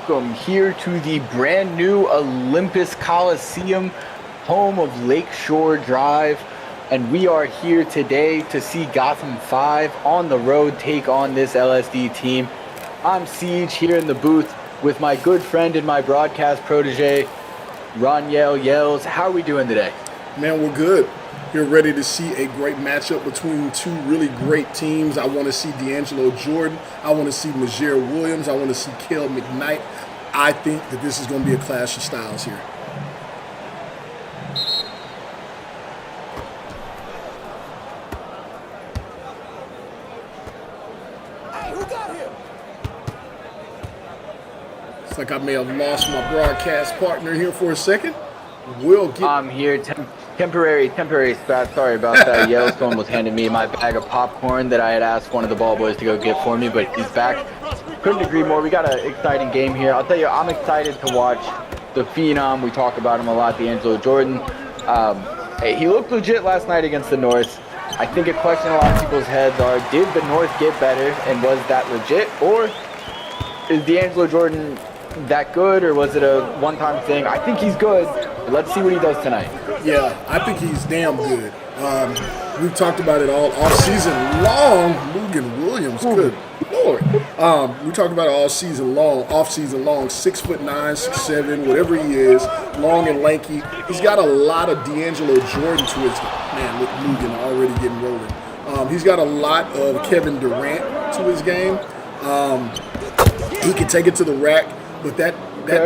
welcome here to the brand new Olympus Coliseum, home of Lakeshore Drive. And we are here today to see Gotham 5 on the road take on this LSD team. I'm Siege here in the booth with my good friend and my broadcast protege, Roniel Yells. How are we doing today? Man, we're good. We're ready to see a great matchup between two really great teams. I want to see D'Angelo Jordan. I want to see Majere Williams. I want to see Kel McKnight. I think that this is going to be a clash of styles here. Hey, who got him? It's like I may have lost my broadcast partner here for a second. We'll get... I'm here. Temporary spat. Sorry about that. Yellowstone was handing me my bag of popcorn that I had asked one of the ball boys to go get for me, but he's back. Couldn't agree more. We got an exciting game here. I'll tell you, I'm excited to watch the Phenom. We talk about him a lot, D'Angelo Jordan. Hey, he looked legit last night against the North. I think a question a lot of people's heads are, did the North get better, and was that legit? Or is D'Angelo Jordan that good, or was it a one-time thing? I think he's good. Let's see what he does tonight. Yeah, I think he's damn good. We've talked about it all season long. Mugen Williams, good Lord. We talked about it all season long, off season long. 6'9", 6'7", whatever he is, long and lanky. He's got a lot of D'Angelo Jordan to his man. Look, Mugen already getting rolling. He's got a lot of Kevin Durant to his game. He can take it to the rack, but that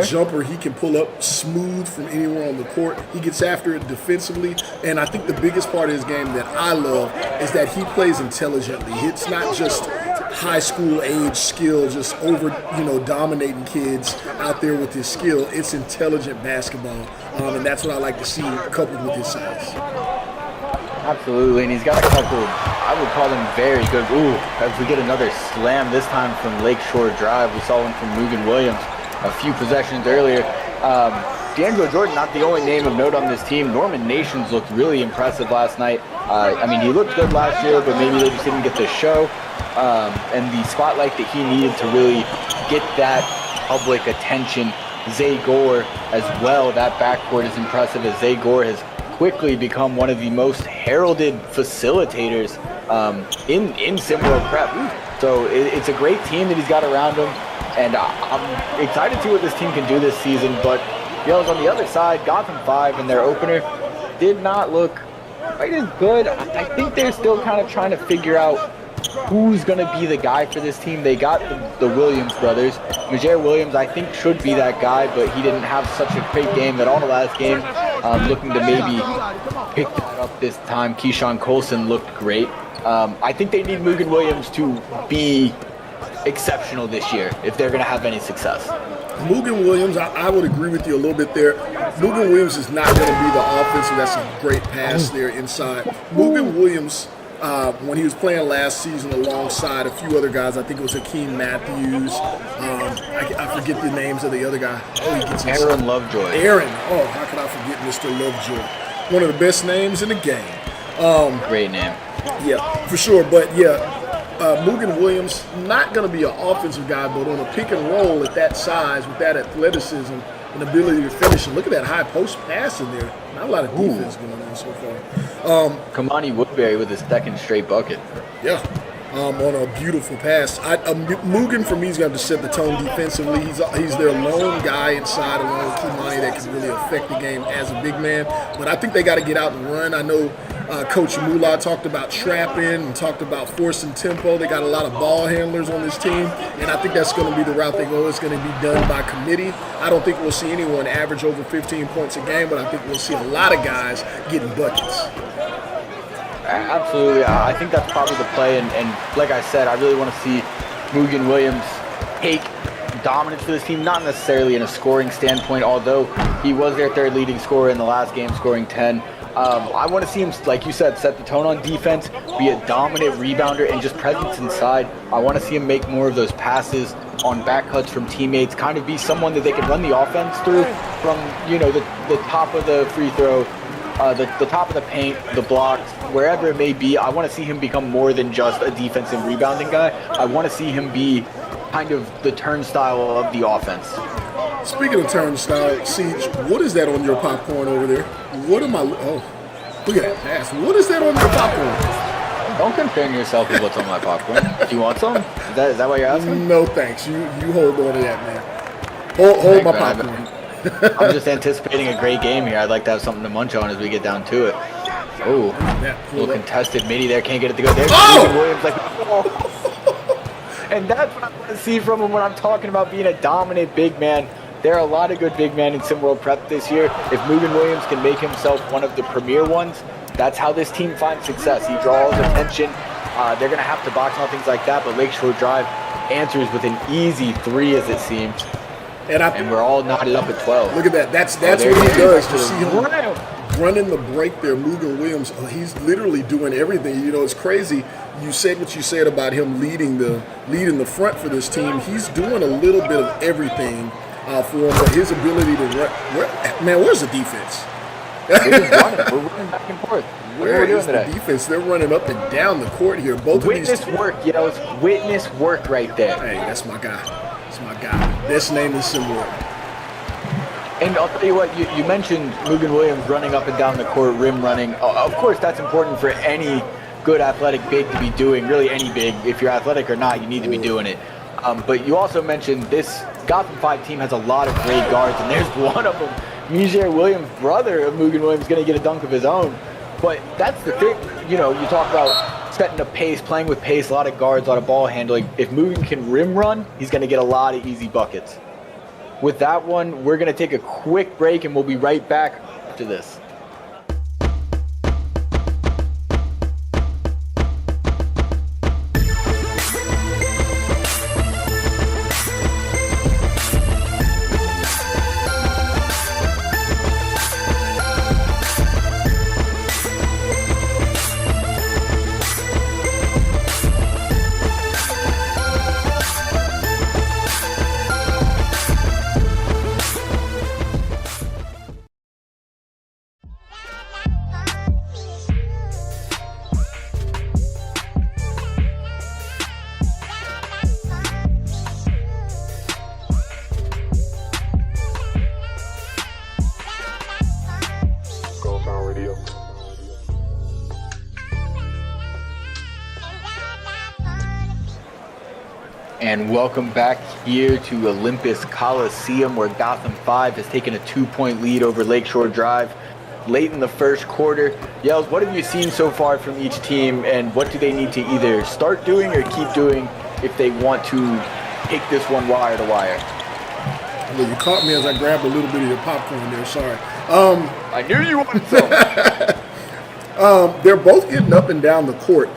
jumper he can pull up smooth from anywhere on the court. He gets after it defensively, and I think the biggest part of his game that I love is that he plays intelligently. It's not just high school age skill, just over dominating kids out there with his skill. It's intelligent basketball, and that's what I like to see coupled with his size. Absolutely, and he's got a couple, I would call them very good. Ooh, as we get another slam, this time from Lakeshore Drive. We saw one from Mugen Williams a few possessions earlier. D'Angelo Jordan, not the only name of note on this team. Norman Nations looked really impressive last night. I mean, he looked good last year, but maybe they just didn't get the show and the spotlight that he needed to really get that public attention. Zay Gore as well. That backcourt is impressive, as Zay Gore has quickly become one of the most heralded facilitators in similar prep. So it's a great team that he's got around him. And I'm excited to see what this team can do this season. But Yells, on the other side, Gotham 5 in their opener did not look quite as good. I think they're still kind of trying to figure out who's going to be the guy for this team. They got the Williams brothers. Majere Williams, I think, should be that guy, but he didn't have such a great game at all last game. Looking to maybe pick that up this time. Keyshawn Colson looked great. I think they need Mugen Williams to be exceptional this year if they're going to have any success. Mugen Williams, I would agree with you a little bit there. Mugen Williams is not going to be the offensive. That's a great pass there inside. Mugen Williams, when he was playing last season alongside a few other guys, I think it was Hakeem Matthews. I forget the names of the other guy. Oh, he gets Aaron Lovejoy. Aaron. Oh, how could I forget Mr. Lovejoy? One of the best names in the game. Great name. Yeah, for sure. But yeah, Mugen Williams, not going to be an offensive guy, but on a pick and roll at that size, with that athleticism and ability to finish. And look at that high post pass in there. Not a lot of defense going on so far. Kamani Woodbury with his second straight bucket. Yeah, on a beautiful pass. Mugen, for me, is going to have to set the tone defensively. He's their lone guy inside along with Kimani that can really affect the game as a big man. But I think they got to get out and run. I know Coach Mullah talked about trapping and talked about forcing tempo. They got a lot of ball handlers on this team, and I think that's going to be the route they go. It's going to be done by committee. I don't think we'll see anyone average over 15 points a game, but I think we'll see a lot of guys getting buckets. Absolutely. I think that's probably the play, and like I said, I really want to see Mugen Williams take dominance for this team, not necessarily in a scoring standpoint, although he was their third leading scorer in the last game, scoring 10. I want to see him, like you said, set the tone on defense, be a dominant rebounder, and just presence inside. I want to see him make more of those passes on back cuts from teammates, kind of be someone that they can run the offense through from, the top of the free throw, the top of the paint, the blocks, wherever it may be. I want to see him become more than just a defensive rebounding guy. I want to see him be kind of the turnstile of the offense. Speaking of turnstile, Siege, what is that on your popcorn over there? What am I? Oh, look at that pass. What is that on your popcorn? Don't concern yourself with what's on my popcorn. Do you want some? Is that what you're asking? No, thanks. You hold on to that, man. Hold my popcorn. I'm just anticipating a great game here. I'd like to have something to munch on as we get down to it. Oh, little contested midi there. Can't get it to go there. Oh! Williams like, oh. And that's what I want to see from him when I'm talking about being a dominant big man. There are a lot of good big men in Sim World Prep this year. If Mugen Williams can make himself one of the premier ones, that's how this team finds success. He draws attention. They're going to have to box on things like that, but Lakeshore Drive answers with an easy 3 as it seems. And we're all knotted up at 12. Look at that. That's what he does. You see him running the break there. Mugen Williams, he's literally doing everything. You know, it's crazy. You said what you said about him leading the front for this team. He's doing a little bit of everything for him, but his ability to run. Where's the defense? We're running back and forth. Where is the defense? They're running up and down the court here. Both witness of these work, you know, it's witness work right there. Hey, that's my guy. That's my guy. This name is Sim World. And I'll tell you what, you mentioned Mugen Williams running up and down the court, rim running. Of course, that's important for any good athletic big to be doing, really any big. If you're athletic or not, you need to be doing it. But you also mentioned this Gotham 5 team has a lot of great guards, and there's one of them, Mijair Williams, brother of Mugen Williams, going to get a dunk of his own. But that's the thing, you know, you talk about setting a pace, playing with pace, a lot of guards, a lot of ball handling. If Mugen can rim run, he's going to get a lot of easy buckets. With that one, we're going to take a quick break, and we'll be right back after this. And welcome back here to Olympus Coliseum, where Gotham 5 has taken a 2-point lead over Lakeshore Drive late in the first quarter. Yells, what have you seen so far from each team, and what do they need to either start doing or keep doing if they want to take this one wire to wire? Well, you caught me as I grabbed a little bit of your popcorn there, sorry. I knew you wanted some. They're both getting up and down the court.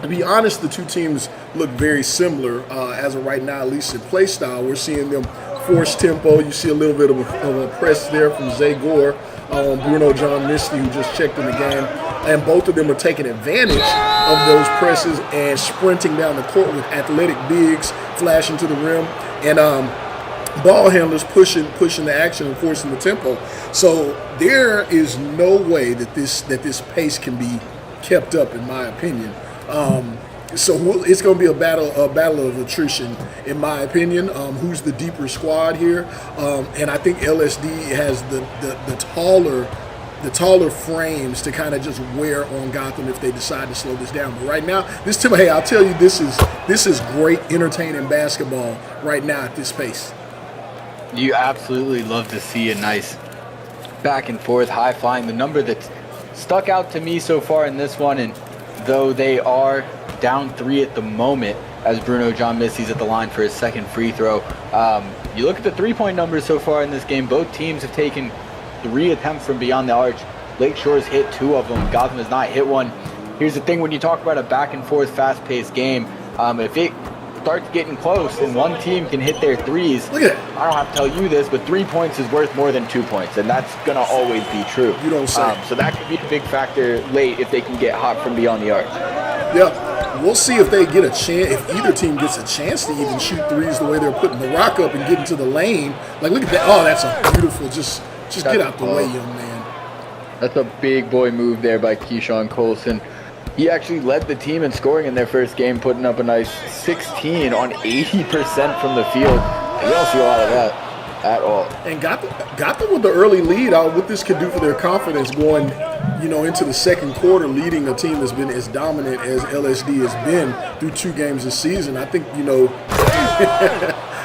To be honest, the two teams look very similar as of right now, at least in play style. We're seeing them force tempo. You see a little bit of a press there from Zay Gore on Bruno John Misty, who just checked in the game. And both of them are taking advantage of those presses and sprinting down the court with athletic bigs flashing to the rim. And ball handlers pushing the action and forcing the tempo. So there is no way that this pace can be kept up, in my opinion. So it's going to be a battle of attrition, in my opinion. Who's the deeper squad here? And I think LSD has the taller frames to kind of just wear on Gotham if they decide to slow this down. But right now, hey, I'll tell you, this is great, entertaining basketball right now at this pace. You absolutely love to see a nice back and forth, high flying. The number that's stuck out to me so far in this one, and though they are down 3 at the moment, as Bruno John Misty's at the line for his second free throw. You look at the 3-point numbers so far in this game. Both teams have taken 3 attempts from beyond the arch. Lakeshore's hit 2 of them. Gotham has not hit one. Here's the thing, when you talk about a back and forth, fast-paced game, if it starts getting close and one team can hit their threes, look at that. I don't have to tell you this, but 3 points is worth more than 2 points, and that's going to always be true. You don't say. So that could be a big factor late if they can get hot from beyond the arc. Yeah, we'll see if they get a chance, if either team gets a chance to even shoot threes the way they're putting the rock up and getting to the lane. Like, look at that. Oh, that's a beautiful, just get out the way, young man. That's a big boy move there by Keyshawn Colson. He actually led the team in scoring in their first game, putting up a nice 16 on 80% from the field. You don't see a lot of that. at all. And Gotham with the early lead. What this could do for their confidence going, into the second quarter, leading a team that's been as dominant as LSD has been through 2 games this season. I think,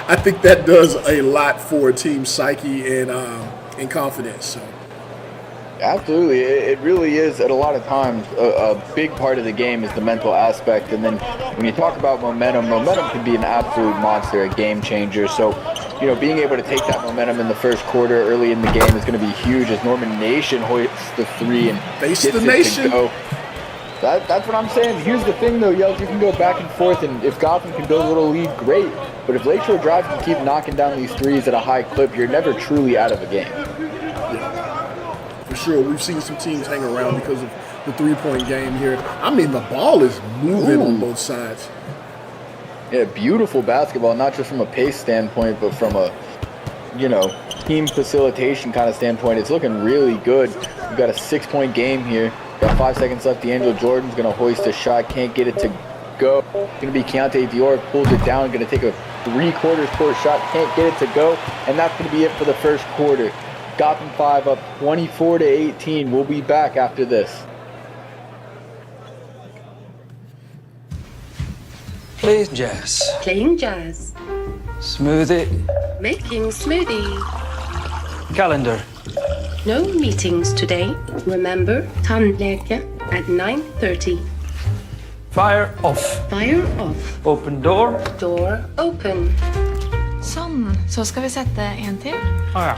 I think that does a lot for a team's psyche and confidence. So. Absolutely. It really is, at a lot of times, a big part of the game is the mental aspect. And then when you talk about momentum can be an absolute monster, a game changer. So, being able to take that momentum in the first quarter early in the game is going to be huge as Norman Nation hoists the 3 and face gets the it nation. to go. That's what I'm saying. Here's the thing, though, Yells. You can go back and forth, and if Gotham can build a little lead, great. But if Lakeshore Drive can keep knocking down these 3s at a high clip, you're never truly out of a game. For sure, we've seen some teams hang around because of the 3-point game here. I mean, the ball is moving on both sides. Yeah, beautiful basketball, not just from a pace standpoint, but from a, team facilitation kind of standpoint. It's looking really good. We've got a 6-point game here. Got 5 seconds left. D'Angelo Jordan's going to hoist a shot. Can't get it to go. Going to be Keontae Dior. Pulls it down. Going to take a 3/4 court shot. Can't get it to go. And that's going to be it for the first quarter. Gotham 5 up 24-18. We'll be back after this. Playing jazz. Playing jazz. Smoothie. Making smoothie. Calendar. No meetings today. Remember, tandläkare at 9:30. Fire off. Fire off. Open door. Door open. Sånn. Så skal vi sette en til. Ja.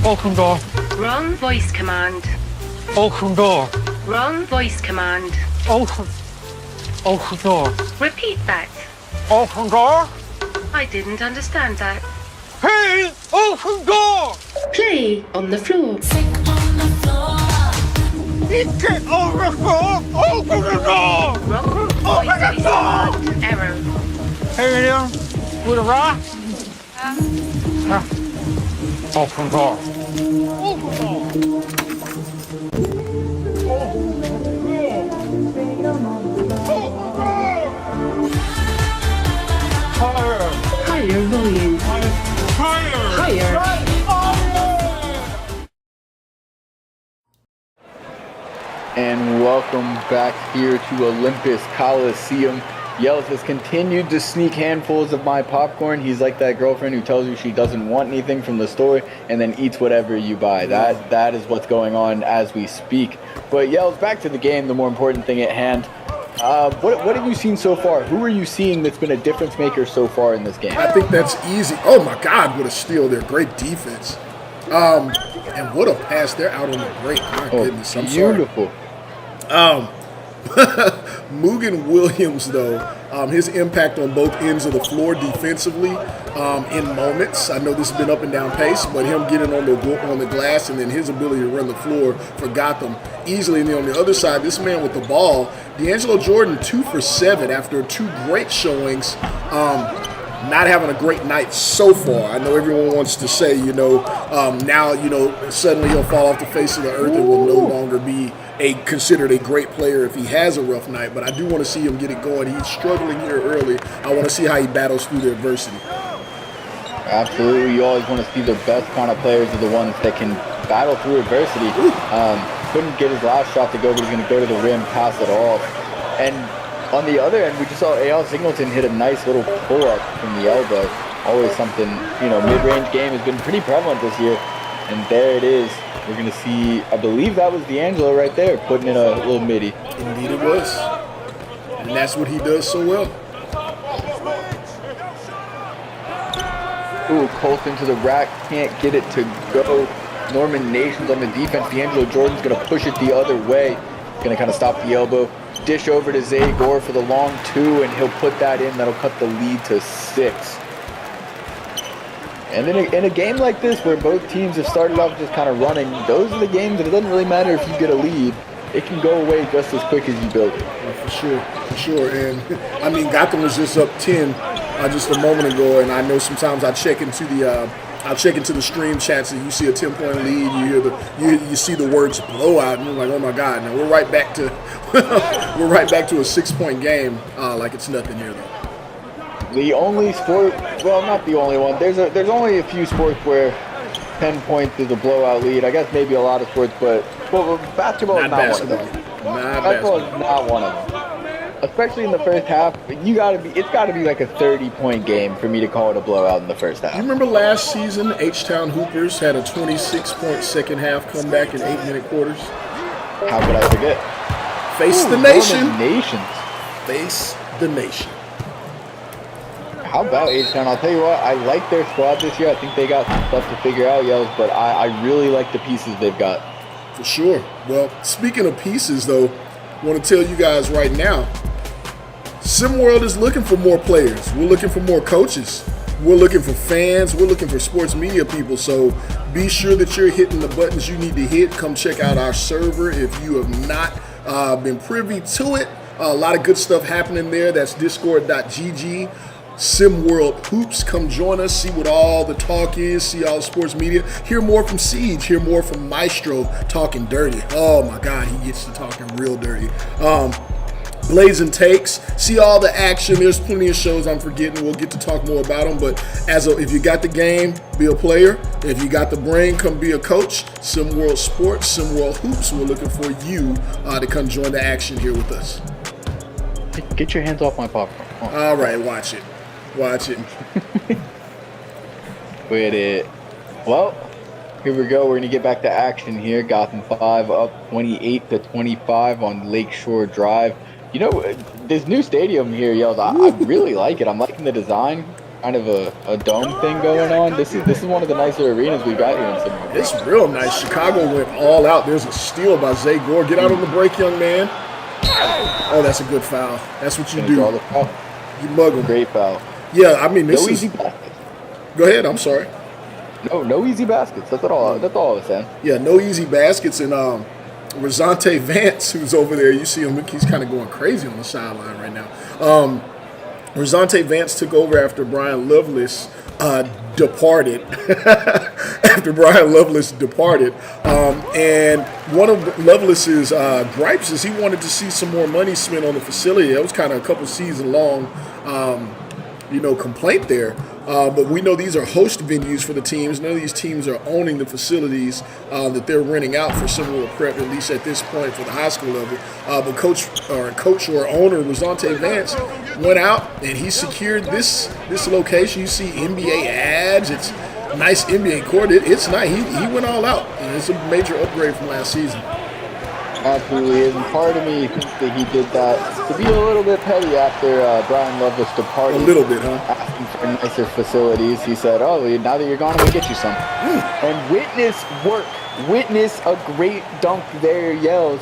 Open door. Wrong voice command. Open door. Wrong voice command. Open. Open door. Repeat that. Open door. I didn't understand that. Hey, open door. Play on the floor. Get on the floor. Open the door. Wrong voice command. Error. Hey there, with a rock. Open door. Open door. Higher volume. Higher. And welcome back here to Olympus Coliseum. Yells has continued to sneak handfuls of my popcorn. He's like that girlfriend who tells you she doesn't want anything from the store and then eats whatever you buy. That is what's going on as we speak. But Yells, back to the game, the more important thing at hand. What have you seen so far? Who are you seeing that's been a difference maker so far in this game? I think that's easy. Oh my God, what a steal there. Great defense. And what a pass. They're out on the break. My goodness, I'm beautiful. sorry. Mugen Williams, though, his impact on both ends of the floor defensively in moments. I know this has been up and down pace, but him getting on the glass and then his ability to run the floor for Gotham easily. And then on the other side, this man with the ball, D'Angelo Jordan, 2 for 7 after 2 great showings. Not having a great night so far. I know everyone wants to say, now, suddenly he'll fall off the face of the earth and will no longer be considered a great player if he has a rough night. But I do want to see him get it going. He's struggling here early. I want to see how he battles through the adversity. Absolutely. You always want to see the best kind of players are the ones that can battle through adversity. Couldn't get his last shot to go, but he's going to go to the rim, pass it off. And on the other end, we just saw A.L. Singleton hit a nice little pull-up from the elbow. Always something, mid-range game has been pretty prevalent this year. And there it is. We're going to see, I believe that was D'Angelo right there, putting in a little midi. Indeed it was. And that's what he does so well. Ooh, Colton to the rack, can't get it to go. Norman Nation's on the defense. D'Angelo Jordan's going to push it the other way. Going to kind of stop the elbow. Dish over to Zay Gore for the long 2, and he'll put that in. That'll cut the lead to 6. And in a game like this, where both teams have started off just kind of running, those are the games that it doesn't really matter if you get a lead. It can go away just as quick as you build it. For sure. And, Gotham was just up 10 just a moment ago, and I know sometimes I check into the stream chats and you see a 10-point lead, you see the words blowout, and you're like, oh my God! Now we're right back to a 6-point game, like it's nothing here though. The only sport, well, not the only one. There's only a few sports where 10 points is a blowout lead. I guess maybe a lot of sports, but basketball is not one of them. Basketball is not one of them. Especially in the first half, it's gotta be like a 30-point game for me to call it a blowout in the first half. You remember last season, H-Town Hoopers had a 26-point second half comeback in 8-minute quarters? How could I forget? Face the nation. Nations. Face the nation. How about H-Town? I'll tell you what, I like their squad this year. I think they got some stuff to figure out, Yells, but I really like the pieces they've got. For sure. Well, speaking of pieces, though, I want to tell you guys right now, SimWorld is looking for more players. We're looking for more coaches. We're looking for fans. We're looking for sports media people. So be sure that you're hitting the buttons you need to hit. Come check out our server if you have not been privy to it. A lot of good stuff happening there. That's discord.gg. SimWorld Hoops. Come join us. See what all the talk is. See all the sports media. Hear more from Siege. Hear more from Maestro talking dirty. Oh my God, he gets to talking real dirty. Blazing takes, see all the action. There's plenty of shows I'm forgetting. We'll get to talk more about them. But if you got the game, be a player. If you got the brain, come be a coach. SimWorld Sports, SimWorld Hoops. We're looking for you to come join the action here with us. Get your hands off my popcorn. All right, watch it. Watch it. With it. Well, here we go. We're going to get back to action here. Gotham 5 up 28-25 on Lakeshore Drive. You know, this new stadium here, Yells, I really like it. I'm liking the design, kind of a dome thing going on. This is one of the nicer arenas we got here in Cincinnati. It's real nice. Chicago went all out. There's a steal by Zay Gore. Get out on the break, young man. Oh, that's a good foul. That's what you do. You mug him. Great foul. Yeah, I mean, this no is... easy baskets. Go ahead. I'm sorry. No easy baskets. That's all I was saying. Yeah, no easy baskets. And Rosante Vance, who's over there, you see him, he's kind of going crazy on the sideline right now. Rosante Vance took over after Brian Lovelace departed. And one of Lovelace's gripes is he wanted to see some more money spent on the facility. That was kind of a couple season long complaint there. But we know these are host venues for the teams. None of these teams are owning the facilities that they're renting out for similar prep, at least at this point for the high school level. But coach or owner, Rosante Vance, went out and he secured this location. You see NBA ads. It's a nice NBA court. It's nice. He went all out. And it's a major upgrade from last season. Absolutely is. And part of me thinks that he did that to be a little bit petty after Brian Lovelace departed. A little bit, huh? Asking for nicer facilities. He said, oh, now that you're gone, we'll get you some. And witness a great dunk there, Yells,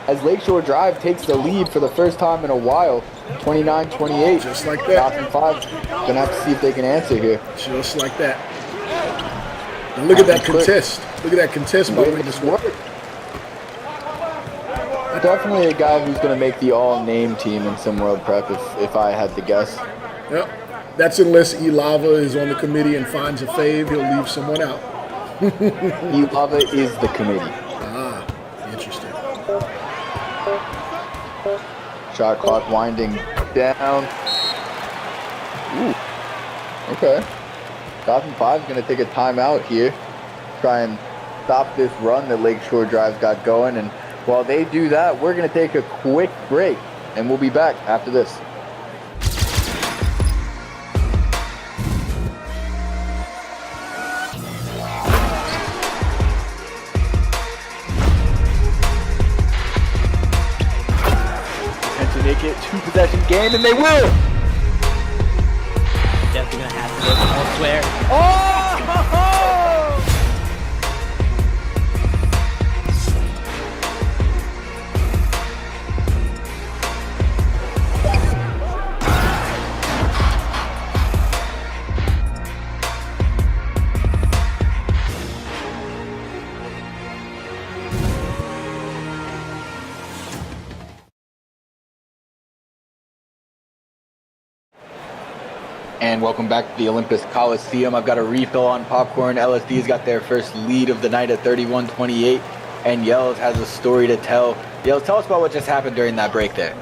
as Lakeshore Drive takes the lead for the first time in a while, 29-28. Just like that. Gotham 5 gonna have to see if they can answer here. Just like that. And look at that contest. Look at that contest by Witness Work. Definitely a guy who's going to make the all-name team in SimWorld Prep if I had to guess. Yep. That's unless Elava is on the committee and finds a fave, he'll leave someone out. Elava is the committee. Ah, interesting. Shot clock winding down. Ooh. Okay. Gotham 5 is going to take a timeout here. Try and stop this run that Lakeshore Drive's got going. And while they do that, we're going to take a quick break. And we'll be back after this. Attention, make it two-possession game, and they will! Definitely gonna have to look elsewhere. Oh! And welcome back to the Olympus Coliseum. I've got a refill on popcorn. LSD's got their first lead of the night at 31-28. And Yells has a story to tell. Yells, tell us about what just happened during that break there.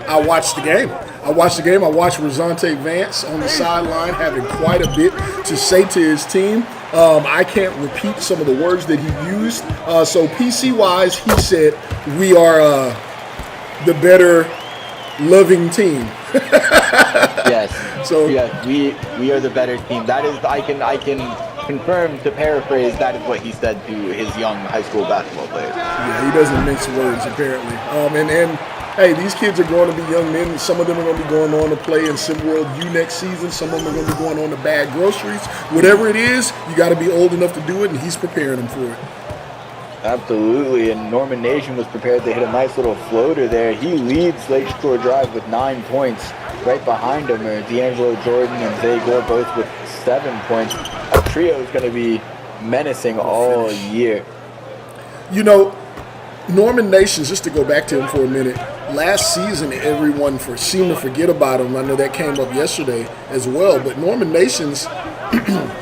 I watched the game. I watched the game. I watched Rosante Vance on the sideline having quite a bit to say to his team. I can't repeat some of the words that he used. So PC-wise, he said, we are the better loving team. Yes. So yes, we are the better team. That is, I can confirm, to paraphrase, that is what he said to his young high school basketball players. yeah, he doesn't mince words apparently. And hey, these kids are going to be young men. Some of them are going to be going on to play in SimWorld U next season. Some of them are going to be going on to bag groceries. Whatever it is, you got to be old enough to do it, and he's preparing them for it. Absolutely, and Norman Nation was prepared to hit a nice little floater there. He leads Lakeshore Drive with 9 points. Right behind him are D'Angelo Jordan and Zay Gore, both with 7 points. A trio is going to be menacing all year. You know, Norman Nations, just to go back to him for a minute, last season everyone seemed to forget about him. I know that came up yesterday as well, but Norman Nations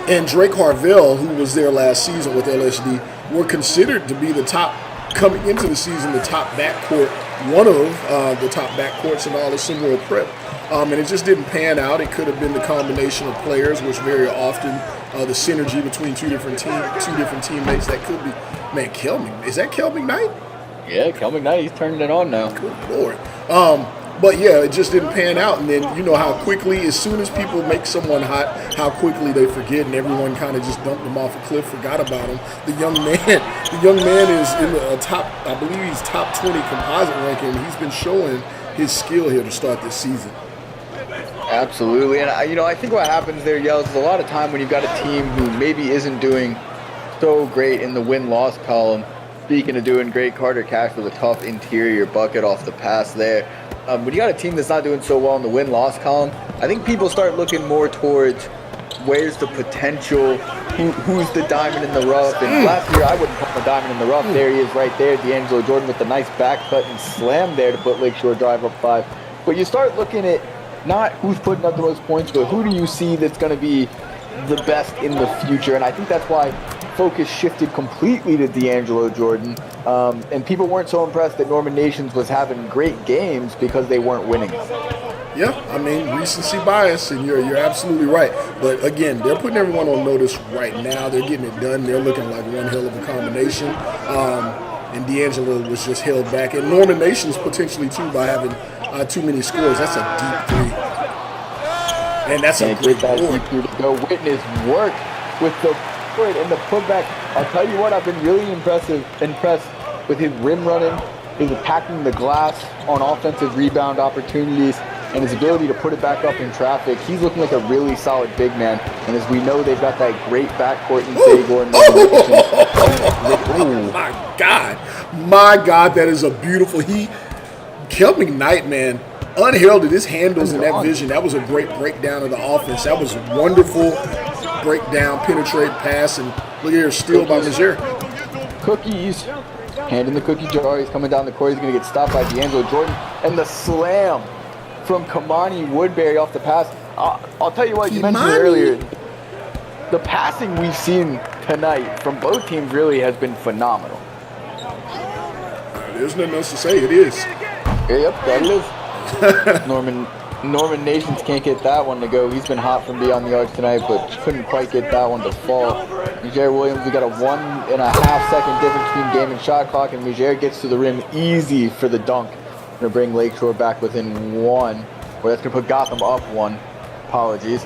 and Drake Harvell, who was there last season with LSD, were considered to be the top, coming into the season, the top backcourt, one of the top backcourts in all of SimWorld Prep. And it just didn't pan out. It could have been the combination of players, which very often the synergy between two different teammates. That could be, man, Kel McKnight. Is that Kel McKnight? Yeah, Kel McKnight, he's turning it on now. Good Lord. But yeah, it just didn't pan out. And then you know how quickly, as soon as people make someone hot, how quickly they forget, and everyone kind of just dumped them off a cliff, forgot about him. The young man is in the top, I believe he's top 20 composite ranking. He's been showing his skill here to start this season. Absolutely, and I think what happens there, Yells, is a lot of time when you've got a team who maybe isn't doing so great in the win-loss column. Speaking of doing great, Carter Cash with a tough interior bucket off the pass there. When you got a team that's not doing so well in the win-loss column, I think people start looking more towards where's the potential, who's the diamond in the rough. And last year, I wouldn't call him a diamond in the rough. There he is right there, D'Angelo Jordan with the nice back cut and slam there to put Lakeshore Drive up 5. But you start looking at not who's putting up the most points, but who do you see that's going to be the best in the future. And I think that's why focus shifted completely to D'Angelo Jordan. And people weren't so impressed that Norman Nations was having great games because they weren't winning. Yeah, I mean, recency bias, and you're absolutely right. But again, they're putting everyone on notice right now. They're getting it done. They're looking like one hell of a combination. And D'Angelo was just held back. And Norman Nations potentially, too, by having too many scores. That's a deep three. And that's a great deep three to go. Witness work with the foot and the putback. I'll tell you what, I've been really impressed with his rim running, his attacking the glass on offensive rebound opportunities, and his ability to put it back up in traffic. He's looking like a really solid big man. And as we know, they've got that great backcourt in Sagor and My God, that is a beautiful. Kel McKnight, man, unheralded. His handles and that vision. That was a great breakdown of the offense. That was a wonderful breakdown, penetrate, pass, and look here, steal by Majer. Cookies. Hand in the cookie jar. He's coming down the court. He's going to get stopped by D'Angelo Jordan. And the slam from Kamani Woodbury off the pass. I'll tell you what, you mentioned earlier, the passing we've seen tonight from both teams really has been phenomenal. There's nothing else to say. It is. Yep, that it is. Norman Nations can't get that one to go. He's been hot from beyond the arc tonight, but couldn't quite get that one to fall. Majer Williams, we got a 1.5 second difference between game and shot clock, and Majer gets to the rim easy for the dunk. Going to bring Lakeshore back within 1, or that's going to put Gotham up 1. Apologies.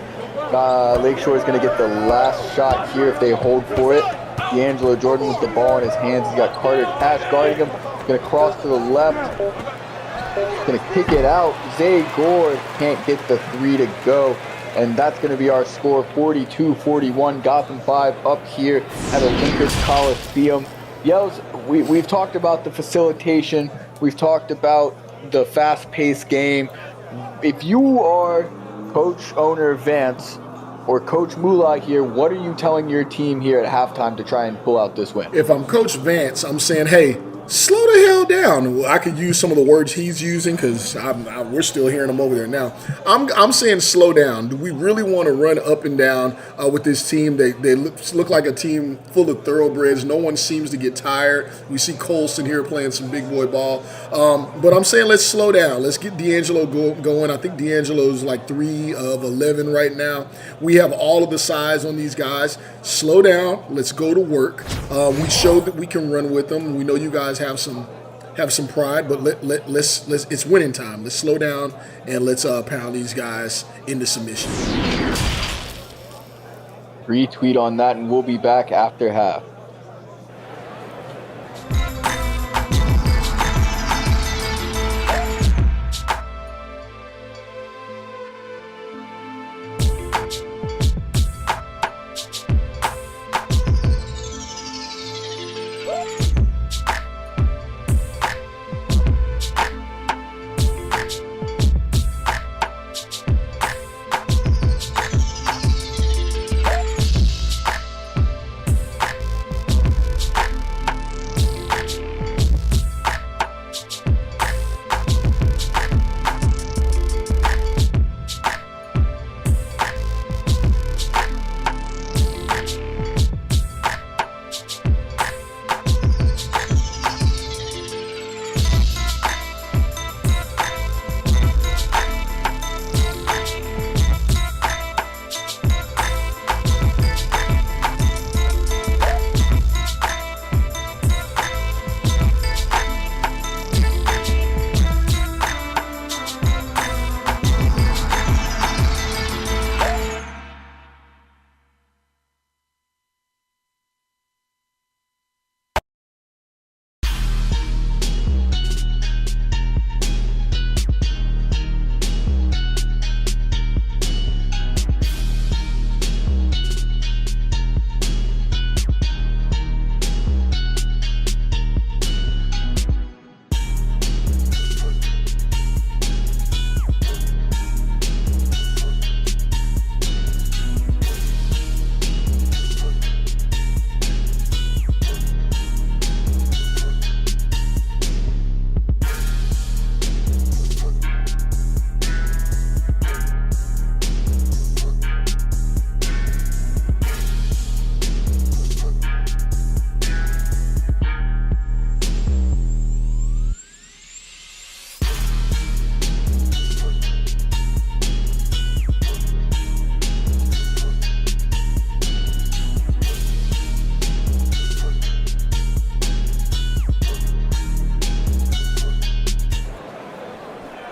Lakeshore is going to get the last shot here if they hold for it. D'Angelo Jordan with the ball in his hands. He's got Carter Cash guarding him. Going to cross to the left. Going to kick it out. Zay Gore can't get the 3 to go. And that's going to be our score, 42-41. Gotham 5 up here at Olympus Coliseum. Yells, we've talked about the facilitation. We've talked about the fast-paced game. If you are Coach Owner Vance or Coach Moolah here, what are you telling your team here at halftime to try and pull out this win? If I'm Coach Vance, I'm saying, hey, slow the hell down. Well, I could use some of the words he's using because we're still hearing him over there now. I'm saying slow down. Do we really want to run up and down with this team? They look like a team full of thoroughbreds. No one seems to get tired. We see Colston here playing some big boy ball. But I'm saying let's slow down. Let's get D'Angelo going. I think D'Angelo's like 3 of 11 right now. We have all of the size on these guys. Slow down. Let's go to work. We showed that we can run with them. We know you guys have some pride, but let's it's winning time. Let's slow down and let's pound these guys into submission. Retweet on that, and we'll be back after half.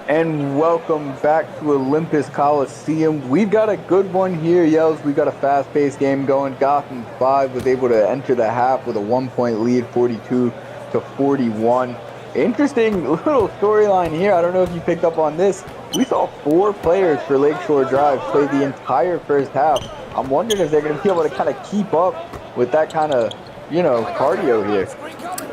And welcome back to Olympus Coliseum. We've got a good one here, Yells. We've got a fast-paced game going. Gotham 5 was able to enter the half with a 1-point lead, 42-41. Interesting little storyline here. I don't know if you picked up on this. We saw 4 players for Lakeshore Drive play the entire first half. I'm wondering if they're going to be able to kind of keep up with that kind of, cardio here.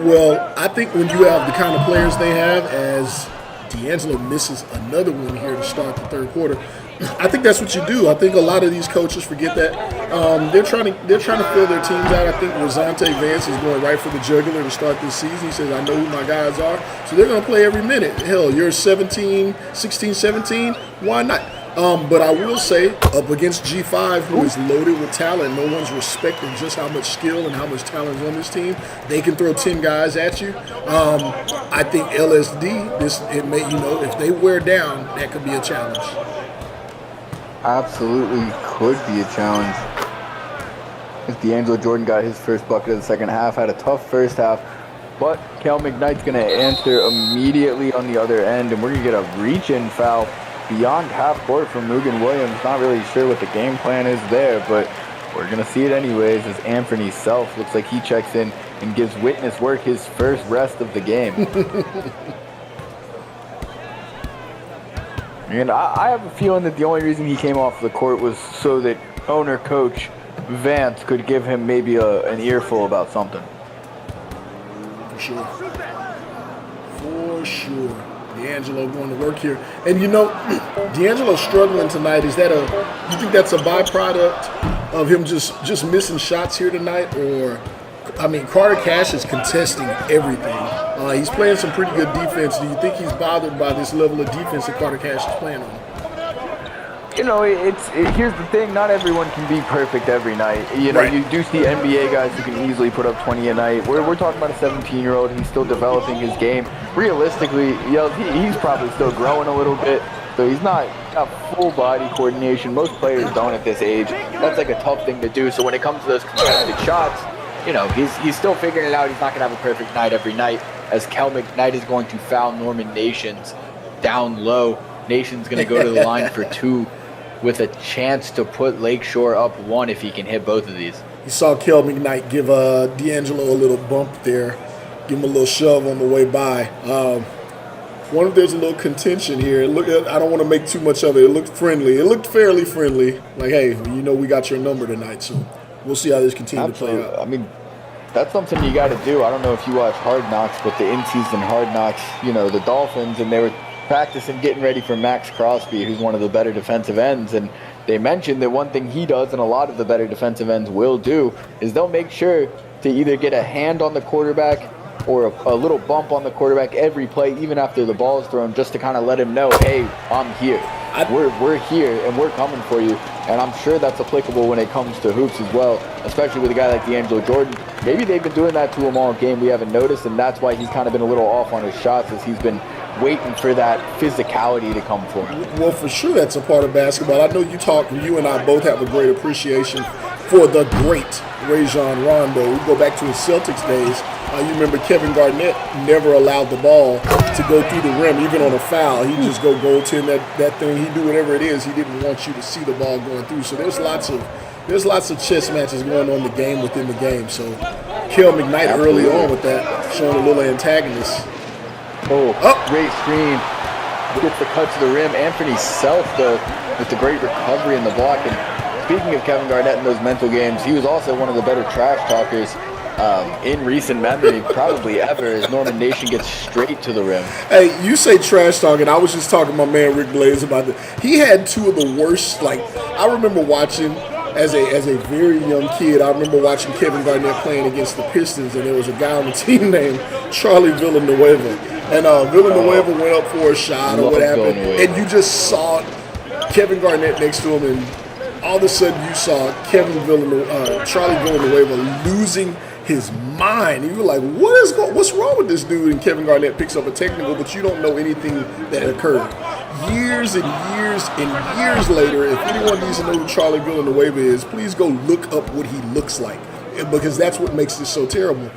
Well, I think when you have the kind of players they have, as D'Angelo misses another one here to start the third quarter, I think that's what you do. I think a lot of these coaches forget that. They're trying to fill their teams out. I think Rosante Vance is going right for the jugular to start this season. He says, I know who my guys are. So they're going to play every minute. Hell, you're 16, 17. Why not? But I will say, up against G5, who is loaded with talent, no one's respecting just how much skill and how much talent is on this team. They can throw 10 guys at you. I think LSD, if they wear down, that could be a challenge. Absolutely could be a challenge. If D'Angelo Jordan got his first bucket of the second half, had a tough first half, but Cal McKnight's going to answer immediately on the other end, and we're going to get a reach-in foul beyond half court from Mugen Williams. Not really sure what the game plan is there, but we're going to see it anyways, as Anthony Self looks like he checks in and gives Witness Work his first rest of the game. And I have a feeling that the only reason he came off the court was so that owner-coach Vance could give him maybe an earful about something. For sure. For sure. D'Angelo going to work here. And D'Angelo's struggling tonight. You think that's a byproduct of him just missing shots here tonight? Or, Carter Cash is contesting everything. He's playing some pretty good defense. Do you think he's bothered by this level of defense that Carter Cash is playing on? You know, here's the thing. Not everyone can be perfect every night. You know, you do see NBA guys who can easily put up 20 a night. We're talking about a 17-year-old. He's still developing his game. Realistically, he's probably still growing a little bit. So he's not got full body coordination. Most players don't at this age. That's like a tough thing to do. So when it comes to those contested shots, you know, he's still figuring it out. He's not going to have a perfect night every night, as Kel McKnight is going to foul Norman Nations down low. Nation's going to go to the line for 2 with a chance to put Lakeshore up 1 if he can hit both of these. You saw Kel McKnight give D'Angelo a little bump there, give him a little shove on the way by. Wonder if there's a little contention here. I don't want to make too much of it. It looked friendly. It looked fairly friendly. Like, hey, you know we got your number tonight, so we'll see how this continues to play out. I mean, that's something you got to do. I don't know if you watch Hard Knocks, but the in-season Hard Knocks, you know, the Dolphins, and they were practicing getting ready for Max Crosby, who's one of the better defensive ends, and they mentioned that one thing he does and a lot of the better defensive ends will do is they'll make sure to either get a hand on the quarterback or a little bump on the quarterback every play, even after the ball is thrown, just to kind of let him know, hey, I'm here. We're here and we're coming for you. And I'm sure that's applicable when it comes to hoops as well, especially with a guy like D'Angelo Jordan. Maybe they've been doing that to him all game. We haven't noticed, and that's why he's kind of been a little off on his shots, as he's been waiting for that physicality to come for him. Well, for sure that's a part of basketball. I know you and I both have a great appreciation for the great Rajon Rondo. We go back to his Celtics days. You remember Kevin Garnett never allowed the ball to go through the rim, even on a foul. He'd just go goaltend that thing. He'd do whatever it is. He didn't want you to see the ball going through. So there's lots of chess matches going on within the game. So Kel McKnight early on with that, showing a little antagonist. Great screen. Gets the cut to the rim. Anthony Self, with the great recovery in the block. And speaking of Kevin Garnett in those mental games, he was also one of the better trash talkers in recent memory, probably ever, as Norman Nation gets straight to the rim. Hey, you say trash talking. I was just talking to my man Rick Blaze about that. He had 2 of the worst. Like, I remember watching as a very young kid. I remember watching Kevin Garnett playing against the Pistons, and there was a guy on the team named Charlie Villanueva. And Villanueva went up for a shot or what happened, and you just saw Kevin Garnett next to him, and all of a sudden you saw Charlie Villanueva losing his mind. And you were like, what's wrong with this dude? And Kevin Garnett picks up a technical, but you don't know anything that occurred. Years and years and years later, if anyone needs to know who Charlie Villanueva is, please go look up what he looks like, because that's what makes this so terrible.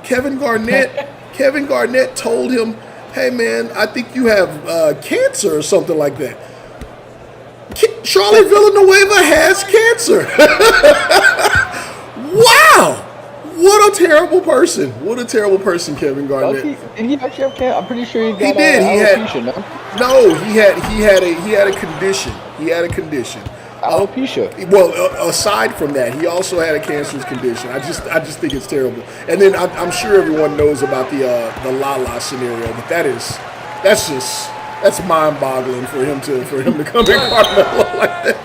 Kevin Garnett told him, hey man, I think you have cancer or something like that. Charlie Villanueva has cancer. Wow. What a terrible person. What a terrible person, Kevin Garnett. Did he actually have cancer? I'm pretty sure he got alopecia, he had a condition. He had a condition. Alopecia. Well, aside from that, he also had a cancerous condition. I just think it's terrible. And then I'm sure everyone knows about the Lala scenario, but that's mind-boggling for him to come in Carmelo like that.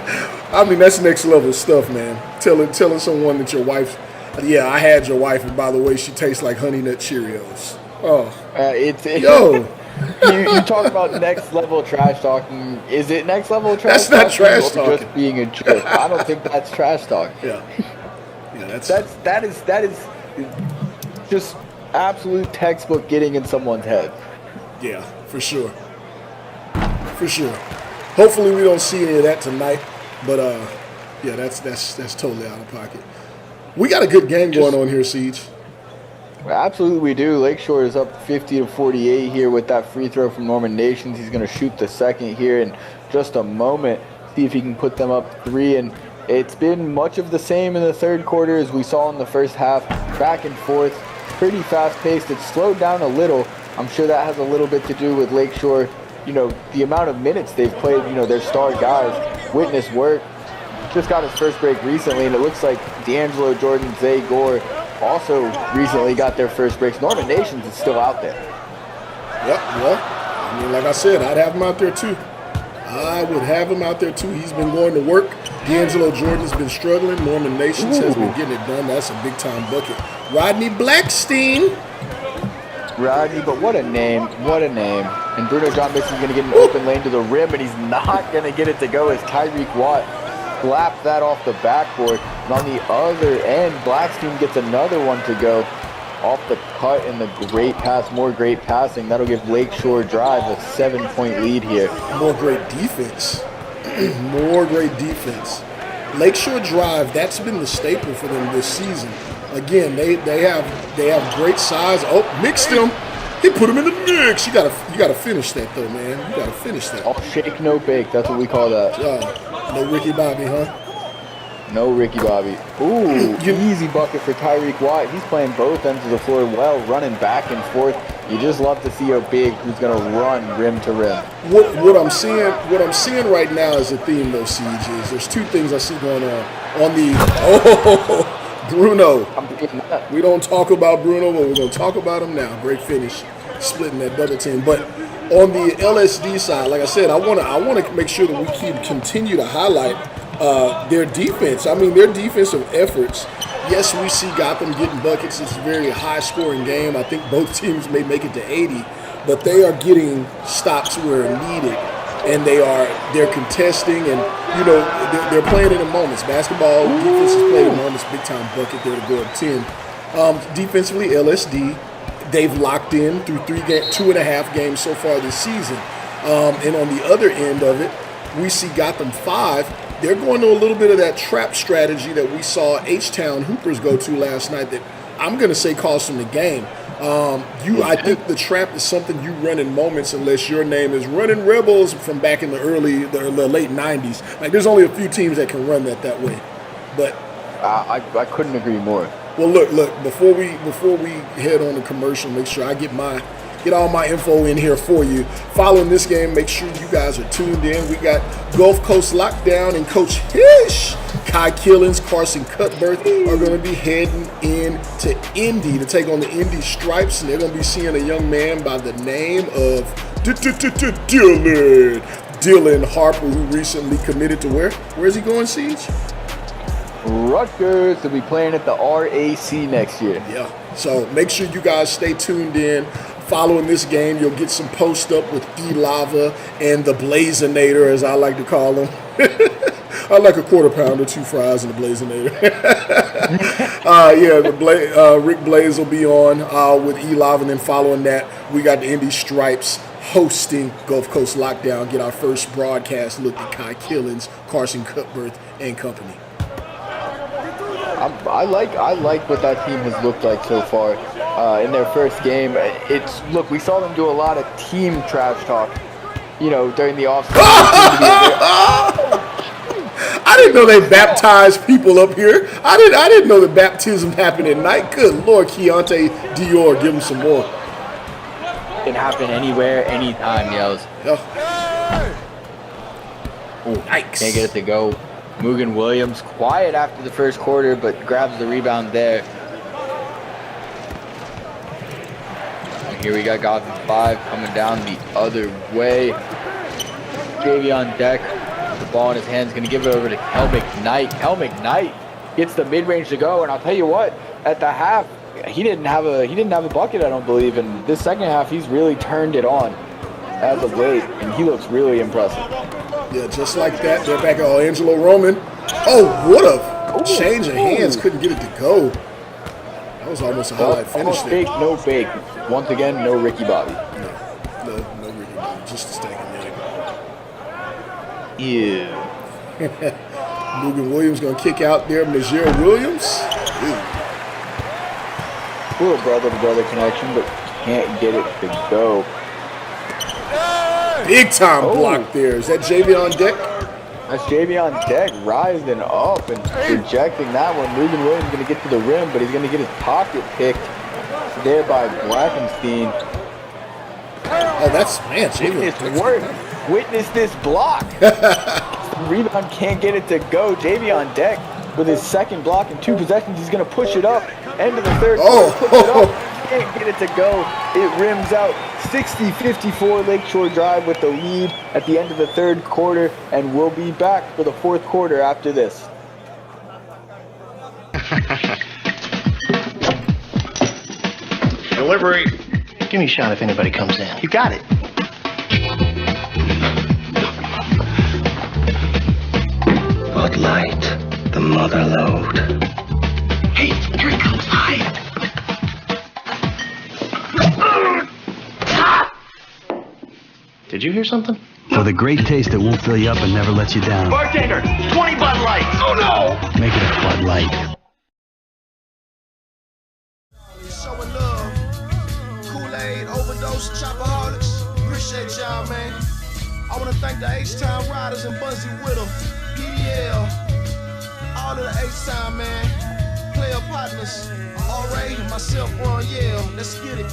I mean, that's next level stuff, man. Telling someone that your wife, yeah, I had your wife, and by the way, she tastes like Honey Nut Cheerios. You talk about next level trash talking. Is it next level trash talking? That's not trash talking. Just being a jerk. I don't think that's trash talk. Yeah, that is just absolute textbook getting in someone's head. Yeah, for sure. For sure. Hopefully we don't see any of that tonight. But yeah, that's totally out of pocket. We got a good game going on here, Siege. Absolutely we do. Lakeshore is up 50-48 here with that free throw from Norman Nations. He's going to shoot the second here in just a moment. See if he can put them up 3. And it's been much of the same in the third quarter as we saw in the first half. Back and forth, pretty fast-paced. It's slowed down a little. I'm sure that has a little bit to do with Lakeshore, the amount of minutes they've played, their star guys. Witness Work just got his first break recently, and it looks like D'Angelo Jordan, Zay Gore also recently got their first breaks. Norman Nations is still out there. Yep, well, I mean, like I said, I'd have him out there too. I would have him out there too. He's been going to work. D'Angelo Jordan's been struggling. Norman Nations has been getting it done. That's a big-time bucket. Rodney Blackstein. Rodney, but what a name, what a name. And Bruno John Mason is going to get an open lane to the rim, and he's not going to get it to go as Tyreek Watt slaps that off the backboard. And on the other end, Blackstone gets another one to go off the cut, and the great pass, more great passing. That'll give Lakeshore Drive a 7-point lead here. More great defense. More great defense. Lakeshore Drive, that's been the staple for them this season. Again, they have great size. Oh, mixed him. He put him in the mix. You gotta finish that though, man. You gotta finish that. All shake, no bake. That's what we call that. No Ricky Bobby, huh? No Ricky Bobby. Ooh, easy bucket for Tyreek Watt. He's playing both ends of the floor well, running back and forth. You just love to see a big who's gonna run rim to rim. What I'm seeing right now is a theme though, Siege, is there's two things I see going on. On the Bruno. We don't talk about Bruno, but we're gonna talk about him now. Great finish, splitting that double team. But on the LSD side, like I said, I wanna make sure that we continue to highlight their defense. I mean, their defensive efforts. Yes, we see Gotham getting buckets. It's a very high-scoring game. I think both teams may make it to 80, but they are getting stops where needed, and they're contesting, and they're playing in the moments. Basketball defense is playing in moments. Big-time bucket there to go up 10. Defensively, LSD, they've locked in through 2.5 games so far this season. And on the other end of it, we see Gotham 5. They're going to a little bit of that trap strategy that we saw H-Town Hoopers go to last night that I'm going to say cost them the game. I think the trap is something you run in moments unless your name is Running Rebels from back in the late 90s. Like, there's only a few teams that can run that way. But I couldn't agree more. Well, look, before we head on to commercial, make sure I get all my info in here for you. Following this game, make sure you guys are tuned in. We got Gulf Coast Lockdown and Coach Hish, Kai Killens, Carson Cutbirth are going to be heading into Indy to take on the Indy Stripes, and they're going to be seeing a young man by the name of Dylan Harper, who recently committed to where? Where's he going, Siege? Rutgers will be playing at the RAC next year. Yeah, so make sure you guys stay tuned in. Following this game, you'll get some post-up with E-Lava and the Blazinator, as I like to call him. I like a quarter pounder, 2 fries, and the Blazinator. Rick Blaze will be on with E-Lava, and then following that, we got the Indy Stripes hosting Gulf Coast Lockdown. Get our first broadcast look at Kai Killens, Carson Cutbirth, and company. I like what that team has looked like so far in their first game. We saw them do a lot of team trash talk, during the offseason. I didn't know they baptized people up here. I didn't know the baptism happened at night. Good Lord, Keontae Dior, give him some more. It can happen anywhere, anytime, yells. Yikes. Can't get it to go. Mugen Williams, quiet after the first quarter, but grabs the rebound there. And here we got Gotham 5 coming down the other way. JV on deck, the ball in his hands, going to give it over to Kel McKnight. Kel McKnight gets the mid-range to go, and I'll tell you what, at the half, he didn't have a bucket, I don't believe, and this second half, he's really turned it on as of late, and he looks really impressive. Yeah, just like that. They're back at Angelo Roman. Oh, what a change of hands. Couldn't get it to go. That was almost a highlight finish there. No fake. Once again, no Ricky Bobby. No Ricky Bobby. Just a stacking leg. Ew. Mugen Williams going to kick out there. Major Williams. Little brother-to-brother connection, but can't get it to go. Big time block there. Is that JV on deck? That's JV on deck, rising up and rejecting that one. Mugen Williams going to get to the rim, but he's going to get his pocket picked there by Blackenstein. Oh, that's, man, JV. Witness this block. Rebound can't get it to go. JV on deck with his second block in 2 possessions. He's going to push it up. End of the third quarter. Can't get it to go. It rims out. 60-54 Lakeshore Drive with the lead at the end of the third quarter, and we'll be back for the fourth quarter after this. Delivery. Give me a shot if anybody comes in. You got it. Bud Light, the mother lode. Hey, here he comes. Hide. Did you hear something? For the great taste that won't fill you up and never lets you down. Bartender, 20 Bud Lights. Oh no! Make it a Bud Light. Showing love. Kool-Aid, overdose, chopaholics. Appreciate y'all, man. I want to thank the H-Town Riders and Bunsy Whittle, PDL, all of the H-Town, man. Player partners, R.A. and myself, Ron Yale. Let's get it.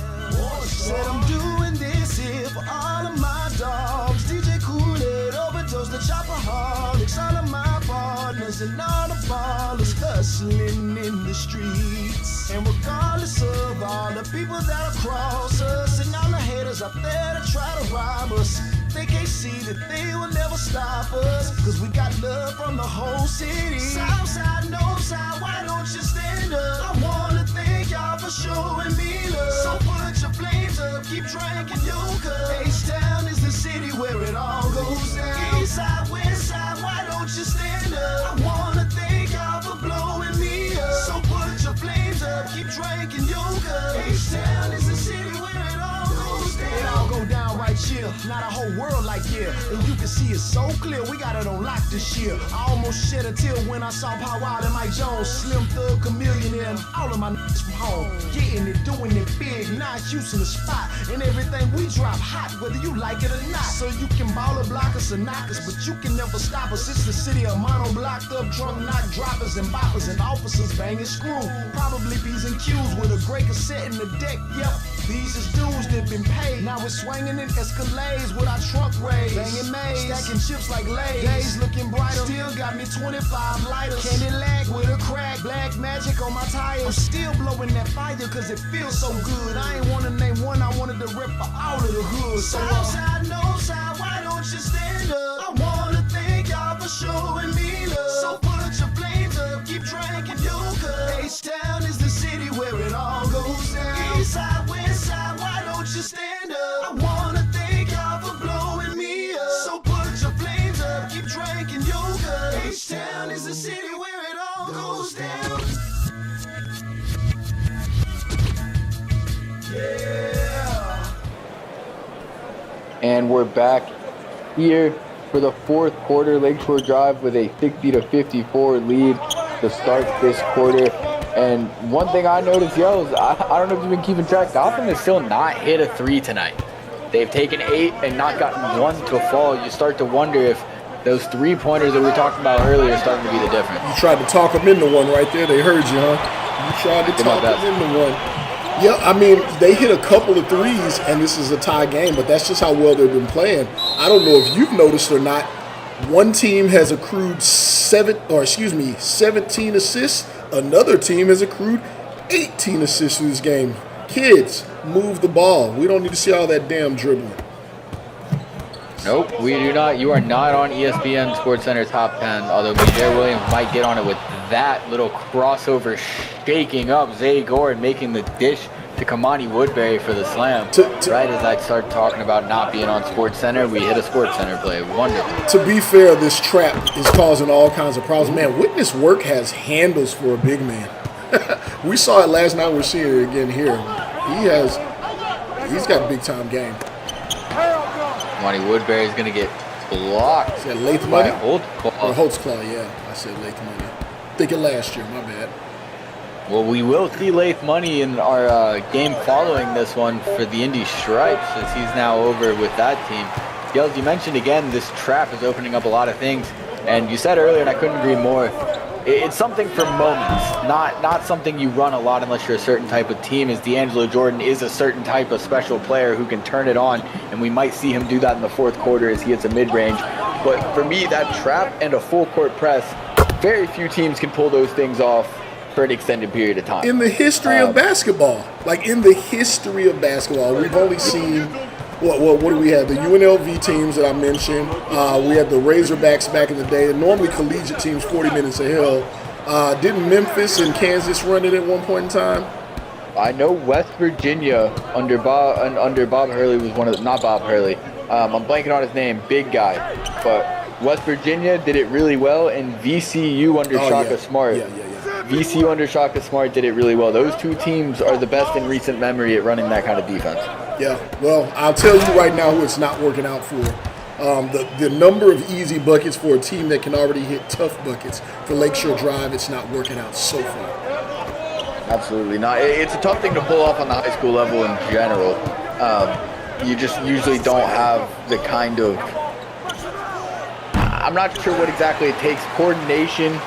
Said I'm doing this here for all of my dogs. DJ Kool-Aid, overdose, the chopaholics, all of my partners and all the ballers hustling in the streets. And regardless of all the people that cross us and all the haters out there that try to rob us, they can't see that they will never stop us, cause we got love from the whole city. Southside, Northside, why don't you stand up? I wanna thank y'all for showing me love. So put your flames up, keep drinking your cup. H-Town is the city where it all goes down. Eastside, Westside, why don't you stand up? I wanna thank y'all for blowing me up. So put your flames up, keep drinking your cup. H-Town is the city where it all goes down. It all go down right here, not a whole world like here. And you can see it so clear, we got it on lock this year. I almost shed a tear when I saw Pow Wow and Mike Jones, Slim Thug, Chameleon, and all of my niggas from home. Getting it, doing it big, not using the spot. And everything we drop hot, whether you like it or not. So you can ball or block us or knock us, but you can never stop us. It's the city of mono, blocked up, drunk, knock droppers and boppers and officers banging screw. Probably B's and Q's with a great cassette in the deck, yep. These is dudes that been paid. Now we're swinging in Escalades with our trunk raised. Banging maize, stacking chips like Lay's. Days looking brighter, still got me 25 lighters. Candy lag with a crack, black magic on my tires. I'm still blowing that fire cause it feels so good. I ain't wanna name one, I wanted to rip for all of the hood. Southside, Northside, why don't you stand up? I wanna thank y'all for showing me love. So put your flames up, keep drinking your cup. H-Town is the city where it all goes down. Eastside, Westside, why don't you stand up? I wanna thank y'all for blowing me up. So put your flames up, keep drinking your cup. H-Town is the city where it all goes down. Yeah. And we're back here for the fourth quarter. Lakeshore Drive with a 60-54 lead to start this quarter. And one thing I noticed, yo, is I don't know if you've been keeping track, Gotham has still not hit a three tonight. They've taken 8 and not gotten one to fall. You start to wonder if those 3-pointers that we were talking about earlier are starting to be the difference. You tried to talk them into one right there. They heard you, huh? You tried to talk them into one. Yeah, I mean, they hit a couple of threes, and this is a tie game, but that's just how well they've been playing. I don't know if you've noticed or not, one team has accrued 17 assists. Another team has accrued 18 assists in this game. Kids, move the ball. We don't need to see all that damn dribbling. Nope, we do not. You are not on ESPN SportsCenter Top 10, although Jair Williams might get on it with that little crossover shaking up Zay Gore and making the dish to Kamani Woodbury for the slam. Right as I start talking about not being on SportsCenter, we hit a SportsCenter play. Wonderful. To be fair, this trap is causing all kinds of problems. Man, Witness Work has handles for a big man. We saw it last night. We're seeing it again here. He's got a big-time game. Kamani Woodbury is going to get blocked. Is that Lath Money? Holtzclaw. Or Holtzclaw, yeah. I said Lath Money. Thinking last year, my bad. Well, we will see Lath Money in our game following this one for the Indy Stripes, as he's now over with that team. Yells, you mentioned again, this trap is opening up a lot of things, and you said earlier, and I couldn't agree more, it's something for moments, not something you run a lot unless you're a certain type of team, as D'Angelo Jordan is a certain type of special player who can turn it on, and we might see him do that in the fourth quarter as he hits a mid-range. But for me, that trap and a full court press, very few teams can pull those things off for an extended period of time. In the history of basketball, we've only seen, what do we have? The UNLV teams that I mentioned. We had the Razorbacks back in the day. Normally collegiate teams, 40 minutes a hill. Didn't Memphis and Kansas run it at one point in time? I know West Virginia under Bob Hurley was one of not Bob Hurley. I'm blanking on his name, big guy. But West Virginia did it really well, and VCU under Shaka Smart. VCU under Shaka Smart did it really well. Those two teams are the best in recent memory at running that kind of defense. Yeah, well, I'll tell you right now who it's not working out for. The number of easy buckets for a team that can already hit tough buckets. For Lakeshore Drive, it's not working out so far. Absolutely not. It's a tough thing to pull off on the high school level in general. You just usually don't have the kind of, I'm not sure what exactly it takes, coordination,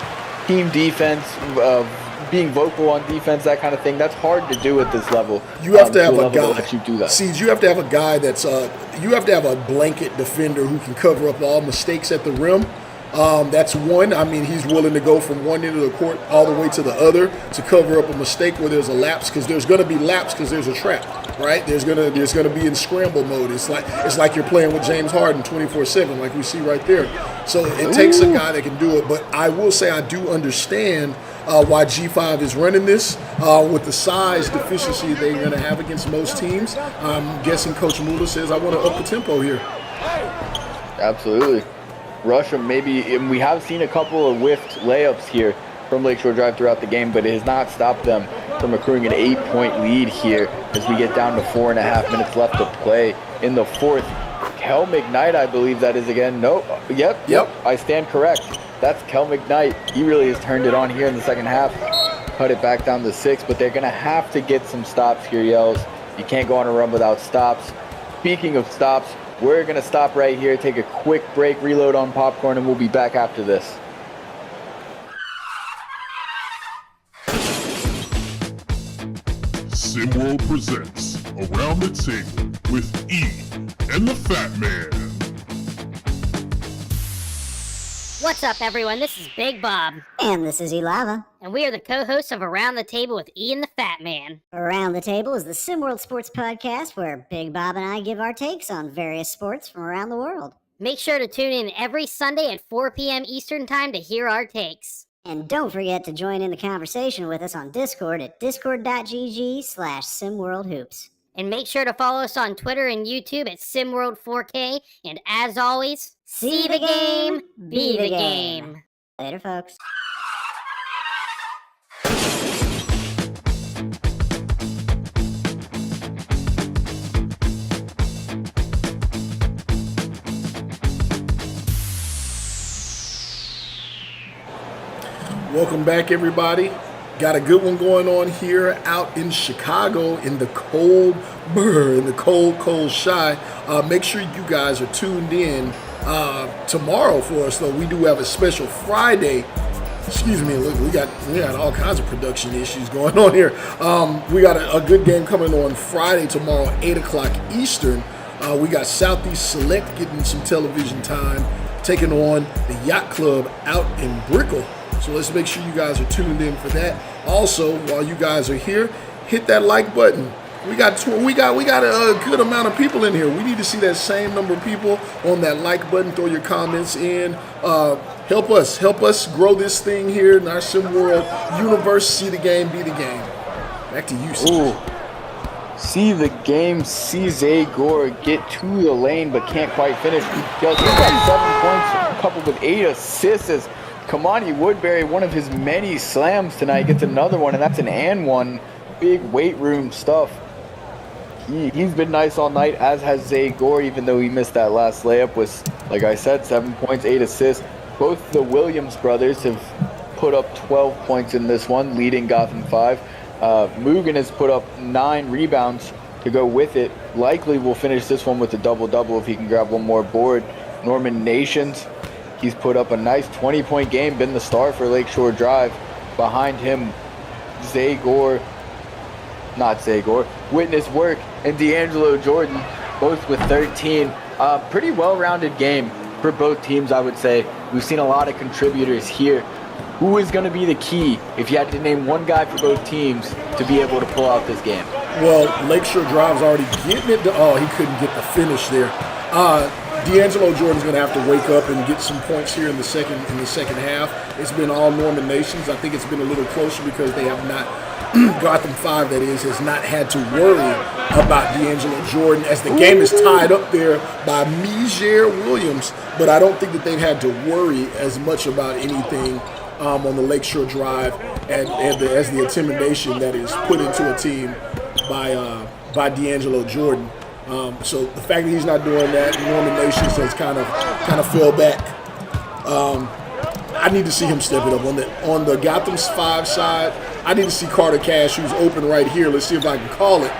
team defense, being vocal on defense, that kind of thing. That's hard to do at this level. You have to have a guy. That you do that. Siege, you have to have a guy that's, you have to have a blanket defender who can cover up all mistakes at the rim. That's one. I mean, he's willing to go from one end of the court all the way to the other to cover up a mistake where there's a lapse, because there's going to be lapse because there's a trap, right? There's gonna be in scramble mode. It's like you're playing with James Harden 24/7, like we see right there. So it takes a guy that can do it. But I will say I do understand why G5 is running this with the size deficiency they're going to have against most teams. I'm guessing Coach Mula says, I want to up the tempo here. Absolutely. Rush them maybe, and we have seen a couple of whiffed layups here from Lakeshore Drive throughout the game, but it has not stopped them from accruing an 8-point lead here as we get down to 4.5 minutes left to play in the fourth. Kel McKnight, I believe that is again. Nope. Yep. I stand correct. That's Kel McKnight. He really has turned it on here in the second half. Cut it back down to 6, but they're going to have to get some stops here, Yells. You can't go on a run without stops. Speaking of stops, we're going to stop right here, take a quick break, reload on popcorn, and we'll be back after this. SimWorld presents Around the Table with E and the Fat Man. What's up, everyone? This is Big Bob. And this is Elava. And we are the co-hosts of Around the Table with Ian the Fat Man. Around the Table is the SimWorld Sports podcast where Big Bob and I give our takes on various sports from around the world. Make sure to tune in every Sunday at 4 p.m. Eastern Time to hear our takes. And don't forget to join in the conversation with us on Discord at discord.gg/SimWorldHoops. And make sure to follow us on Twitter and YouTube at SimWorld4K. And as always, see the game, be the game. Later, folks. Welcome back, everybody. Got a good one going on here out in Chicago in the cold, cold shy. Make sure you guys are tuned in tomorrow for us, though. We do have a special Friday. Excuse me, look, we got all kinds of production issues going on here. We got a good game coming on Friday tomorrow, 8 o'clock Eastern. We got Southeast Select getting some television time, taking on the Yacht Club out in Brickell. So let's make sure you guys are tuned in for that. Also, while you guys are here, hit that like button. We got a good amount of people in here. We need to see that same number of people on that like button. Throw your comments in. Help us grow this thing here in our SimWorld universe. See the game, be the game. Back to you, Steve. See the game, see Zay Gore get to the lane but can't quite finish. He's got 7 points coupled with 8 assists as Kamani Woodbury, one of his many slams tonight, gets another one, and that's an and one. Big weight room stuff. He's been nice all night, as has Zay Gore, even though he missed that last layup. Was, like I said, 7 points, 8 assists. Both the Williams brothers have put up 12 points in this one, leading Gotham 5. Mugen has put up 9 rebounds to go with it. Likely will finish this one with a double-double if he can grab one more board. Norman Nations, he's put up a nice 20-point game, been the star for Lakeshore Drive. Behind him, Witness Work, and D'Angelo Jordan, both with 13. Pretty well-rounded game for both teams, I would say. We've seen a lot of contributors here. Who is going to be the key, if you had to name one guy for both teams, to be able to pull out this game? Well, Lakeshore Drive's already getting it. He couldn't get the finish there. D'Angelo Jordan's going to have to wake up and get some points here in the second half. It's been all Norman Nations. I think it's been a little closer because they have not Gotham 5, that is, has not had to worry about D'Angelo Jordan as the game is tied up there by Mijere Williams. But I don't think that they've had to worry as much about anything on the Lakeshore Drive as the intimidation that is put into a team by D'Angelo Jordan. So the fact that he's not doing that, Norman Nations has kind of fell back. I need to see him step it up on the Gotham's 5 side. I need to see Carter Cash, who's open right here. Let's see if I can call it.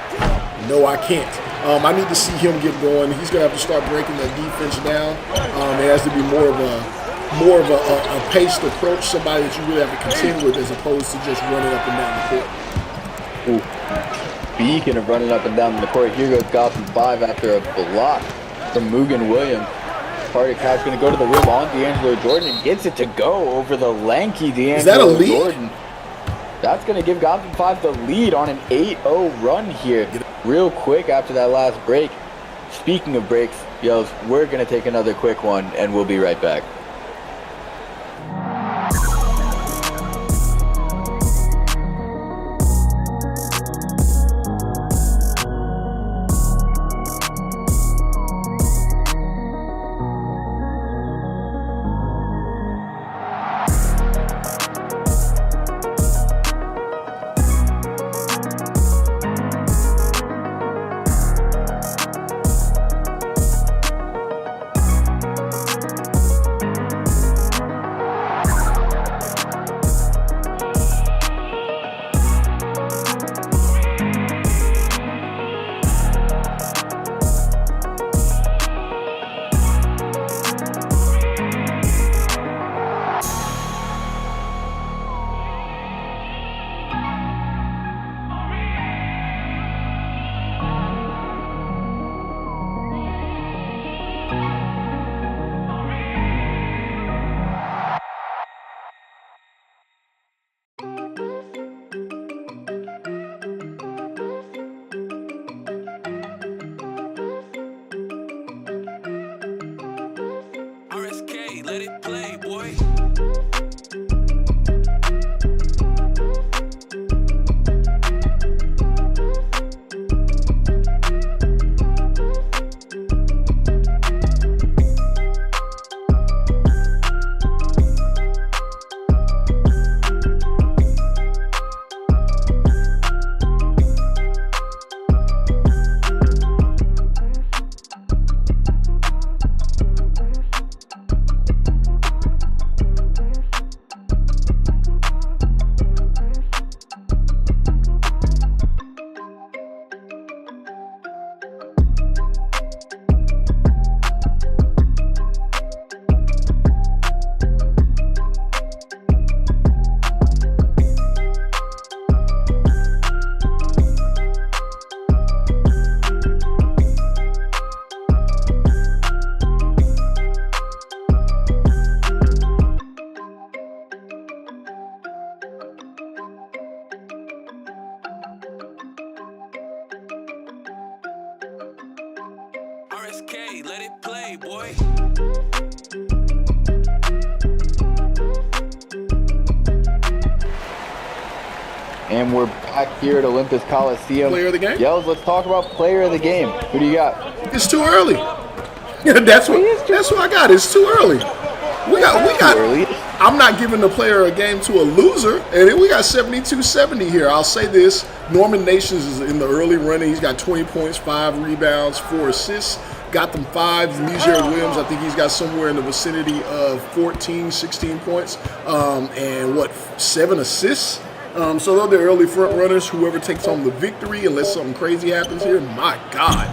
No, I can't. I need to see him get going. He's gonna have to start breaking that defense down. It has to be more of a paced approach, somebody that you really have to contend with, as opposed to just running up and down the court. Ooh. Speaking of running up and down the court, here goes Gotham 5 after a block from Mugen Williams. Carter Cash going to go to the rim on D'Angelo Jordan and gets it to go over the lanky D'Angelo Is that a lead? Jordan. That's going to give Gotham 5 the lead on an 8-0 run here. Real quick after that last break. Speaking of breaks, yos, we're going to take another quick one, and we'll be right back. Let it play, boy. RSK, let it play, boy. And we're back here at Olympus Coliseum. Player of the game? Yells, let's talk about player of the game. Who do you got? It's too early. That's what I got. It's too early. We got. Early. I'm not giving the player a game to a loser, and then we got 72-70 here. I'll say this: Norman Nations is in the early running. He's got 20 points, 5 rebounds, 4 assists. Got them 5. Mijere Williams, I think he's got somewhere in the vicinity of 14, 16 points, and 7 assists. So they're the early front runners. Whoever takes home the victory, unless something crazy happens here, my God,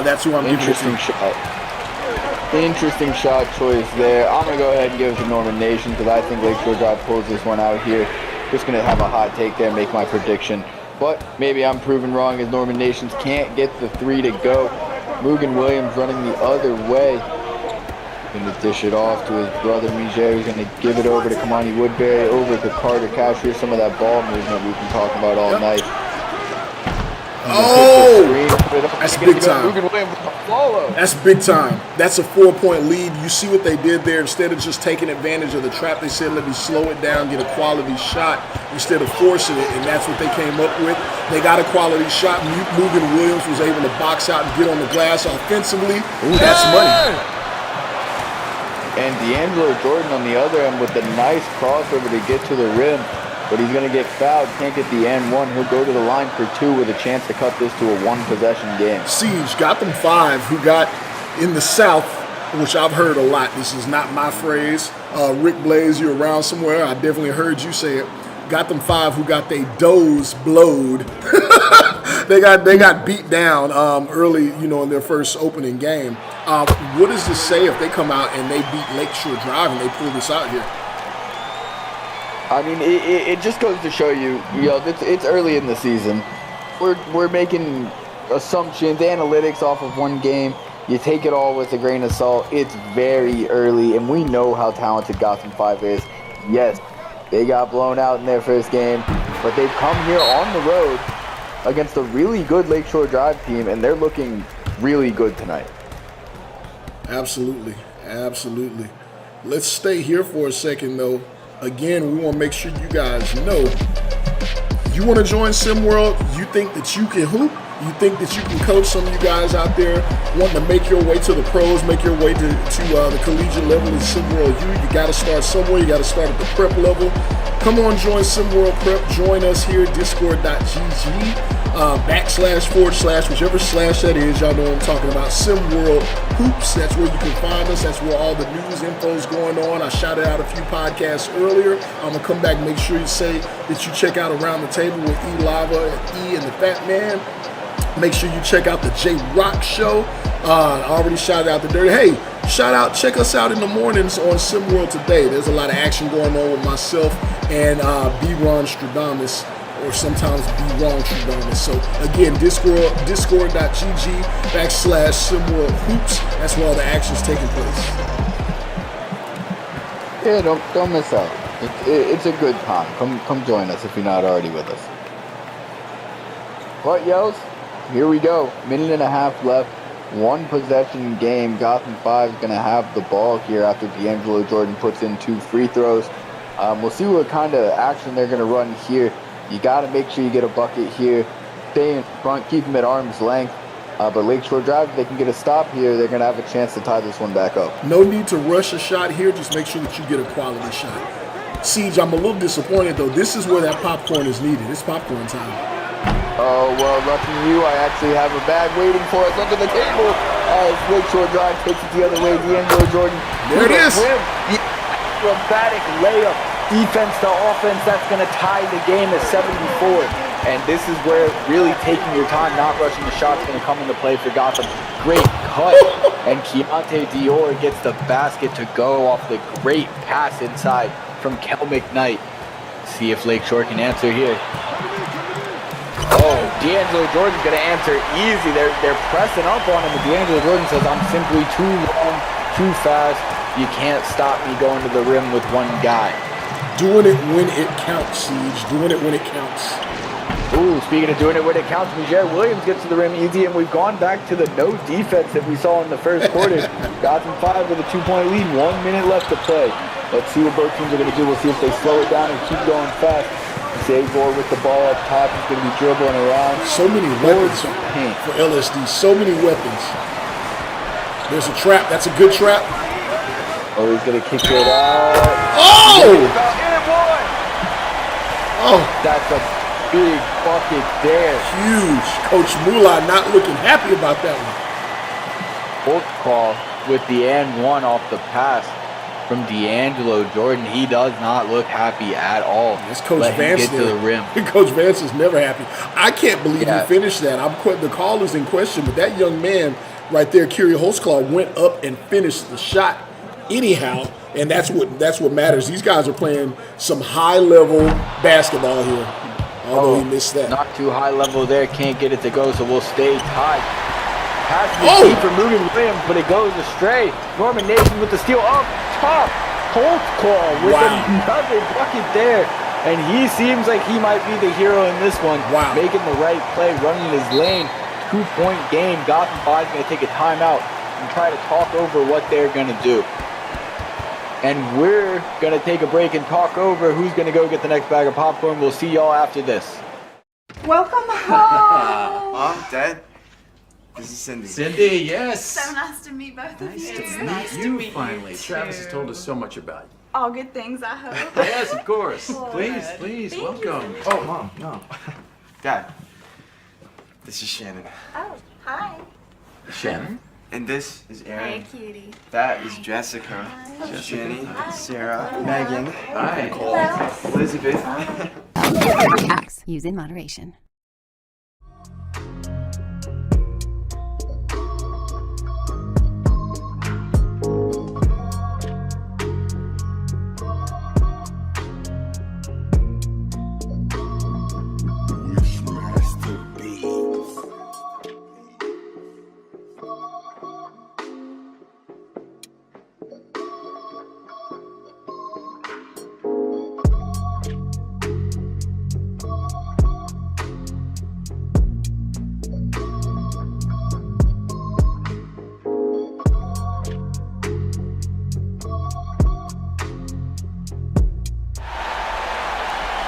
that's who I'm giving it to. Interesting shot choice there. I'm going to go ahead and give it to Norman Nation because I think Lakeshore Drive pulls this one out here. Just going to have a hot take there, make my prediction. But maybe I'm proven wrong as Norman Nations can't get the 3 to go. Mugen Williams running the other way. Going to dish it off to his brother Mijere. He's going to give it over to Kamani Woodbury, over to Carter Cash. Here's some of that ball movement we've been talking about all night. Oh, that's big time. Mugen Williams with the follow. That's big time. That's a 4-point lead. You see what they did there? Instead of just taking advantage of the trap, they said, let me slow it down, get a quality shot instead of forcing it, and that's what they came up with. They got a quality shot. Mugen Williams was able to box out and get on the glass offensively. Ooh, that's money. And D'Angelo Jordan on the other end with the nice crossover to get to the rim. But he's going to get fouled, can't get the and one. He'll go to the line for 2 with a chance to cut this to a 1-possession game. Siege, Gotham 5, who got in the South, which I've heard a lot. This is not my phrase. Rick Blaze, you're around somewhere. I definitely heard you say it. Gotham 5, who got their doors blowed. they got beat down early, in their first opening game. What does this say if they come out and they beat Lakeshore Drive and they pull this out here? I mean, it just goes to show you, it's early in the season. We're making assumptions, analytics off of one game. You take it all with a grain of salt. It's very early, and we know how talented Gotham 5 is. Yes, they got blown out in their first game, but they've come here on the road against a really good Lakeshore Drive team, and they're looking really good tonight. Absolutely. Let's stay here for a second, though. Again, we want to make sure you guys know, you want to join SimWorld, you think that you can hoop, you think that you can coach some of you guys out there wanting to make your way to the pros, make your way to the collegiate level in SimWorld U. You got to start somewhere. You got to start at the prep level. Come on, join SimWorld Prep. Join us here at discord.gg. // whichever slash that is, y'all know what I'm talking about. SimWorld Hoops, that's where you can find us. That's where all the news info is going on. I shouted out a few podcasts earlier. I'm going to come back and make sure you say that you check out Around the Table with E Lava and E and the Fat Man. Make sure you check out the J Rock Show. I already shouted out the Dirty. Hey, check us out in the mornings on SimWorld Today. There's a lot of action going on with myself and B-Ron Stradamus, or sometimes be wrong Stradamus. So again, discord.gg / SimWorld Hoops. That's where all the action's taking place. Yeah, don't miss out. It's a good time. Come join us if you're not already with us. But yos, here we go. Minute and a half left. 1-possession game. Gotham 5 is going to have the ball here after D'Angelo Jordan puts in 2 free throws. We'll see what kind of action they're going to run here. You got to make sure you get a bucket here. Stay in front, keep them at arm's length. But Lakeshore Drive, if they can get a stop here, they're going to have a chance to tie this one back up. No need to rush a shot here. Just make sure that you get a quality shot. Siege, I'm a little disappointed, though. This is where that popcorn is needed. It's popcorn time. Oh, well, lucky you. I actually have a bag waiting for us under the table as Lakeshore Drive takes it the other way. D'Angelo Jordan. There it is. The acrobatic layup. Defense to offense, that's going to tie the game at 74. And this is where really taking your time, not rushing the shot, is going to come into play for Gotham. Great cut. And Keontae Dior gets the basket to go off the great pass inside from Kel McKnight. See if Lakeshore can answer here. Oh, D'Angelo Jordan's going to answer easy. They're pressing up on him, but D'Angelo Jordan says, I'm simply too long, too fast. You can't stop me going to the rim with one guy. Doing it when it counts, Siege. Doing it when it counts. Ooh, speaking of doing it when it counts, Jared Williams gets to the rim easy, and we've gone back to the no defense that we saw in the first quarter. Gotham 5 with a 2-point lead, 1 minute left to play. Let's see what both teams are going to do. We'll see if they slow it down and keep going fast. Zabor with the ball up top. He's going to be dribbling around. So many weapons for LSD. So many weapons. There's a trap. That's a good trap. Oh, he's going to kick it out. Oh! Oh! That's a big bucket there. Huge. Coach Mullah not looking happy about that one. Bolt call with the and one off the pass from D'Angelo Jordan. He does not look happy at all. It's Coach Vance get to the rim. Coach Vance is never happy. I can't believe he finished that. The call is in question, but that young man right there, Kyrie Holtzclaw, went up and finished the shot anyhow, and that's what matters. These guys are playing some high-level basketball here, although he missed that. Not too high level there. Can't get it to go, so we'll stay tied. Pass is for Mugen Williams, but it goes astray. Norman Nathan with the steal up top. Holtzclaw with another bucket there. and he seems like he might be the hero in this one. Wow. Making the right play, running his lane. 2-point game. Gotham 5 is going to take a timeout and try to talk over what they're going to do. And we're going to take a break and talk over who's going to go get the next bag of popcorn. We'll see y'all after this. Welcome home. Mom, Dad, this is Cindy. Cindy, yes. So nice to meet both of you. It's nice to meet you finally. Travis has told us so much about you. All good things, I hope. Yes, of course. Lord. Please, Thank welcome. you. Oh, Mom, no. Dad, this is Shannon. Oh, hi. Shannon. And this is Aaron. Hey, cutie. That is Jessica. Jenny, Sarah, Megan, Hi. Nicole, Elizabeth. Acts. Use in moderation.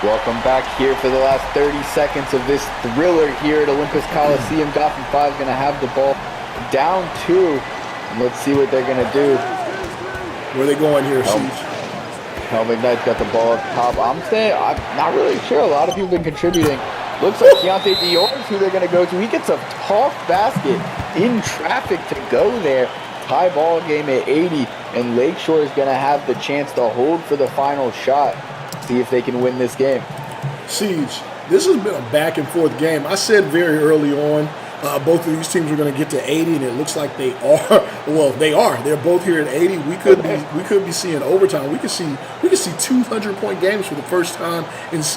Welcome back here for the last 30 seconds of this thriller here at Olympus Coliseum. Gotham 5 going to have the ball down 2. And let's see what they're going to do. Where are they going here, Siege? Helmet Knight's got the ball up top. I'm not really sure. A lot of people have been contributing. Looks like Keontae Dior is who they're going to go to. He gets a tough basket in traffic to go there. High ball game at 80. And Lakeshore is going to have the chance to hold for the final shot. See if they can win this game. Siege, this has been a back and forth game. I said very early on both of these teams are going to get to 80, and it looks like they are. Well, they are. They're both here at 80. We could be seeing overtime. We could see 200-point games for the first time,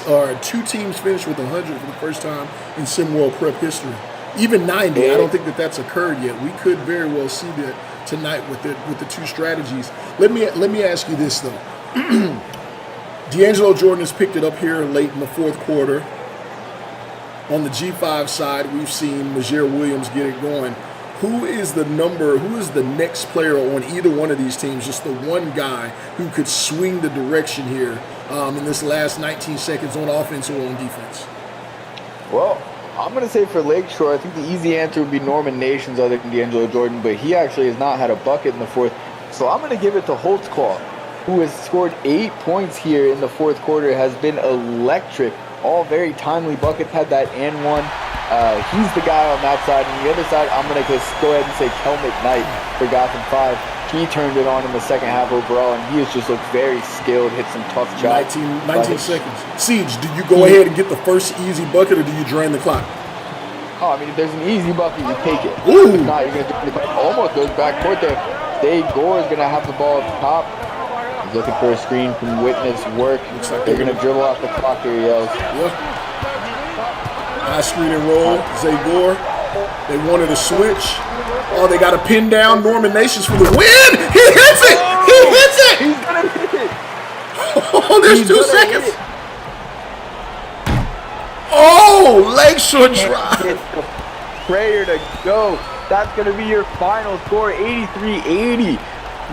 or two teams finish with 100 for the first time in Sim World Prep history. Even 90. I don't think that's occurred yet. We could very well see that tonight with the two strategies. Let me ask you this though. D'Angelo Jordan has picked it up here late in the fourth quarter. On the G5 side, we've seen Majere Williams get it going. Who is the next player on either one of these teams, just the one guy who could swing the direction here in this last 19 seconds on offense or on defense? Well, I'm going to say for Lakeshore, I think the easy answer would be Norman Nations other than D'Angelo Jordan, but he actually has not had a bucket in the fourth. So I'm going to give it to Holtzclaw, who has scored 8 points here in the fourth quarter, has been electric. All very timely buckets, had that and one. He's the guy on that side. On the other side, I'm going to just go ahead and say Kel McKnight for Gotham 5. He turned it on in the second half overall, and he has just looked very skilled, hit some tough shots. 19 seconds. Siege, do you go ahead and get the first easy bucket, or do you drain the clock? Oh, I mean, if there's an easy bucket, you take it. Ooh. If not, you're going to drain the clock. Almost goes back court there. Dave Gore is going to have the ball at the top. He's looking for a screen from Witness work. Like they're going to dribble out the clock here, Yells. Yep. High screen and roll. Zay Gore. They wanted a switch. Oh, they got a pin down. Norman Nations for the win. He hits it. He hits it. He's going to hit it. Oh, there's 2 seconds. Oh, Lakeshore drive. Get the prayer to go. That's going to be your final score, 83-80.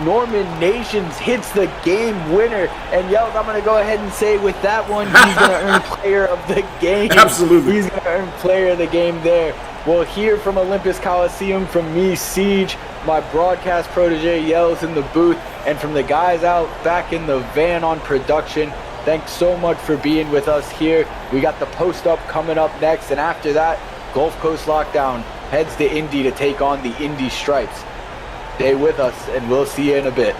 Norman Nations hits the game winner. And Yells, I'm going to go ahead and say with that one, he's going to earn player of the game. Absolutely. He's going to earn player of the game there. We'll hear from Olympus Coliseum from me, Siege, my broadcast protege, Yells in the booth, and from the guys out back in the van on production. Thanks so much for being with us here. We got the post-up coming up next, and after that, Gulf Coast Lockdown heads to Indy to take on the Indy Stripes. Stay with us, and we'll see you in a bit.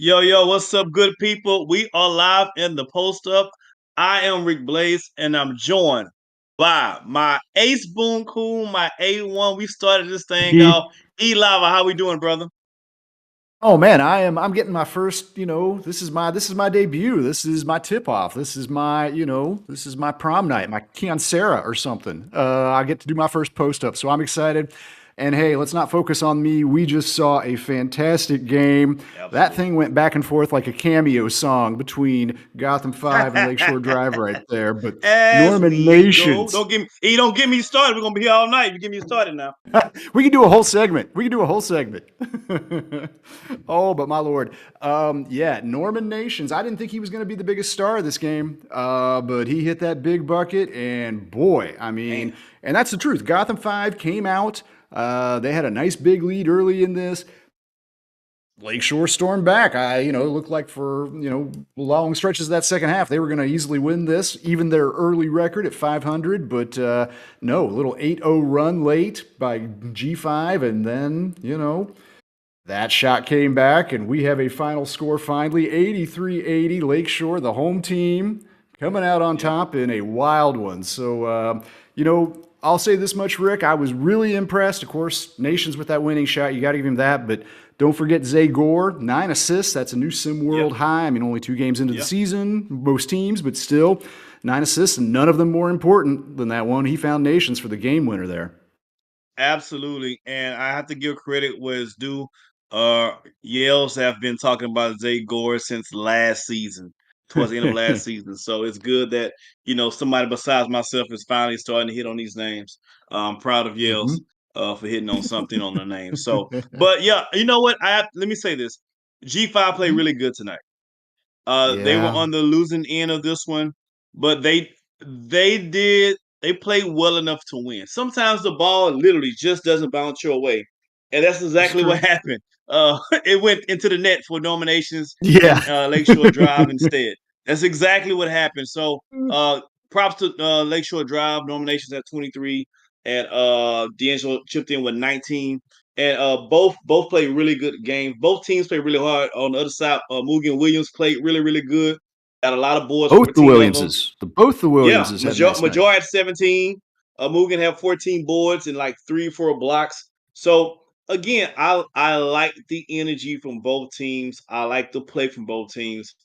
Yo, what's up, good people? We are live in the post up. I am Rick Blaze, and I'm joined by my ace boon cool, my A1. We started this thing off. E Lava, how we doing, brother? Oh man, I'm getting my first, this is my debut. This is my tip off. This is my prom night, my Sarah or something. I get to do my first post up, so I'm excited. And hey, let's not focus on me. We just saw a fantastic game. That thing went back and forth like a cameo song between Gotham 5 and Lakeshore Drive right there. But As Norman we go, Nations. don't get me started. We're gonna be here all night. You get me started now. We can do a whole segment. Oh, but my lord. Yeah, Norman Nations. I didn't think he was going to be the biggest star of this game, but he hit that big bucket, and boy, I mean, and that's the truth. Gotham 5 came out. They had a nice big lead early in this. Lakeshore stormed back. It looked like for, long stretches of that second half, they were going to easily win this, even their early record at 500. But no, a little 8-0 run late by G5. And then, that shot came back, and we have a final score finally 83-80. Lakeshore, the home team, coming out on top in a wild one. So, I'll say this much, Rick. I was really impressed. Of course, Nations with that winning shot. You got to give him that. But don't forget Zay Gore, 9 assists. That's a new Sim World high. I mean, only 2 games into the season, most teams, but still 9 assists, and none of them more important than that one. He found Nations for the game winner there. Absolutely. And I have to give credit where it's due. Yales have been talking about Zay Gore since last season, towards the end of last season. So it's good that, somebody besides myself is finally starting to hit on these names. I'm proud of Yales for hitting on something on the name. So, but yeah, you know what? Let me say this. G5 played really good tonight. They were Yeah. on the losing end of this one, but they played well enough to win. Sometimes the ball literally just doesn't bounce your way, and that's exactly what happened. It went into the net for nominations Yeah. and Lakeshore Drive instead. That's exactly what happened. So props to Lakeshore Drive nominations at 23, and D'Angelo chipped in with 19. And both played really good games. Both teams played really hard. On the other side, Mugen Williams played really, really good. Got a lot of boards, Both the 14 of them. Williamses. Both the Yeah, Williamses had nice Major nights. had 17. Mugen had 14 boards and like 3 or 4 blocks. So again, I like the energy from both teams. I like the play from both teams.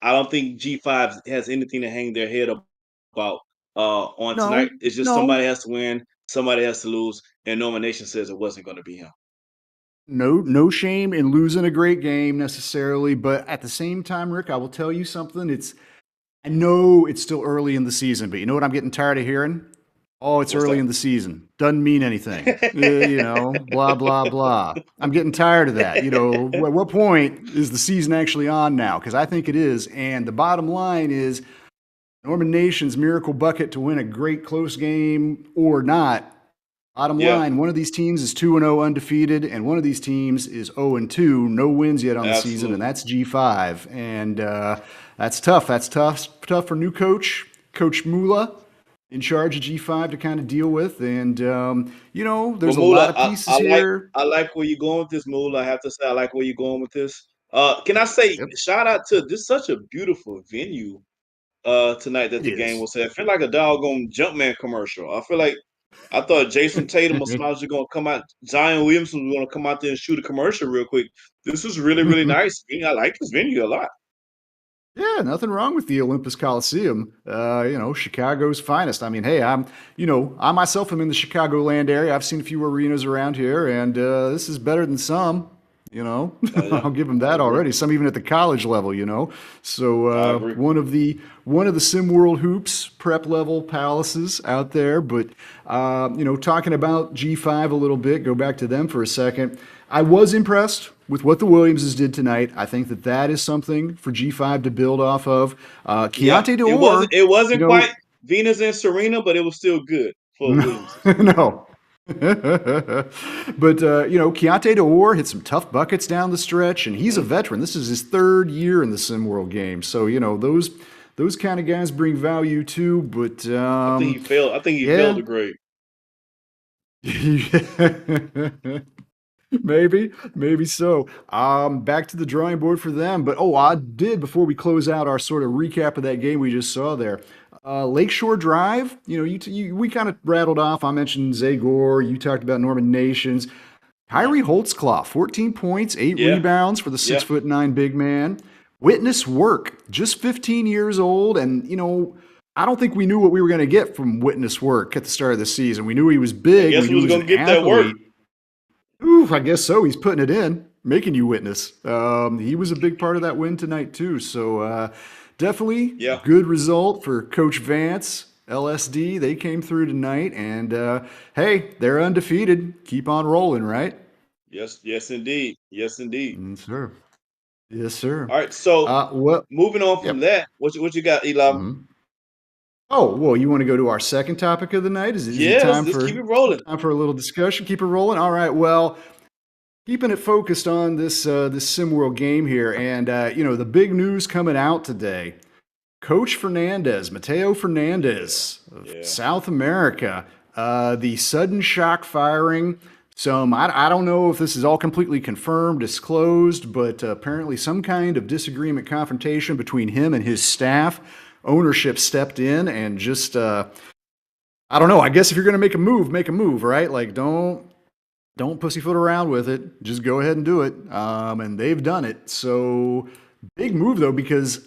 I don't think G5 has anything to hang their head about on No, tonight. It's just no. somebody has to win, somebody has to lose, and Nomination says it wasn't going to be him. No shame in losing a great game necessarily, but at the same time, Rick, I will tell you something. I know it's still early in the season, but you know what I'm getting tired of hearing? Oh, it's What's early that? in the season. Doesn't mean anything. Blah, blah, blah. I'm getting tired of that. At what point is the season actually on now? Because I think it is. And the bottom line is Norman Nation's miracle bucket to win a great close game or not. Bottom line, one of these teams is 2-0 undefeated, and one of these teams is 0-2, no wins yet on the season, and that's G5. And that's tough. That's tough for new Coach Mula, in charge of G5 to kind of deal with. And, there's a lot of pieces here. I like where you're going with this, Mula. I have to say, I like where you're going with this. Can I say, Yep, shout out to this such a beautiful venue tonight that it the game is. was at. I feel like a doggone Jumpman commercial. I thought Jason Tatum was going to come out. Zion Williamson was going to come out there and shoot a commercial real quick. This was really, really nice. I like this venue a lot. Yeah, nothing wrong with the Olympus Coliseum. Chicago's finest. I mean, hey, I myself am in the Chicagoland area. I've seen a few arenas around here, and this is better than some. I'll give them that already. Some even at the college level. So one of the Sim World hoops prep level palaces out there. But talking about G5 a little bit, go back to them for a second. I was impressed with what the Williamses did tonight. I think that is something for G5 to build off of. Keontae DeOr. It wasn't quite Venus and Serena, but it was still good for Williams. No. But Keontae DeOr hit some tough buckets down the stretch, and he's a veteran. This is his 3rd year in the Sim World game, so those kind of guys bring value too. But I think he failed. I think he failed the grade. Maybe so. Back to the drawing board for them. But I did before we close out our sort of recap of that game we just saw there. Lakeshore Drive. We kind of rattled off. I mentioned Zagor. You talked about Norman Nations. Kyrie Holtzclaw, 14 points, 8 Yeah. rebounds for the Yeah. 6'9" big man. Witness work, just 15 years old, and I don't think we knew what we were going to get from Witness work at the start of the season. We knew he was I big. guess We we knew was he was gonna an get that work. athlete. Ooh, I guess so. He's putting it in, making you witness. He was a big part of that win tonight too. So definitely Yeah. good result for Coach Vance. LSD, they came through tonight, and hey, they're undefeated. Keep on rolling, right? Yes, yes, indeed. Yes, indeed. Sir. Yes, sir. All right. So Well, moving on from yep. that, what you got, Eli? Oh, well, you want to go to our second topic of the night? Is it Yeah, time let's keep for it rolling. a little discussion? Keep it rolling. All right. Well, keeping it focused on this SimWorld game here, and the big news coming out today. Coach Fernandez, Mateo Fernandez of South America, the sudden shock firing. I don't know if this is all completely confirmed, disclosed, but apparently some kind of disagreement, confrontation between him and his staff. Ownership stepped in and just, I don't know. I guess if you're going to make a move, right? Like don't pussyfoot around with it. Just go ahead and do it. And they've done it. So big move though, because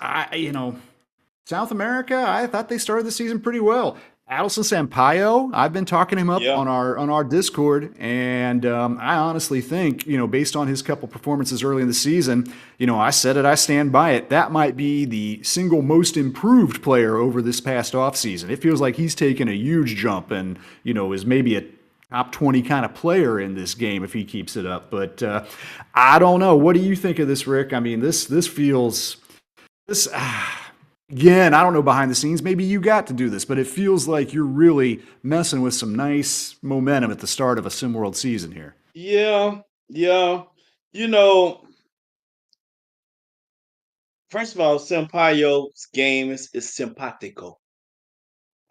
South America, I thought they started the season pretty well. Adelson Sampaio, I've been talking him up on our Discord, and I honestly think, based on his couple performances early in the season, I said it, I stand by it. That might be the single most improved player over this past offseason. It feels like he's taken a huge jump and, is maybe a top 20 kind of player in this game if he keeps it up. But I don't know. What do you think of this, Rick? I mean, this feels this. Again, I don't know behind the scenes. Maybe you got to do this, but it feels like you're really messing with some nice momentum at the start of a SimWorld season here. Yeah, yeah. First of all, Sampaio's game is simpatico.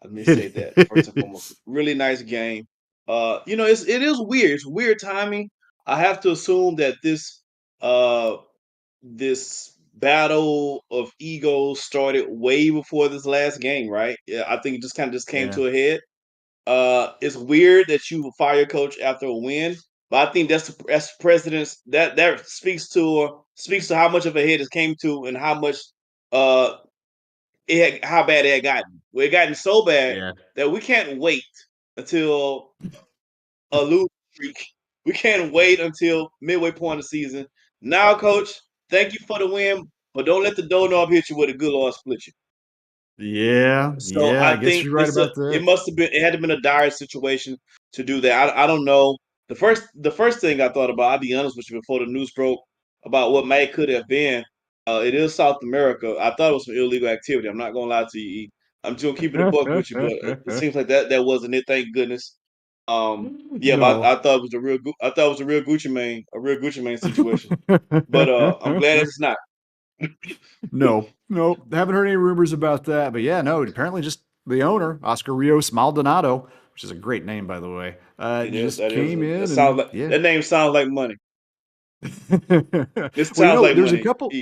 Let me say that first and foremost. Really nice game. It is weird. It's weird timing. I have to assume that this battle of egos started way before this last game, right? Yeah, I think it just kind of came Yeah. to a head. It's weird that you fire your coach after a win, but I think that's precedence that speaks to how much of a head it came to and how much uh how bad it had gotten. Well, it gotten so bad Yeah. that we can't wait until a lose streak. We can't wait until midway point of the season. Now, coach, thank you for the win, but don't let the doorknob hit you with a good Lord split you. So I I guess think you're right about it that. must have been it had to been a dire situation to do that. I don't know. The first thing I thought about, I'll be honest with you, before the news broke about what may could have been, it is South America. I thought it was some illegal activity. I'm not gonna lie to you. I'm just gonna keep it a buck with you, but it seems like that wasn't it. Thank goodness. Yeah, but No. I thought it was I thought it was a real Gucci Mane situation. But I'm glad it's not. No, haven't heard any rumors about that. But yeah, no, apparently just the owner, Oscar Rios Maldonado, which is a great name, by the way, It is just came that in sounds and like yeah. that name sounds like money. This Well, sounds like there's a money. couple.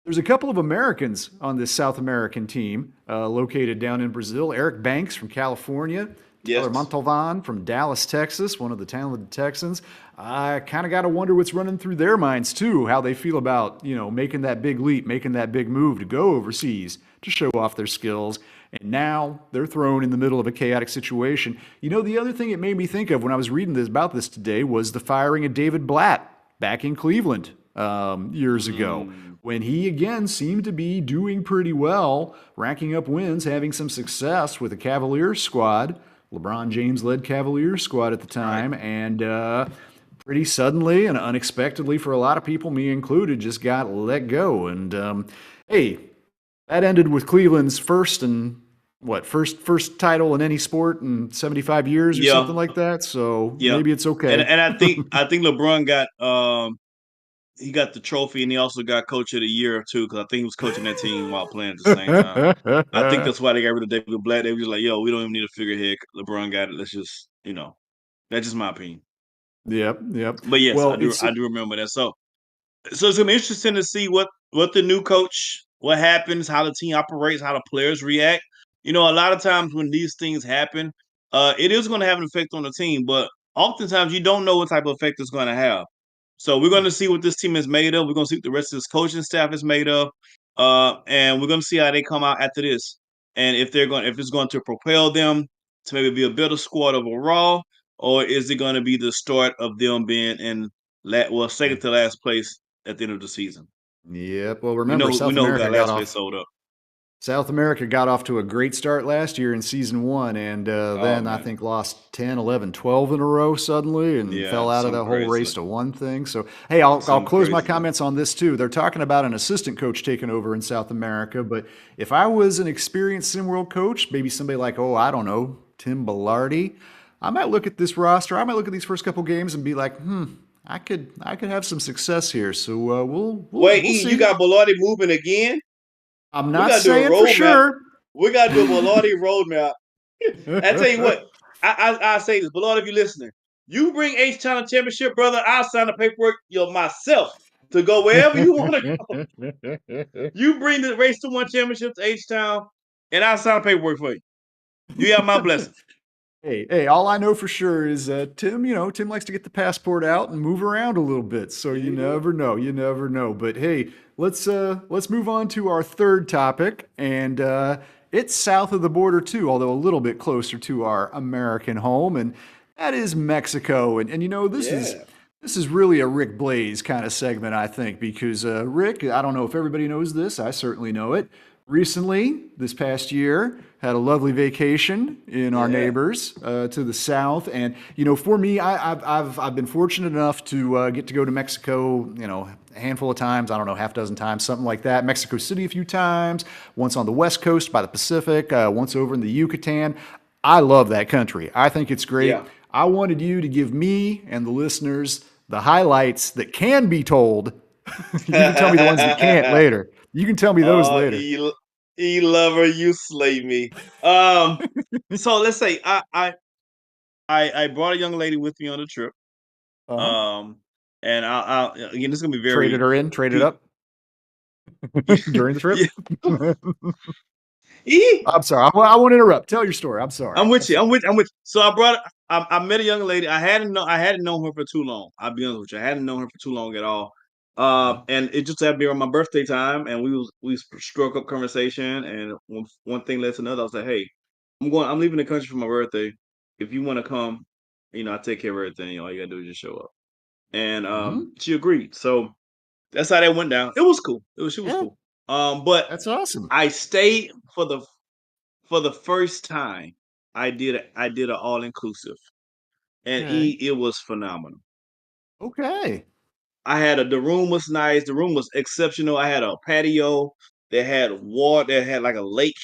There's a couple of Americans on this South American team located down in Brazil. Eric Banks from California, Tyler Yes. Montalvan from Dallas, Texas, one of the talented Texans. I kind of got to wonder what's running through their minds too, how they feel about making that big leap, making that big move to go overseas to show off their skills. And now they're thrown in the middle of a chaotic situation. The other thing it made me think of when I was reading about this today was the firing of David Blatt back in Cleveland years ago, when he again seemed to be doing pretty well, racking up wins, having some success with the Cavaliers squad, LeBron James led Cavaliers squad at the time, and pretty suddenly and unexpectedly for a lot of people, me included, just got let go. And hey, that ended with Cleveland's first title in any sport in 75 years or Yeah. something like that. So Yeah. maybe it's okay. And I think LeBron got he got the trophy and he also got coach of the year too, because I think he was coaching that team while playing at the same time. I think that's why they got rid of David Blatt. They were just like, yo, we don't even need a figurehead. LeBron got it. Let's just, that's just my opinion. Yep, yep. But yes, Well, it's I do remember that. So it's gonna be interesting to see what the new coach, what happens, how the team operates, how the players react. You know, a lot of times when these things happen, it is going to have an effect on the team, but oftentimes you don't know what type of effect it's going to have. So we're going to see what this team is made of. We're going to see what the rest of this coaching staff is made of, and we're going to see how they come out after this, and if it's going to propel them to maybe be a better squad overall, or is it going to be the start of them being in second to last place at the end of the season? Yep. Well, We remember know we South know who America got got last place off. sold up. South America got off to a great start last year in season 1 and Oh then I man, think lost 10, 11, 12 in a row suddenly and yeah, fell out of something that whole crazy, race to one thing. So, hey, I'll something close my crazy. comments on this too. They're talking about an assistant coach taking over in South America, but if I was an experienced SimWorld coach, maybe somebody like, oh, I don't know, Tim Bellardi, I might look at this roster, I might look at these first couple games and be like, I could have some success here. So Wait, we'll E, you see. got Bilardi moving again? I'm We not gotta do a saying for roadmap. sure. We gotta do a Bilardi roadmap. I tell you what, I say this, Bilardi, if you're listening, you bring H China Championship, brother. I'll sign the paperwork myself to go wherever you want to go. You bring the race to one championship to H Town, and I'll sign the paperwork for you. You have my blessing. Hey, all I know for sure is Tim, Tim likes to get the passport out and move around a little bit. So There you you go. never know. You never know. But hey, let's move on to our third topic. And it's south of the border too, although a little bit closer to our American home, and that is Mexico. And Yeah. this is really a Rick Blaze kind of segment, I think, because Rick, I don't know if everybody knows this, I certainly know it. Recently, this past year, had a lovely vacation in our Yeah. neighbors to the south, and for me, I've been fortunate enough to get to go to Mexico, a handful of times. I don't know, half dozen times, something like that. Mexico City a few times, once on the West Coast by the Pacific, once over in the Yucatan. I love that country. I think it's great. Yeah. I wanted you to give me and the listeners the highlights that can be told. You can tell me the ones that can't later. You can tell me those Oh, later. E lover, you slay me. Um, so let's say I brought a young lady with me on the trip. Uh-huh. Um, and I'll again, this is gonna be Traded very her in, traded pe- up during the trip. yeah. E, I'm sorry. I won't interrupt. Tell your story. I'm sorry. I'm with you. I'm with you. So I met a young lady. I hadn't known her for too long. I'll be honest with you. I hadn't known her for too long at all. And it just happened to be on my birthday time, and we struck up conversation, and one thing led to another. I was like, hey, I'm leaving the country for my birthday. If you want to come, I take care of everything. All you gotta do is just show up. And Mm-hmm. she agreed. So that's how that went down. It was cool. She was Yeah, cool. But that's awesome. I stayed for the first time. I did an all inclusive, and Okay. it was phenomenal. Okay. The room was nice. The room was exceptional. I had a patio that had water, that had like a lake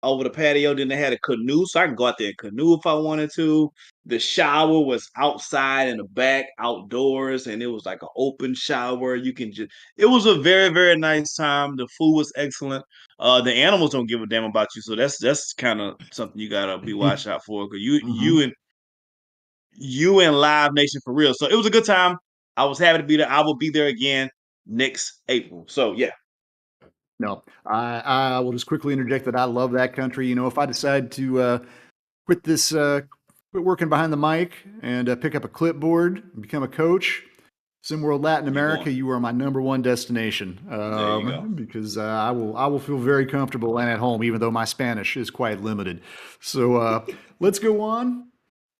over the patio. Then they had a canoe, so I can go out there and canoe if I wanted to. The shower was outside in the back, outdoors, and it was like an open shower. It was a very, very nice time. The food was excellent. The animals don't give a damn about you, so that's kind of something you gotta be watch out for because Mm-hmm. you and Live Nation for real. So it was a good time. I was happy to be there. I will be there again next April. So yeah. No, I will just quickly interject that I love that country. If I decide to quit this, quit working behind the mic and pick up a clipboard and become a coach, SimWorld Latin You're America, going. you are my number one destination There you go. because I will feel very comfortable and at home, even though my Spanish is quite limited. So let's go on.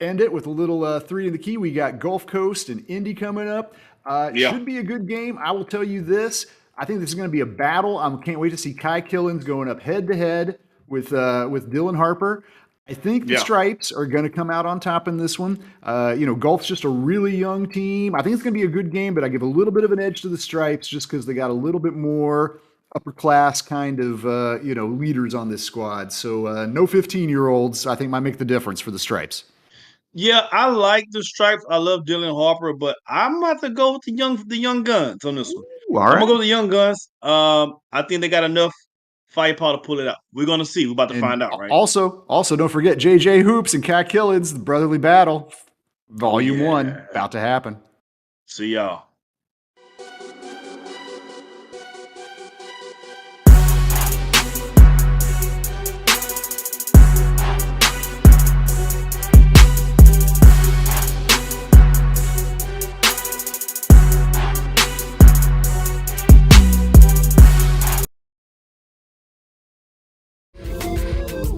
End it with a little three in the key. We got Gulf Coast and Indy coming up. Yeah. Should be a good game. I will tell you this. I think this is going to be a battle. I can't wait to see Kai Killens going up head to head with Dylan Harper. I think the Yeah. Stripes are going to come out on top in this one. Gulf's just a really young team. I think it's going to be a good game, but I give a little bit of an edge to the Stripes just because they got a little bit more upper class kind of leaders on this squad. So no 15-year-olds. I think might make the difference for the Stripes. Yeah, I like the stripes. I love Dylan Harper, but I'm about to go with the young guns on this one. Ooh, all I'm gonna go right. with the young guns. I think they got enough firepower to pull it out. We're gonna see. We're about to And find out, right? also don't forget JJ Hoops and Cat Killens, the brotherly battle. Volume 1, about to happen. See y'all.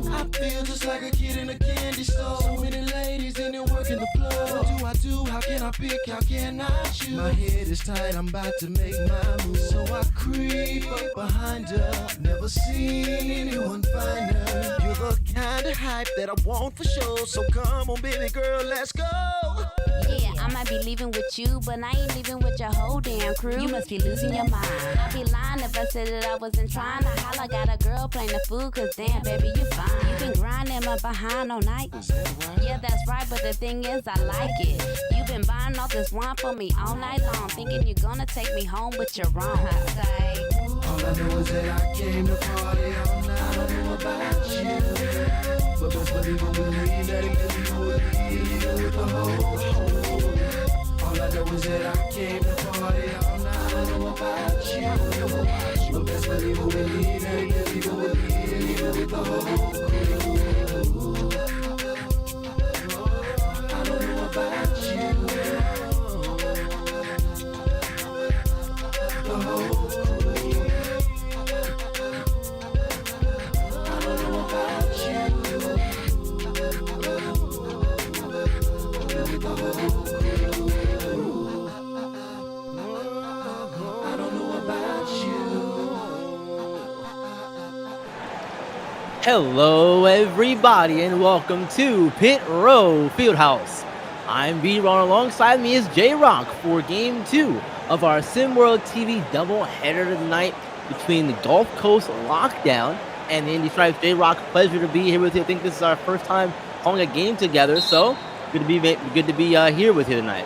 I feel just like a kid in a candy store. So many ladies in there working the floor. What do I do? How can I pick? How can I choose? My head is tight, I'm about to make my move. So I creep up behind her. Never seen anyone finer. You're the kind of hype that I want for sure. So come on, baby girl, let's go. Yeah, I might be leaving with you, but I ain't leaving with your whole damn crew. You must be losing your mind. I'd be lying if I said that I wasn't trying to holla. Got a girl playing the fool, cause damn, baby, you fine. You been grinding my behind all night. Yeah, that's right, but the thing is, I like it. You been buying all this wine for me all night long, thinking you're gonna take me home, but you're wrong. All I know is that I came to party all night. I don't know about you, but best believe I will leave that it give you with the whole. All I know is that I came to party all night. I don't know about you, but best believe I will leave that it give you with the whole. I don't know about you, the whole. Hello, everybody, and welcome to Pit Row Fieldhouse. I'm B-Ron. Alongside me is J-Rock for Game 2 of our SimWorld TV doubleheader tonight between the Gulf Coast Lockdown and the Indy Stripes. J-Rock, pleasure to be here with you. I think this is our first time calling a game together, so good to be here with you tonight.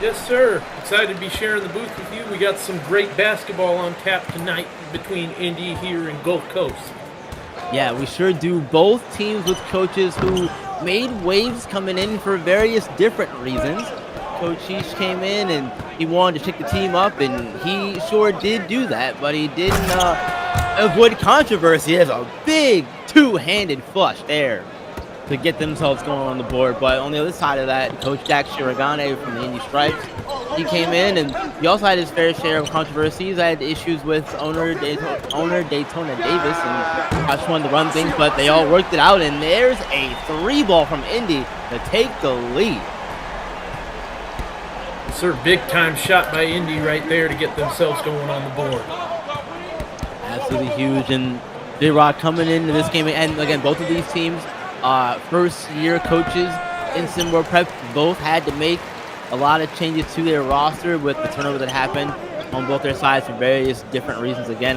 Yes, sir. Excited to be sharing the booth with you. We got some great basketball on tap tonight between Indy here and Gulf Coast. Yeah, we sure do. Both teams with coaches who made waves coming in for various different reasons. Coach Sheesh came in and he wanted to shake the team up, and he sure did do that, but he didn't avoid controversy. He has a big two-handed flush there to get themselves going on the board. But on the other side of that, Coach Jack Shiragane from the Indy Stripes, he came in and he also had his fair share of controversies. I had issues with owner Daytona Davis, and I just wanted to run things, but they all worked it out, and there's a 3-ball from Indy to take the lead. Sir, big-time shot by Indy right there to get themselves going on the board. Absolutely huge, and J-Rock coming into this game, and again, both of these teams, first-year coaches in SimWorld Prep, both had to make a lot of changes to their roster with the turnover that happened on both their sides for various different reasons. Again,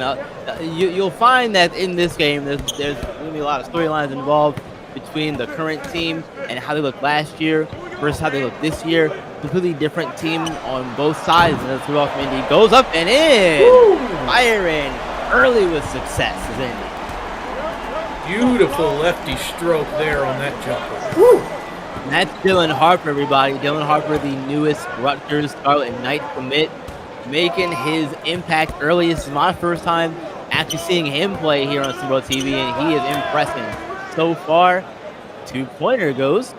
you'll find that in this game, there's going to be a lot of storylines involved between the current team and how they looked last year versus how they look this year. Completely different team on both sides, and the throw from Indy goes up and in. Woo! Firing early with success is Indy. Beautiful lefty stroke there on that jumper. Woo! And that's Dylan Harper, everybody. Dylan Harper, the newest Rutgers Scarlet Knight commit, making his impact early. This is my first time actually seeing him play here on SimWorld TV, and he is impressing. So far, 2-pointer goes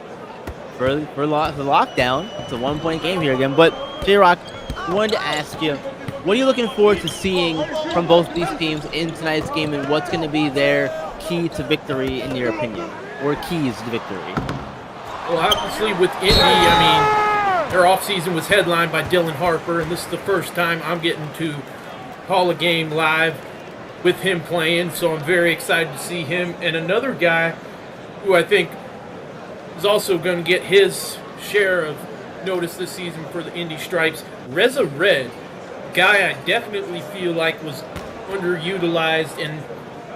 for Lockdown. It's a 1-point game here again. But J-Rock, I wanted to ask you, what are you looking forward to seeing from both these teams in tonight's game, and what's going to be their key to victory in your opinion, or keys to victory? Well, obviously with Indy, I mean, their offseason was headlined by Dylan Harper, and this is the first time I'm getting to call a game live with him playing, so I'm very excited to see him. And another guy who I think is also going to get his share of notice this season for the Indy Stripes, Reza Red, guy I definitely feel like was underutilized and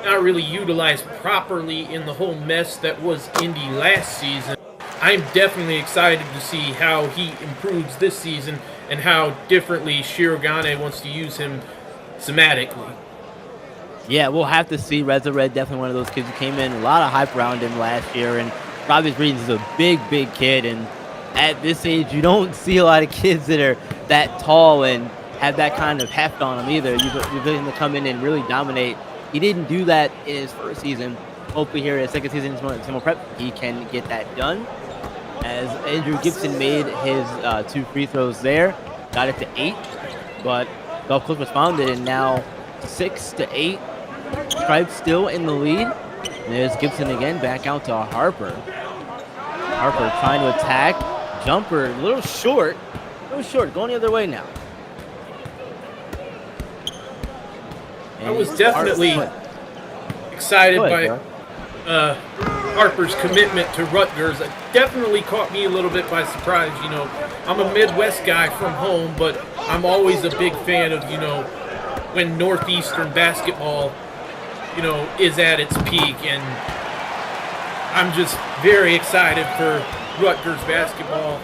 not really utilized properly in the whole mess that was Indy last season. I'm definitely excited to see how he improves this season and how differently Shirogane wants to use him thematically. Yeah, we'll have to see. Reza Red, definitely one of those kids who came in, a lot of hype around him last year, and for obvious reasons, he's a big kid, and at this age, you don't see a lot of kids that are that tall and have that kind of heft on them either. You've been to come in and really dominate. He didn't do that in his first season. Hopefully here in his second season in Simple Prep, he can get that done. As Andrew Gibson made his 2 free throws there, got it to 8, but Gulf Coast responded, and now 6-8. Stripes still in the lead. And there's Gibson again, back out to Harper. Harper trying to attack. Jumper, a little short, going the other way now. And I was definitely excited by Harper's commitment to Rutgers. It definitely caught me a little bit by surprise. You know, I'm a Midwest guy from home, but I'm always a big fan of, you know, when Northeastern basketball, you know, is at its peak. And I'm just very excited for Rutgers basketball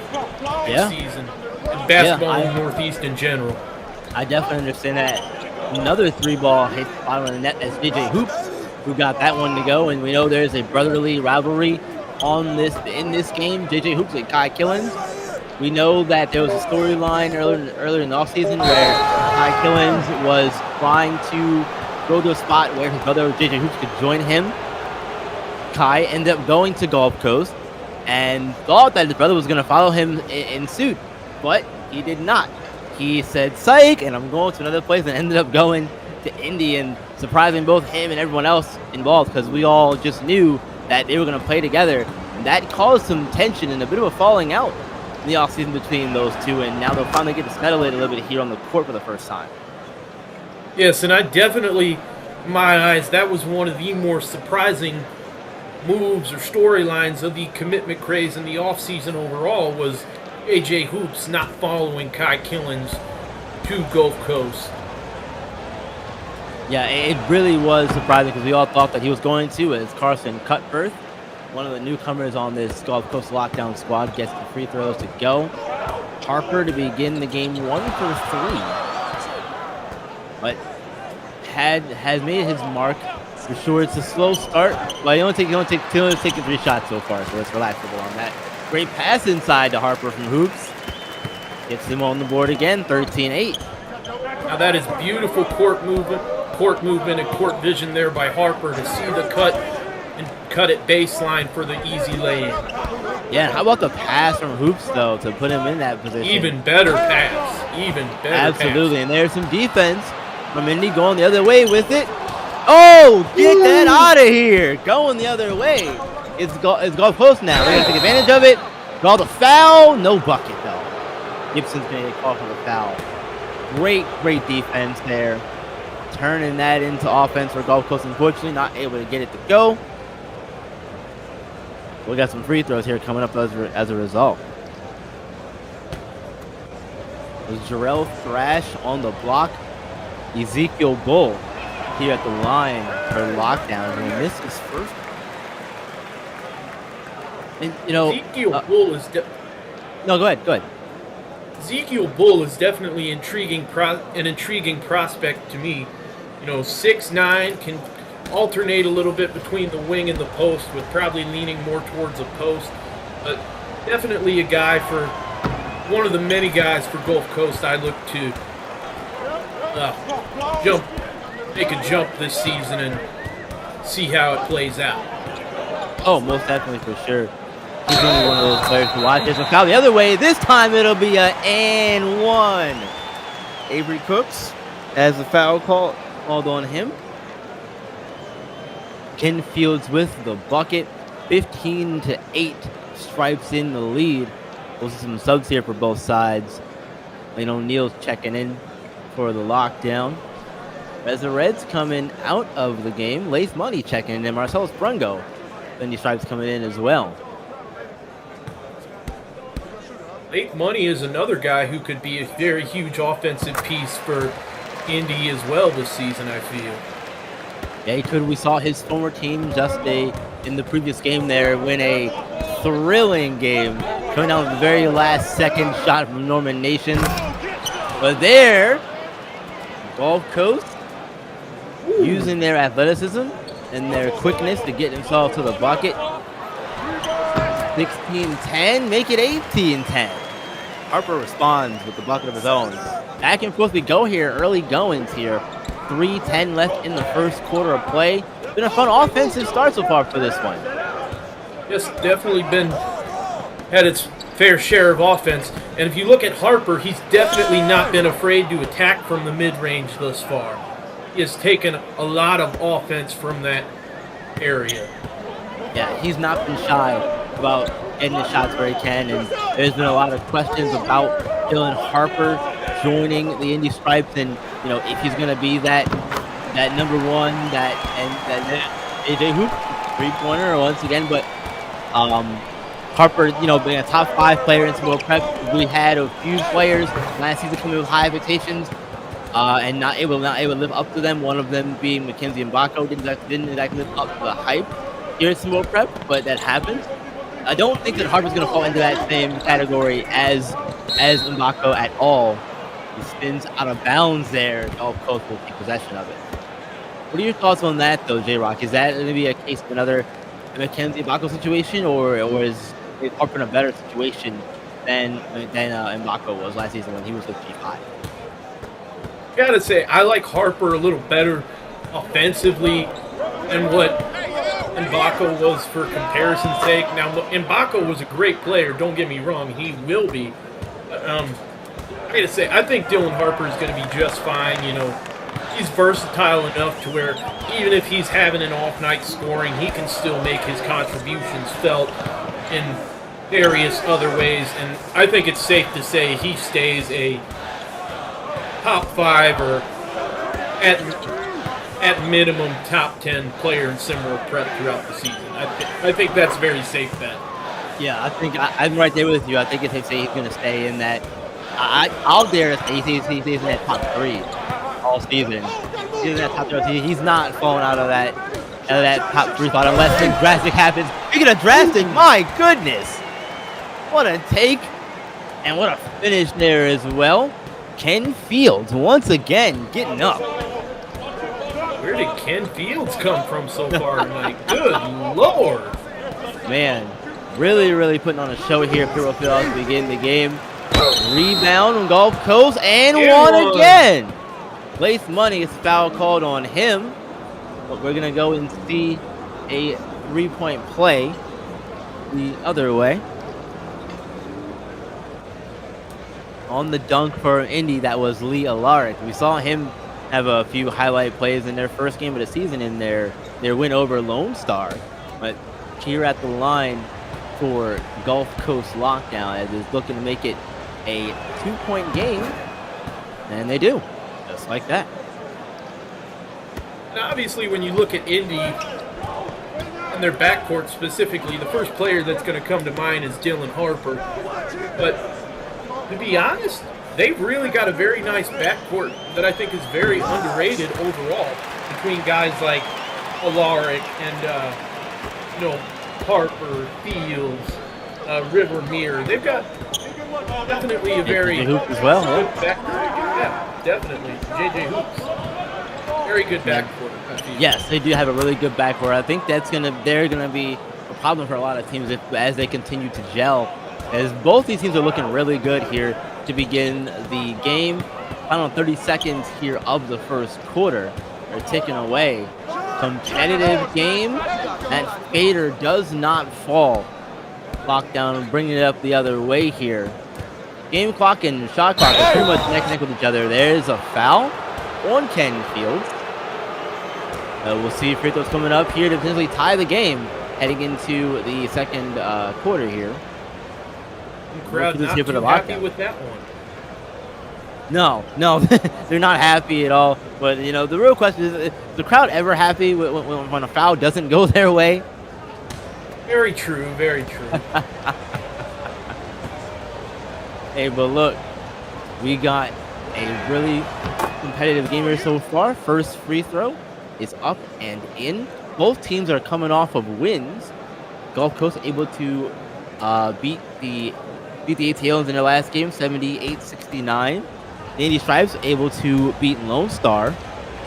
this season and basketball in the Northeast in general. I definitely understand that. Another 3-ball hit bottom of the net as DJ Hoops, who got that one to go, and we know there's a brotherly rivalry in this game. JJ Hoops and Kai Killens. We know that there was a storyline earlier in the offseason where Kai Killens was trying to go to a spot where his brother JJ Hoops could join him. Kai ended up going to Gulf Coast and thought that his brother was going to follow him in suit, but he did not. He said, "Psych," and I'm going to another place, and ended up going to Indy and surprising both him and everyone else involved, because we all just knew that they were going to play together. And that caused some tension and a bit of a falling out in the offseason between those two, and now they'll finally get to settle it a little bit here on the court for the first time. Yes, and I definitely, in my eyes, that was one of the more surprising moves or storylines of the commitment craze in the offseason overall, was AJ Hoops not following Kai Killens to Gulf Coast. Yeah, it really was surprising because we all thought that he was going to, as Carson Cutbirth, one of the newcomers on this Gulf Coast lockdown squad, gets the free throws to go. Harper to begin the game 1 for 3. But has made his mark for sure. It's a slow start, but he only taken 3 shots so far, so let's relax a little on that. Great pass inside to Harper from Hoops. Gets him on the board again, 13-8. Now that is beautiful court movement and court vision there by Harper to see the cut and cut it baseline for the easy lay-in. Yeah, how about the pass from Hoops, though, to put him in that position? Even better pass. Absolutely, and there's some defense from Indy going the other way with it. Oh, get that out of here. Going the other way. It's Gulf Coast now. They're going to take advantage of it. Call the foul. No bucket, though. Gibson's going to get called for the foul. Great defense there. Turning that into offense for Gulf Coast. Unfortunately, not able to get it to go. We got some free throws here coming up as a result. It was Jarrell Thrash on the block. Ezekiel Bull here at the line for lockdown. And missed his first. And, you know, Ezekiel Bull is no, go ahead. Ezekiel Bull is definitely an intriguing prospect to me. You know, 6'9", can alternate a little bit between the wing and the post, with probably leaning more towards a post. But definitely a guy for one of the many guys for Gulf Coast I look to make a jump this season and see how it plays out. Oh, most definitely, for sure. He's going to be one of those players to watch. There's a foul the other way. This time it'll be a and 1. Avery Cooks has the foul called on him. Ken Fields with the bucket. 15-8. Stripes in the lead. Those are some subs here for both sides. Lane O'Neal's checking in for the lockdown. As the Reds coming out of the game, Lace Money checking in, and Marcellus Brungo. Then the Stripes coming in as well. Late Money is another guy who could be a very huge offensive piece for Indy as well this season, I feel. Yeah, he could. We saw his former team in the previous game there win a thrilling game, coming down with the very last second shot from Norman Nation. But there, Gulf Coast using their athleticism and their quickness to get themselves to the bucket. 16-10, make it 18-10. Harper responds with the bucket of his own. Back and forth we go here, early goings here. 3:10 left in the first quarter of play. Been a fun offensive start so far for this one. Yes, definitely had its fair share of offense. And if you look at Harper, he's definitely not been afraid to attack from the mid-range thus far. He has taken a lot of offense from that area. Yeah, he's not been shy about getting the shots where he can, and there's been a lot of questions about Dylan Harper joining the Indy Stripes, and if he's going to be that number one, that AJ Hoop 3-pointer once again. But Harper, being a top 5 player in World Prep, we had a few players last season coming with high expectations and not able to live up to them. One of them being Mackenzie Mbako didn't exactly live up to the hype here at World Prep, but that happens. I don't think that Harper's going to fall into that same category as Mbako at all. He spins out of bounds there. Gulf Coast will take possession of it. What are your thoughts on that, though, J-Rock? Is that going to be a case of another Mackenzie Mbako situation, or is Harper in a better situation than Mbako was last season when he was with G5? Gotta say, I like Harper a little better offensively than what Mbako was for comparison's sake. Now, Mbako was a great player, don't get me wrong, he will be. I gotta say, I think Dylan Harper is going to be just fine. He's versatile enough to where even if he's having an off night scoring, he can still make his contributions felt in various other ways. And I think it's safe to say he stays a top 5 or at minimum top 10 player in SimWorld Prep throughout the season. I think that's very safe bet. Yeah, I think I'm right there with you. I think it's safe to say he's going to stay in that. I'll dare to say he stays in that top 3 all season. He's in that top 3. He's not falling out of that top 3 spot unless something drastic happens. Speaking of drastic, my goodness, what a take and what a finish there as well. Ken Fields once again getting up. Where did Ken Fields come from so far tonight? Good Lord. Man, really putting on a show here. Puro Fields begin the game. Rebound on Gulf Coast and one again. Lace Money is foul called on him. But we're going to go and see a 3-point play the other way. On the dunk for Indy, that was Lee Alaric. We saw him have a few highlight plays in their first game of the season in their win over Lone Star. But here at the line for Gulf Coast Lockdown, as is looking to make it a 2-point game, and they do, just like that. Now, obviously, when you look at Indy and their backcourt specifically, the first player that's going to come to mind is Dylan Harper. But to be honest, they've really got a very nice backcourt that I think is very underrated overall between guys like Alaric and Harper, Fields, River Mirror. They've got definitely a very Hoop as well, good backcourt. Yeah, definitely. JJ Hoops. Very good backcourt. Yes, they do have a really good backcourt. I think they're gonna be a problem for a lot of teams as they continue to gel. As both these teams are looking really good here to begin the game. Final 30 seconds here of the first quarter are ticking away. Competitive game. That fader does not fall. Lockdown bringing it up the other way here. Game clock and shot clock are pretty much neck and neck with each other. There's a foul on Ken Fields. We'll see free throws coming up here to potentially tie the game heading into the second quarter here. The crowd not too happy with that one. No, they're not happy at all. But, the real question is the crowd ever happy when a foul doesn't go their way? Very true, very true. Hey, but look, we got a really competitive game here so far. First free throw is up and in. Both teams are coming off of wins. Gulf Coast able to beat the ATLs in their last game, 78-69. The Indy Stripes able to beat Lone Star,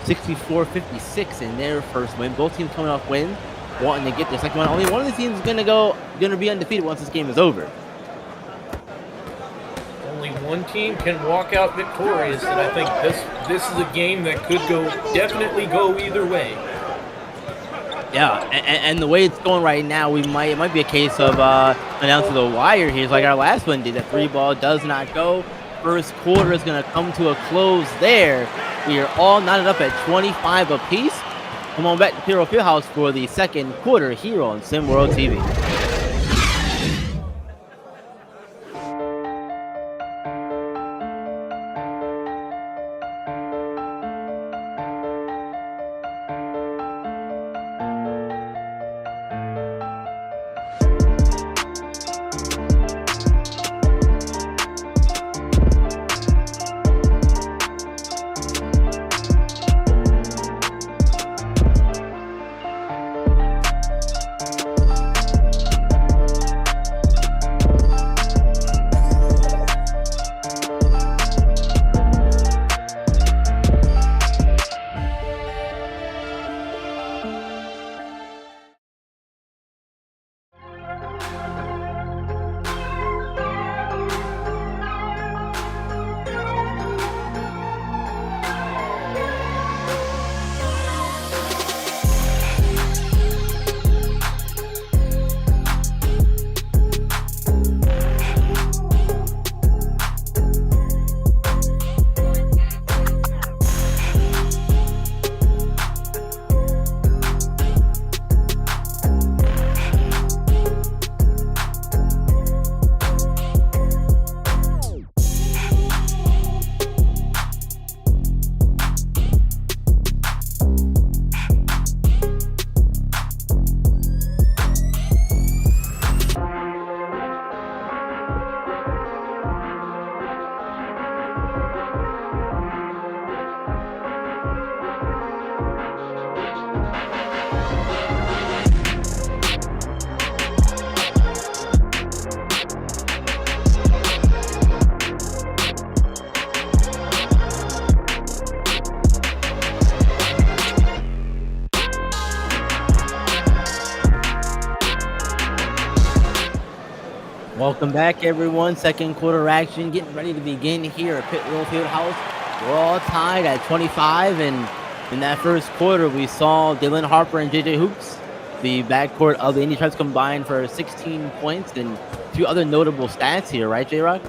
64-56 in their first win. Both teams coming off wins. wanting to get this. Like only one of the teams is gonna be undefeated once this game is over. Only one team can walk out victorious, and I think this is a game that could definitely go either way. Yeah, and the way it's going right now, it might be a case of down to the wire here. It's like our last one did. That 3-ball does not go. First quarter is going to come to a close there. We are all knotted up at 25 apiece. Come on back to Hero Fieldhouse for the second quarter here on SimWorld TV. Welcome back, everyone. Second quarter action getting ready to begin here at Pit Row Fieldhouse. We're all tied at 25, and in that first quarter, we saw Dylan Harper and JJ Hoops, the backcourt of the Indy Tribes, combined for 16 points and a few other notable stats here, right, J-Rock?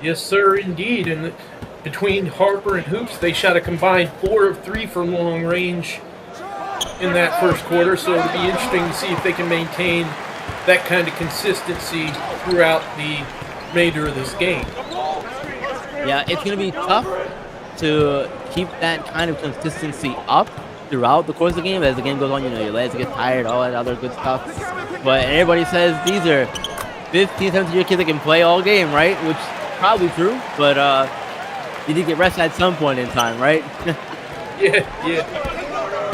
Yes, sir, indeed. And between Harper and Hoops, they shot a combined 4 of 3 from long range in that first quarter, so it'll be interesting to see if they can maintain that kind of consistency throughout the remainder of this game. Yeah, it's going to be tough to keep that kind of consistency up throughout the course of the game. As the game goes on, you know, your legs get tired, all that other good stuff. But everybody says these are 15, 17-year kids that can play all game, right? Which is probably true, but you did get rested at some point in time, right? Yeah.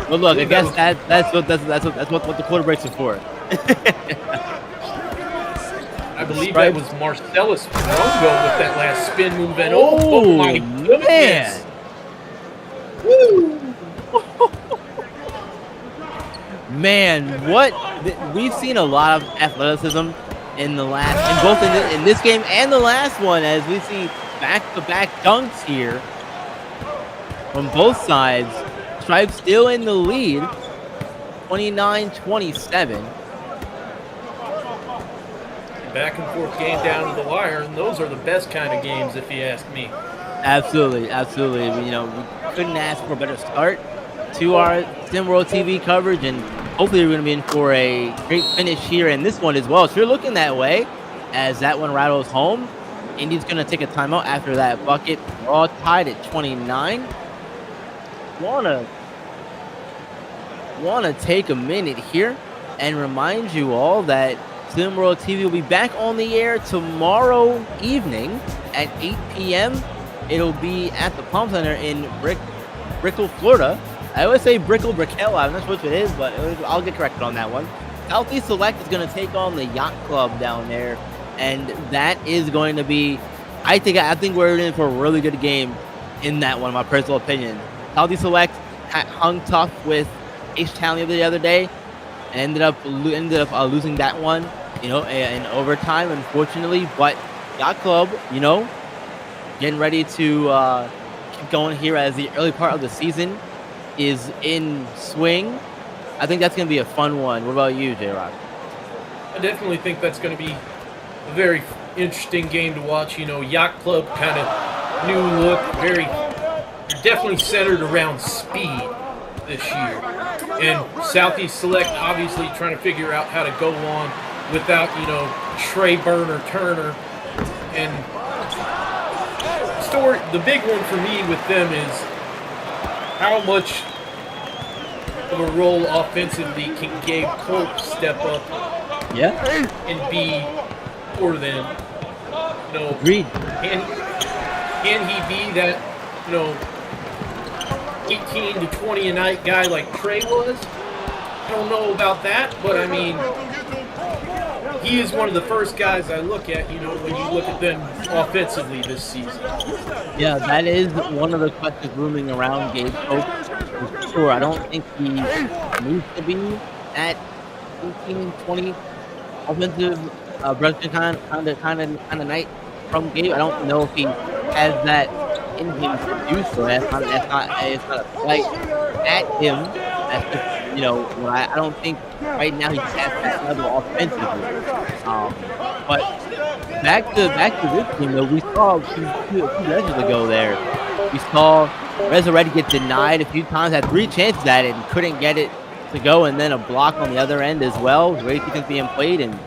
But look, I guess that's what the quarter breaks are for. I believe that was Marcellus Longo with that last spin move, and oh my goodness! Woo! Man, what we've seen a lot of athleticism in both in this game and the last one, as we see back-to-back dunks here from both sides. Stripes still in the lead, 29-27. Back and forth game down to the wire, and those are the best kind of games, if you ask me. Absolutely. You know, we couldn't ask for a better start to our SimWorld TV coverage, and hopefully we're going to be in for a great finish here in this one as well. So you're looking that way as that one rattles home. Indy's going to take a timeout after that bucket. We're all tied at 29. Want to take a minute here and remind you all that SimWorld TV will be back on the air tomorrow evening at 8 p.m. It'll be at the Palm Center in Brickell, Florida. I always say Brickell. I'm not sure which it is, but I'll get corrected on that one. Southeast Select is going to take on the Yacht Club down there, and that is going to be, I think we're in for a really good game in that one, in my personal opinion. Southeast Select hung tough with H-Town the other day. and ended up losing that one, in overtime, unfortunately. But Yacht Club, getting ready to keep going here as the early part of the season is in swing. I think that's going to be a fun one. What about you, J-Rock? I definitely think that's going to be a very interesting game to watch. Yacht Club kind of new look, definitely centered around speed this year. And Southeast Select obviously trying to figure out how to go on without, Trey Burner Turner. And the big one for me with them is how much of a role offensively can Gabe Colt step up and be for them. Agreed. Can he be that, 18 to 20 a night guy like Trey was? I don't know about that, but I mean, he is one of the first guys I look at, when you look at them offensively this season. Yeah, that is one of the questions looming around Gabe Cope. For sure, I don't think he needs to be at 18, 20 offensive production kind of night from Gabe. I don't know if he has that in him to do so. It's not a slight at him. That's just, I don't think right now he's at that level offensively. But back to this team, though, we saw a few measures ago there. We saw Reza Red get denied a few times, had 3 chances at it and couldn't get it to go, and then a block on the other end as well. Great defense being played, and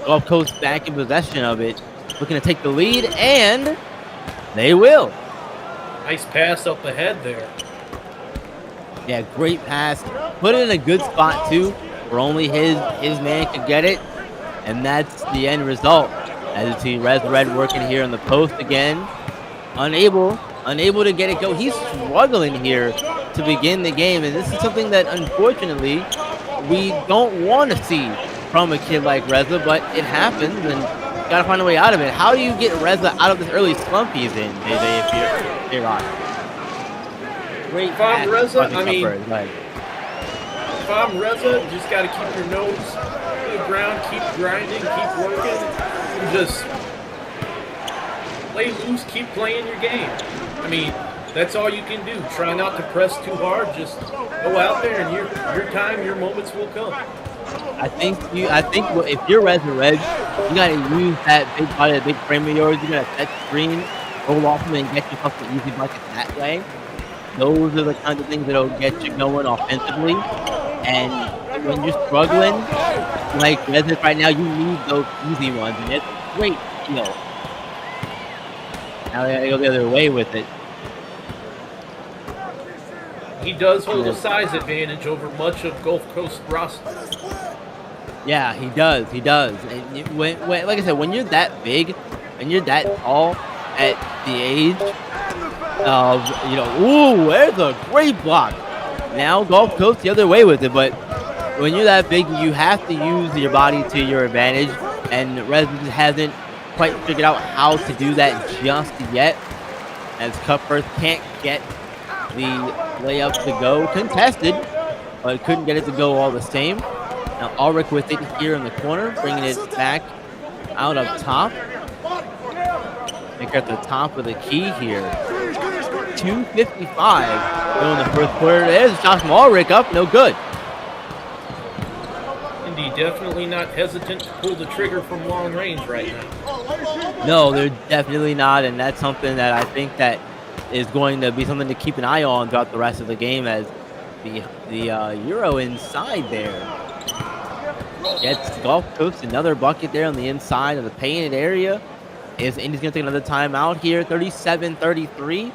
Gulf Coast back in possession of it, looking to take the lead, and they will. Nice pass up ahead there. Yeah, great pass. Put it in a good spot, too, where only his man could get it. And that's the end result. As you see, Rez Red working here on the post again. Unable to get it go. He's struggling here to begin the game. And this is something that, unfortunately, we don't want to see from a kid like Reza, but it happens, and you got to find a way out of it. How do you get Reza out of this early slump he's in, if you're on? Great if I'm Reza, right. If I'm Reza, you just got to keep your nose to the ground, keep grinding, keep working, and just play loose, keep playing your game. I mean, that's all you can do. Try not to press too hard. Just go out there, and your time, your moments will come. I think if you're Reza Red, you got to use that big body, that big frame of yours. You got to set the screen, roll off them, and get yourself an easy bucket that way. Those are the kinds of things that'll get you going offensively. And when you're struggling, like Reza right now, you need those easy ones, and it's a great deal. Now they gotta go the other way with it. He does hold a size advantage over much of Gulf Coast roster. Yeah, he does. And when, like I said, when you're that big and you're that tall at the age of, there's a great block. Now Gulf Coast the other way with it, but when you're that big, you have to use your body to your advantage, and Rez hasn't quite figured out how to do that just yet, as Cupfirst can't get the layup to go. Contested, but couldn't get it to go all the same. Now Ulrich with it here in the corner, bringing it back out up top. They're at the top of the key here. 2:55 in the first quarter. There's a shot from Ulrich up, no good. Indy definitely not hesitant to pull the trigger from long range right now. No, they're definitely not, and that's something that I think that is going to be something to keep an eye on throughout the rest of the game, as the Euro inside there gets Gulf Coast another bucket there on the inside of the painted area. Indy's going to take another timeout here. 37-33.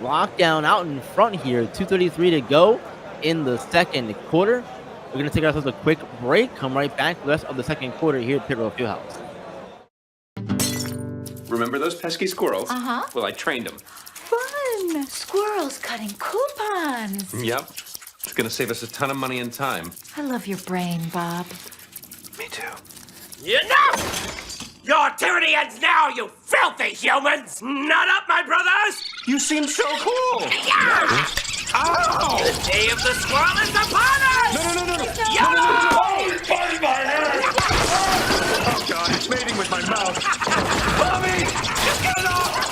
Lockdown out in front here. 2:33 to go in the second quarter. We're going to take ourselves a quick break. Come right back for the rest of the second quarter here at Pit Road Fieldhouse. Remember those pesky squirrels? Uh-huh. Well, I trained them. Fun! Squirrels cutting coupons. Yep. It's going to save us a ton of money and time. I love your brain, Bob. Me too. Enough! Your tyranny ends now, you filthy humans! Not up, my brothers! You seem so cool. Yeah! Oh! The day of the squirrel is upon us! No. YOLO! He's biting my hand! Oh, God, it's mating with my mouth. Mommy! Get it off!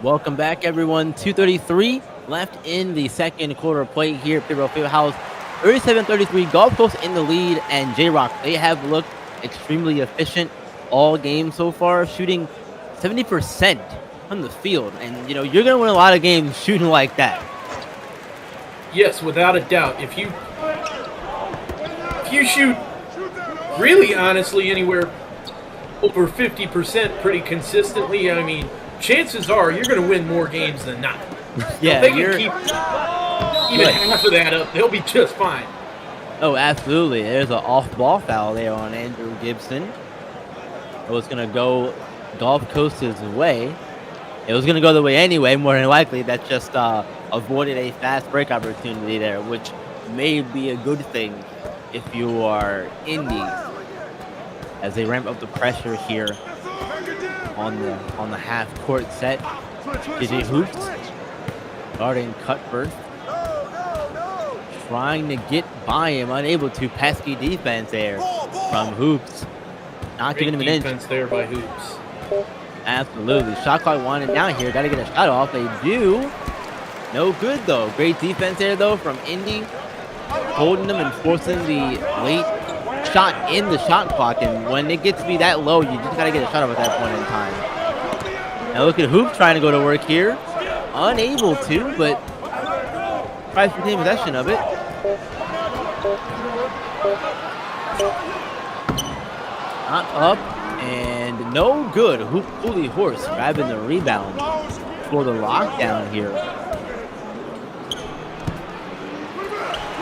Welcome back, everyone. 2:33 left in the second quarter of play here at Pibrow Fieldhouse. 37-33, Gulf Coast in the lead, and J-Rock, they have looked extremely efficient all game so far, shooting 70% from the field. And, you know, you're going to win a lot of games shooting like that. Yes, without a doubt. If you shoot really honestly anywhere over 50% pretty consistently, I mean, chances are you're going to win more games than not. Yeah, if they can keep even half of that up, they'll be just fine. Oh, absolutely. There's an off-ball foul there on Andrew Gibson. It was going to go Gulf Coast's way. It was going to go the way anyway, more than likely. That just avoided a fast break opportunity there, which may be a good thing if you are Indy, as they ramp up the pressure here on the half court set. JJ Hoops guarding Cutbirth, trying to get by him, unable to. Pesky defense there from Hoops, not giving him an inch. Defense there by Hoops. Absolutely. Shot clock winding down here. Got to get a shot off. They do. No good, though. Great defense there, though, from Indy, holding them and forcing the late shot in the shot clock. And when it gets to be that low, you just got to get a shot off at that point in time. Now look at Hoop trying to go to work here. Unable to, but tries to take possession of it. Not up and no good. Holy Horse grabbing the rebound for the lockdown here.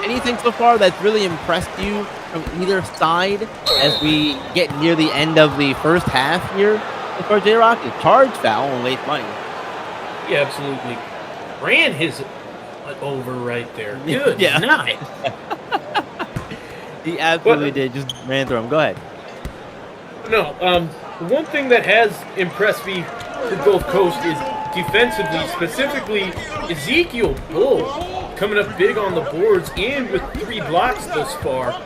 Anything so far that's really impressed you from either side as we get near the end of the first half here? For J-Rock, a charge foul on late money. Yeah, absolutely. Ran his over right there. Good night. He absolutely did. Just ran through him. Go ahead. No, one thing that has impressed me for Gulf Coast is defensively, specifically Ezekiel Bull coming up big on the boards and with 3 blocks thus far.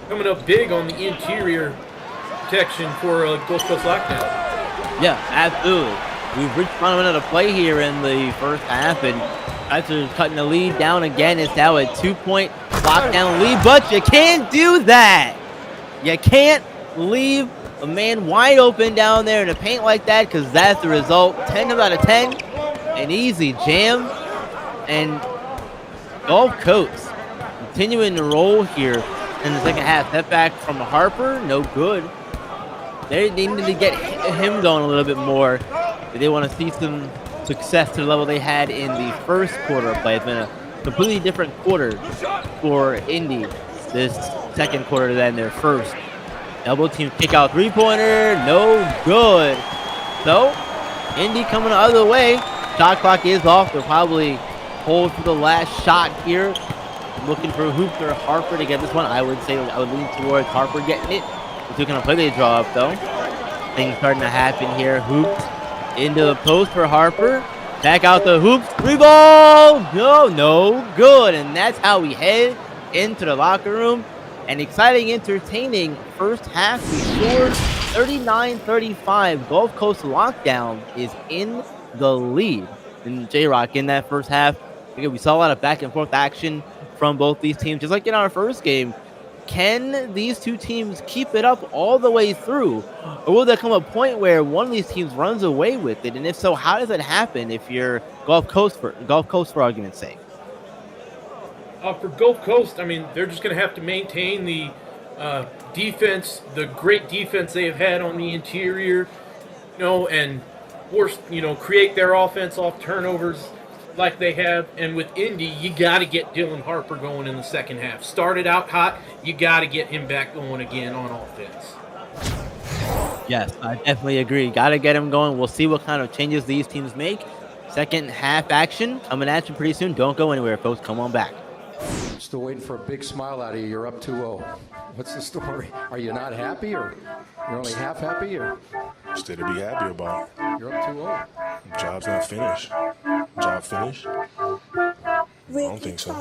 Coming up big on the interior protection for Gulf Coast lockdown. Yeah, absolutely. We've reached final minute of play here in the first half, and after cutting the lead down again, it's now a 2-point lockdown lead, but you can't do that. You can't leave a man wide open down there in the paint like that, because that's the result. 10 out of 10, an easy jam, and Gulf Coast continuing to roll here in the second half. Step back from Harper, no good. They need to get him going a little bit more. They want to see some success to the level they had in the first quarter of play. It's been a completely different quarter for Indy this second quarter than their first. Double team kick out 3-pointer, no good. So, Indy coming the other way. Shot clock is off. They'll probably hold for the last shot here. Looking for Hoops or Harper to get this one. I would say I would lean towards Harper getting it. still going to play the draw up, though. Things starting to happen here. Hoops into the post for Harper. Back out the hoops. Rebound! No good. And that's how we head into the locker room. An exciting, entertaining first half. We scored 39-35. Gulf Coast Lockdown is in the lead. And J-Rock in that first half, we saw a lot of back and forth action from both these teams, just like in our first game. Can these two teams keep it up all the way through? Or will there come a point where one of these teams runs away with it? And if so, how does it happen if you're Gulf Coast for argument's sake? For Gulf Coast, I mean, they're just going to have to maintain the defense, the great defense they have had on the interior, and force, create their offense off turnovers like they have. And with Indy, you got to get Dylan Harper going in the second half. Started out hot, you got to get him back going again on offense. Yes, I definitely agree. Got to get him going. We'll see what kind of changes these teams make. Second half action coming at you pretty soon. Don't go anywhere, folks. Come on back. Still waiting for a big smile out of you. You're up 2-0. What's the story? Are you not happy, or you're only half happy, or? Still to be happy about. You're up 2-0. Job's not finished. Job finished? I don't think so.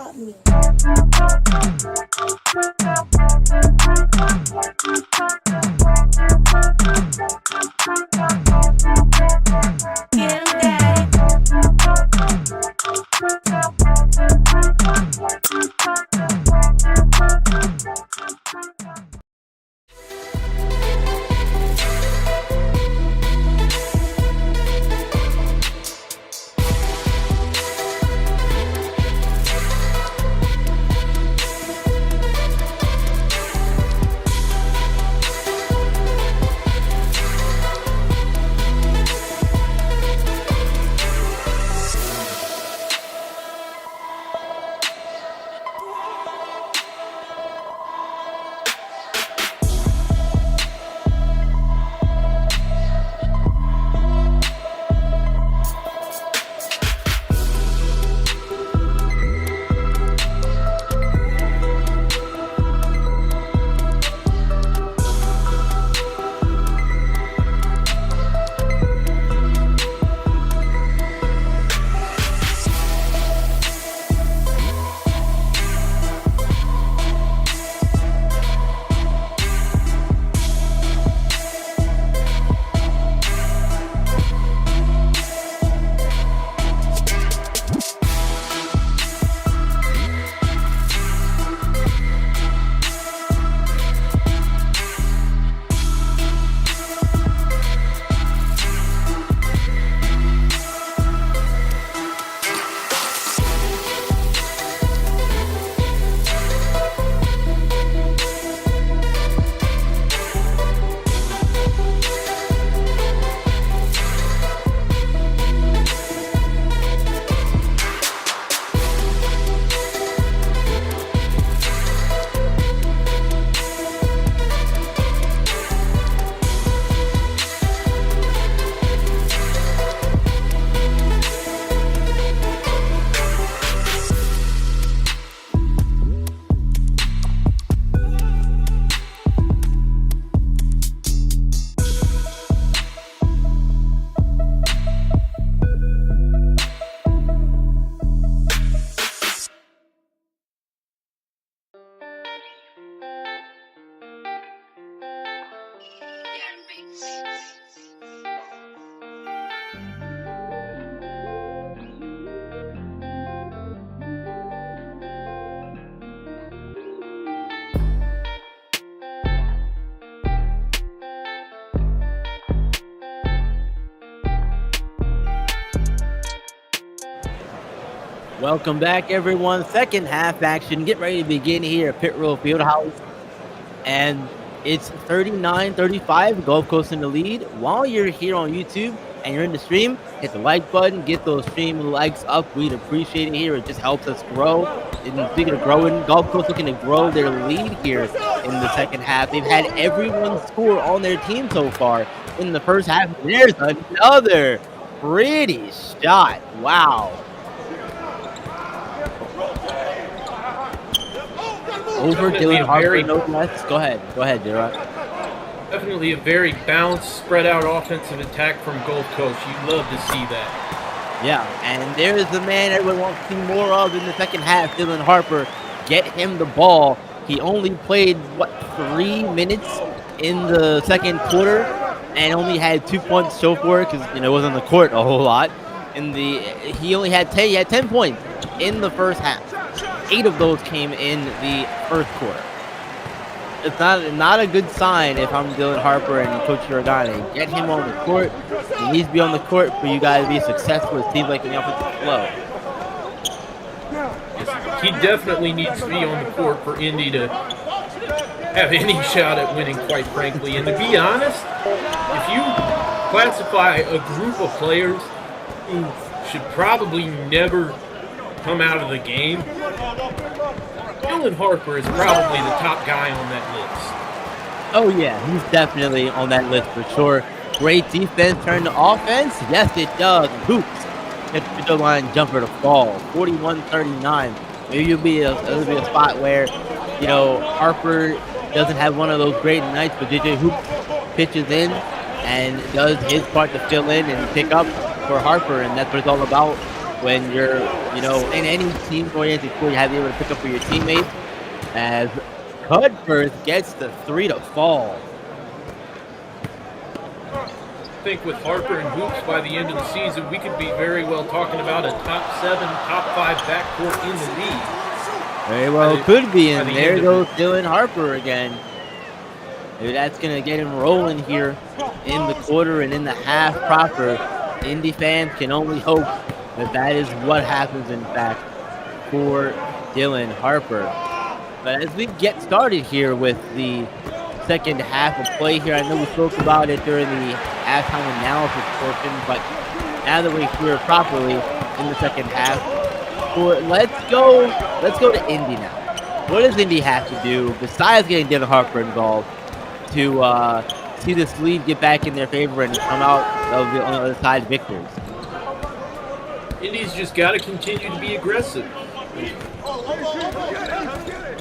Welcome back, everyone. Second half action. Get ready to begin here at Pit Road Fieldhouse. And it's 39-35, Gulf Coast in the lead. While you're here on YouTube and you're in the stream, hit the like button, get those stream likes up. We'd appreciate it here. It just helps us grow. And speaking of growing, Gulf Coast looking to grow their lead here in the second half. They've had everyone score on their team so far in the first half. There's another pretty shot. Wow. Over Dylan Harper, no less. Go ahead, J-Rock. Definitely a very balanced, spread out offensive attack from Gold Coast. You love to see that. Yeah, and there's the man everyone wants to see more of in the second half, Dylan Harper. Get him the ball. He only played, 3 minutes in the second quarter and only had 2 points so far because, it wasn't on the court a whole lot. He only had 10 points in the first half. 8 of those came in the first quarter. It's not a good sign if I'm Dylan Harper and Coach Uragane. Get him on the court. He needs to be on the court for you guys to be successful. It seems like in the offensive flow. He definitely needs to be on the court for Indy to have any shot at winning, quite frankly. And to be honest, if you classify a group of players who should probably never come out of the game, Dylan Harper is probably the top guy on that list. Oh yeah, he's definitely on that list for sure. Great defense turned to offense. Yes, it does. Hoops. Hit the middle line jumper to fall. 41-39. Maybe it'll be a spot where, Harper doesn't have one of those great nights, but JJ Hoop pitches in and does his part to fill in and pick up for Harper, and that's what it's all about. When you're, in any team-oriented sport, you have to be able to pick up for your teammates. As Cudworth gets the 3 to fall. I think with Harper and Hoops by the end of the season, we could be very well talking about a top 7, top 5 backcourt in the league. Very well could be, and there goes Dylan Harper again. Maybe that's going to get him rolling here in the quarter and in the half proper. Indy fans can only hope that is what happens, in fact, for Dylan Harper. But as we get started here with the second half of play here, I know we spoke about it during the halftime analysis portion, but now that we're here properly in the second half, let's go to Indy now. What does Indy have to do besides getting Dylan Harper involved to see this lead get back in their favor and come out on the other side victors? Indy's just got to continue to be aggressive.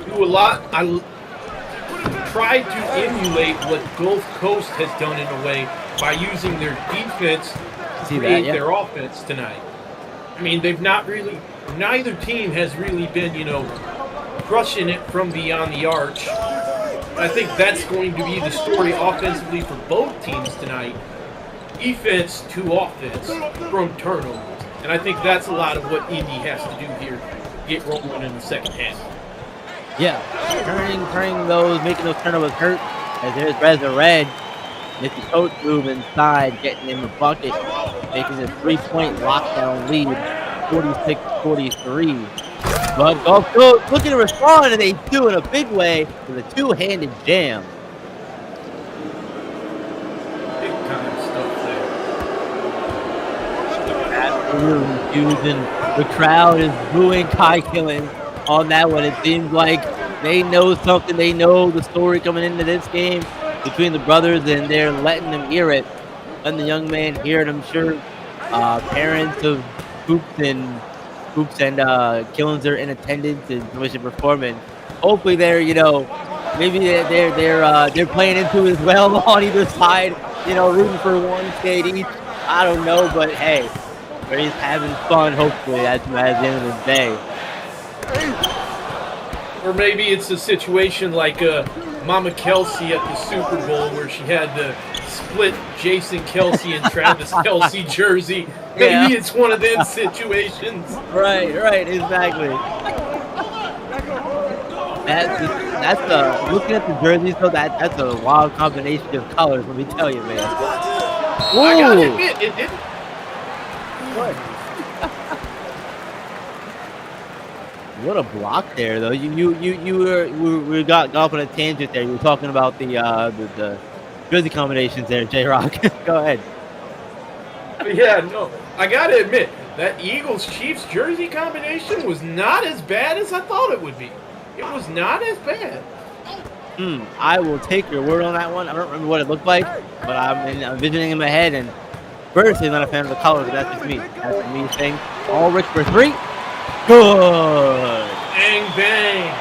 Do a lot. I tried to emulate what Gulf Coast has done in a way by using their defense to create their offense tonight. I mean, neither team has really been, crushing it from beyond the arch. I think that's going to be the story offensively for both teams tonight. Defense to offense from turnovers. And I think that's a lot of what Indy has to do here to get rolling in the second half. Yeah, turning those, making those turnovers hurt. As there's Reza Red, it's the coach move inside, getting in the bucket, making a 3-point lockdown lead, 46-43. But Gulf Coast looking to respond, and they do in a big way with a two-handed jam. Big time stuff there. Absolutely huge, and the crowd is booing Kai Killen on that one. It seems like they know something. They know the story coming into this game between the brothers, and they're letting them hear it. Letting the young man hear it, I'm sure. Parents of Hoops and Killens are in attendance and wish to perform. And hopefully they're, maybe they're playing into it as well on either side, rooting for one state each. I don't know, but hey, they're just having fun. Hopefully at the end of the day. Or maybe it's a situation like Mama Kelsey at the Super Bowl where she had to split Jason Kelsey and Travis Kelsey jersey. Maybe it's one of them situations. Right, exactly. That's looking at the jerseys, though, that's a wild combination of colors, let me tell you, man. Ooh. I gotta admit, it didn't. What a block there, though. We got off on a tangent there. You were talking about the jersey combinations there, J-Rock. Go ahead. Yeah, no, I gotta admit, that Eagles-Chiefs jersey combination was not as bad as I thought it would be. It was not as bad. I will take your word on that one. I don't remember what it looked like, but I'm envisioning in my head, and personally, I'm not a fan of the colors, but that's just me. That's a me thing. All Rich for three. Good. Bang, bang.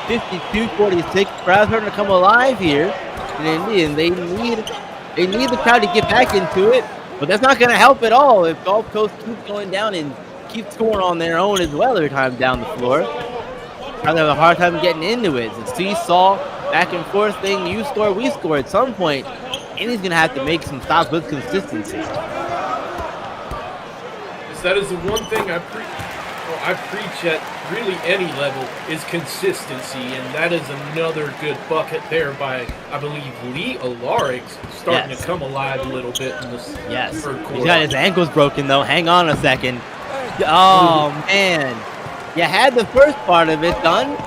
52-46. Crowd's starting to come alive here. in Indy, and they need the crowd to get back into it. But that's not going to help at all if Gulf Coast keeps going down and keeps scoring on their own as well every time down the floor. They'll have a hard time getting into it. It's a seesaw, back and forth thing. You score, we score. At some point, Indy's going to have to make some stops with consistency. That is the one thing I preach at really any level is consistency, and that is another good bucket there by, I believe, Lee Alaric's starting to come alive a little bit in this third quarter. He's got his ankles broken, though. Hang on a second. Oh, man. You had the first part of it done.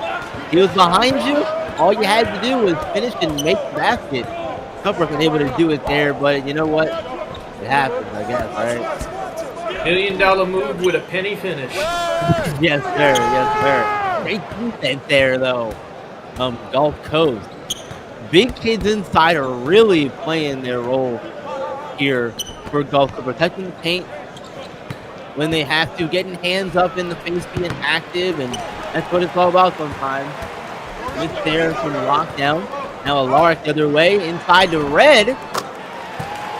He was behind you. All you had to do was finish and make the basket. Cupper was able to do it there, but you know what? It happens, I guess, right? $1 million move with a penny finish. Yes, sir. Yes, sir. Great defense there, though. Gulf Coast. Big kids inside are really playing their role here for Gulf Coast, protecting the paint when they have to, getting hands up in the face, being active, and that's what it's all about sometimes. It's there from lockdown. Now Alaric the other way, inside to Red.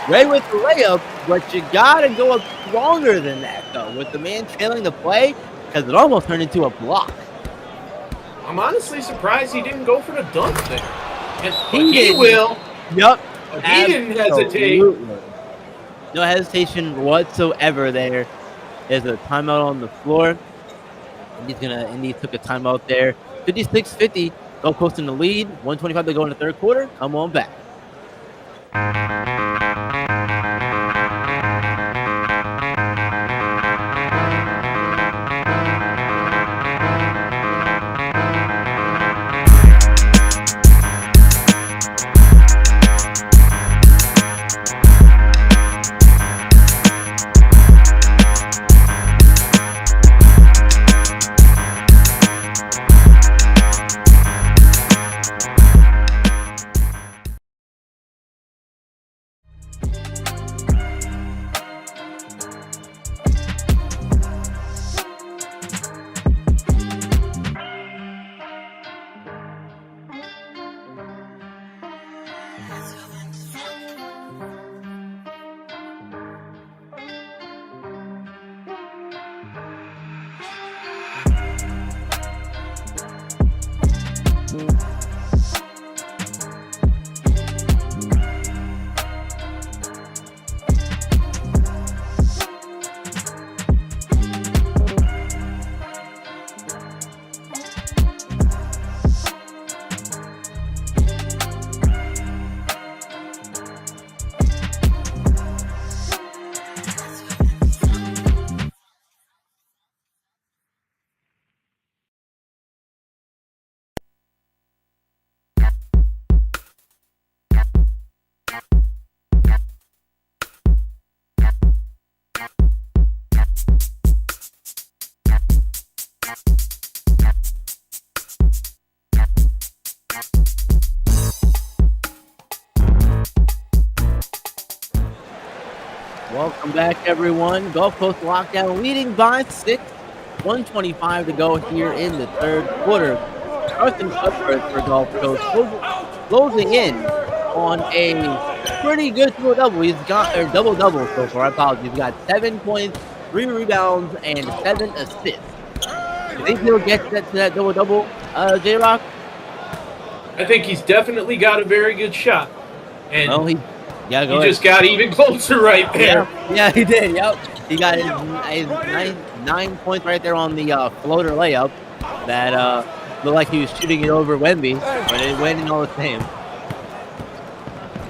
Red with the layup, but you gotta go up stronger than that, though, with the man trailing the play, because it almost turned into a block. I'm honestly surprised he didn't go for the dunk there. And, He will. Yup. He didn't hesitate. No hesitation whatsoever there. There's a timeout on the floor. Indy took a timeout there. 56-50. Gulf Coast in the lead. 1:25 to go in the third quarter. Come on back. Welcome back, everyone. Gulf Coast lockdown leading by 6. 1:25 to go here in the third quarter. Carson Cuthbert for Gulf Coast closing in on a pretty good triple-double. He's got a double-double so far. I apologize. He's got 7 points, 3 rebounds, and 7 assists. You think he'll get to that double-double, J-Rock? I think he's definitely got a very good shot. And he just got even closer right there. Yeah, he did. Yep. He got his 9 points right there on the floater layup that looked like he was shooting it over Wemby, but it went in all the same.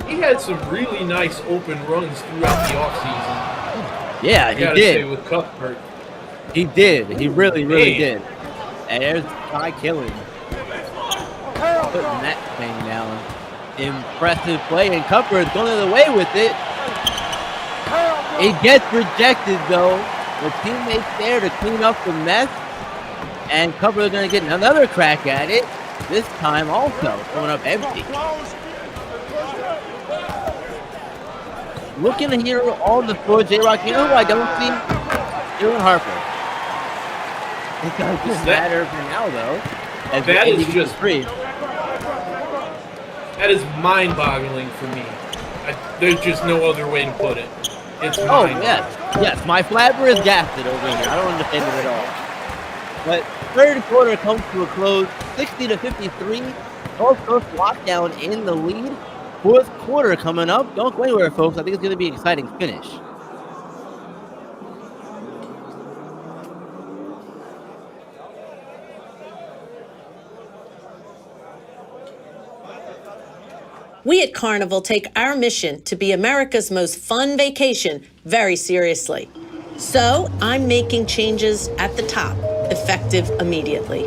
He had some really nice open runs throughout the offseason. Yeah, he did. Say with Cuthbert. He did. He really did. And there's Kai Killing putting that thing down. Impressive play, and Cuthbert's going the other way with it. It gets rejected, though. The teammates there to clean up the mess, and Cuthbert's going to get another crack at it. This time also coming up empty. Looking here on the floor, J-Rock, you know who I don't see? Dylan Harper. It doesn't matter for now, though. As that is just free. That is mind-boggling for me. There's just no other way to put it. It's Oh, mind-boggling. yes. My flapper is gasted over here. I don't understand it at all. But third quarter comes to a close, 60-53. Gulf Coast lockdown in the lead. Fourth quarter coming up. Don't go anywhere, folks. I think it's going to be an exciting finish. We at Carnival take our mission to be America's most fun vacation very seriously. So I'm making changes at the top, effective immediately.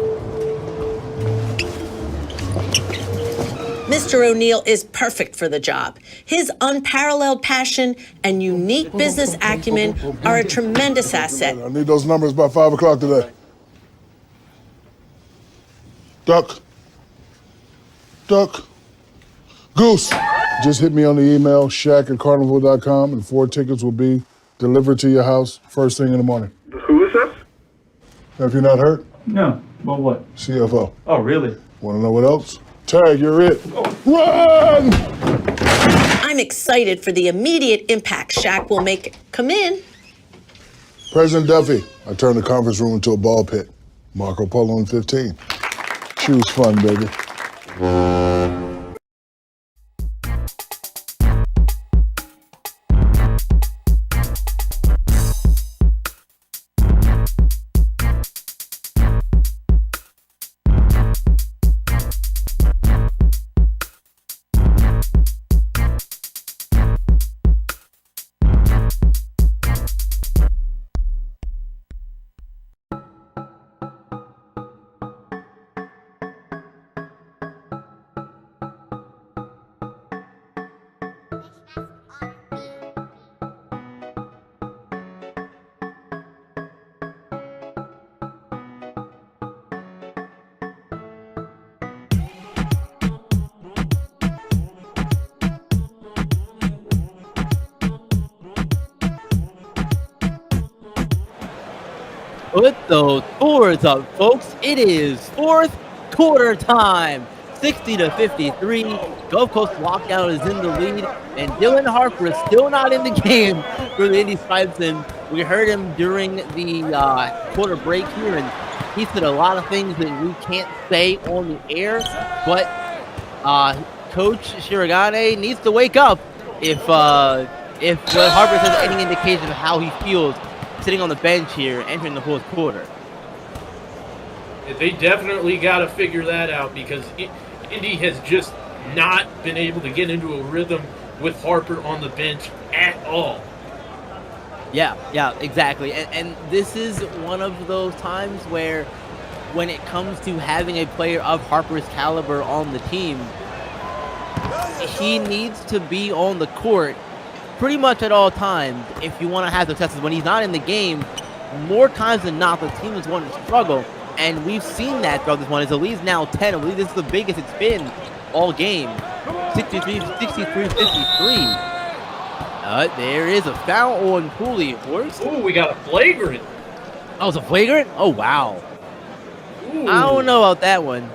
Mr. O'Neill is perfect for the job. His unparalleled passion and unique business acumen are a tremendous asset. I need those numbers by 5 o'clock today. Duck. Goose. Just hit me on the email, Shaq@carnival.com, and 4 tickets will be delivered to your house first thing in the morning. Who is this? Have you not heard? No. Well, what? CFO. Oh, really? Want to know what else? Tag, you're it. Run! I'm excited for the immediate impact Shaq will make. Come in. President Duffy, I turned the conference room into a ball pit. Marco Polo in 15. Choose fun, baby. Put those scores up, folks. It is fourth quarter time. 60-53. Gulf Coast lockdown is in the lead, and Dylan Harper is still not in the game for the Indy Stripes. And we heard him during the quarter break here, and he said a lot of things that we can't say on the air. But Coach Shiragane needs to wake up if Harper says any indication of how he feels sitting on the bench here entering the fourth quarter. They definitely got to figure that out because Indy has just not been able to get into a rhythm with Harper on the bench at all. Yeah, exactly. And this is one of those times where when it comes to having a player of Harper's caliber on the team, he needs to be on the court pretty much at all times if you want to have successes. When he's not in the game, more times than not, the team is going to struggle. And we've seen that throughout this one. His lead's now 10. I believe this is the biggest it's been all game. 63-53. There is a foul on Cooley, of course. Ooh, we got a flagrant. Oh, it's a flagrant? Oh, wow. Ooh. I don't know about that one.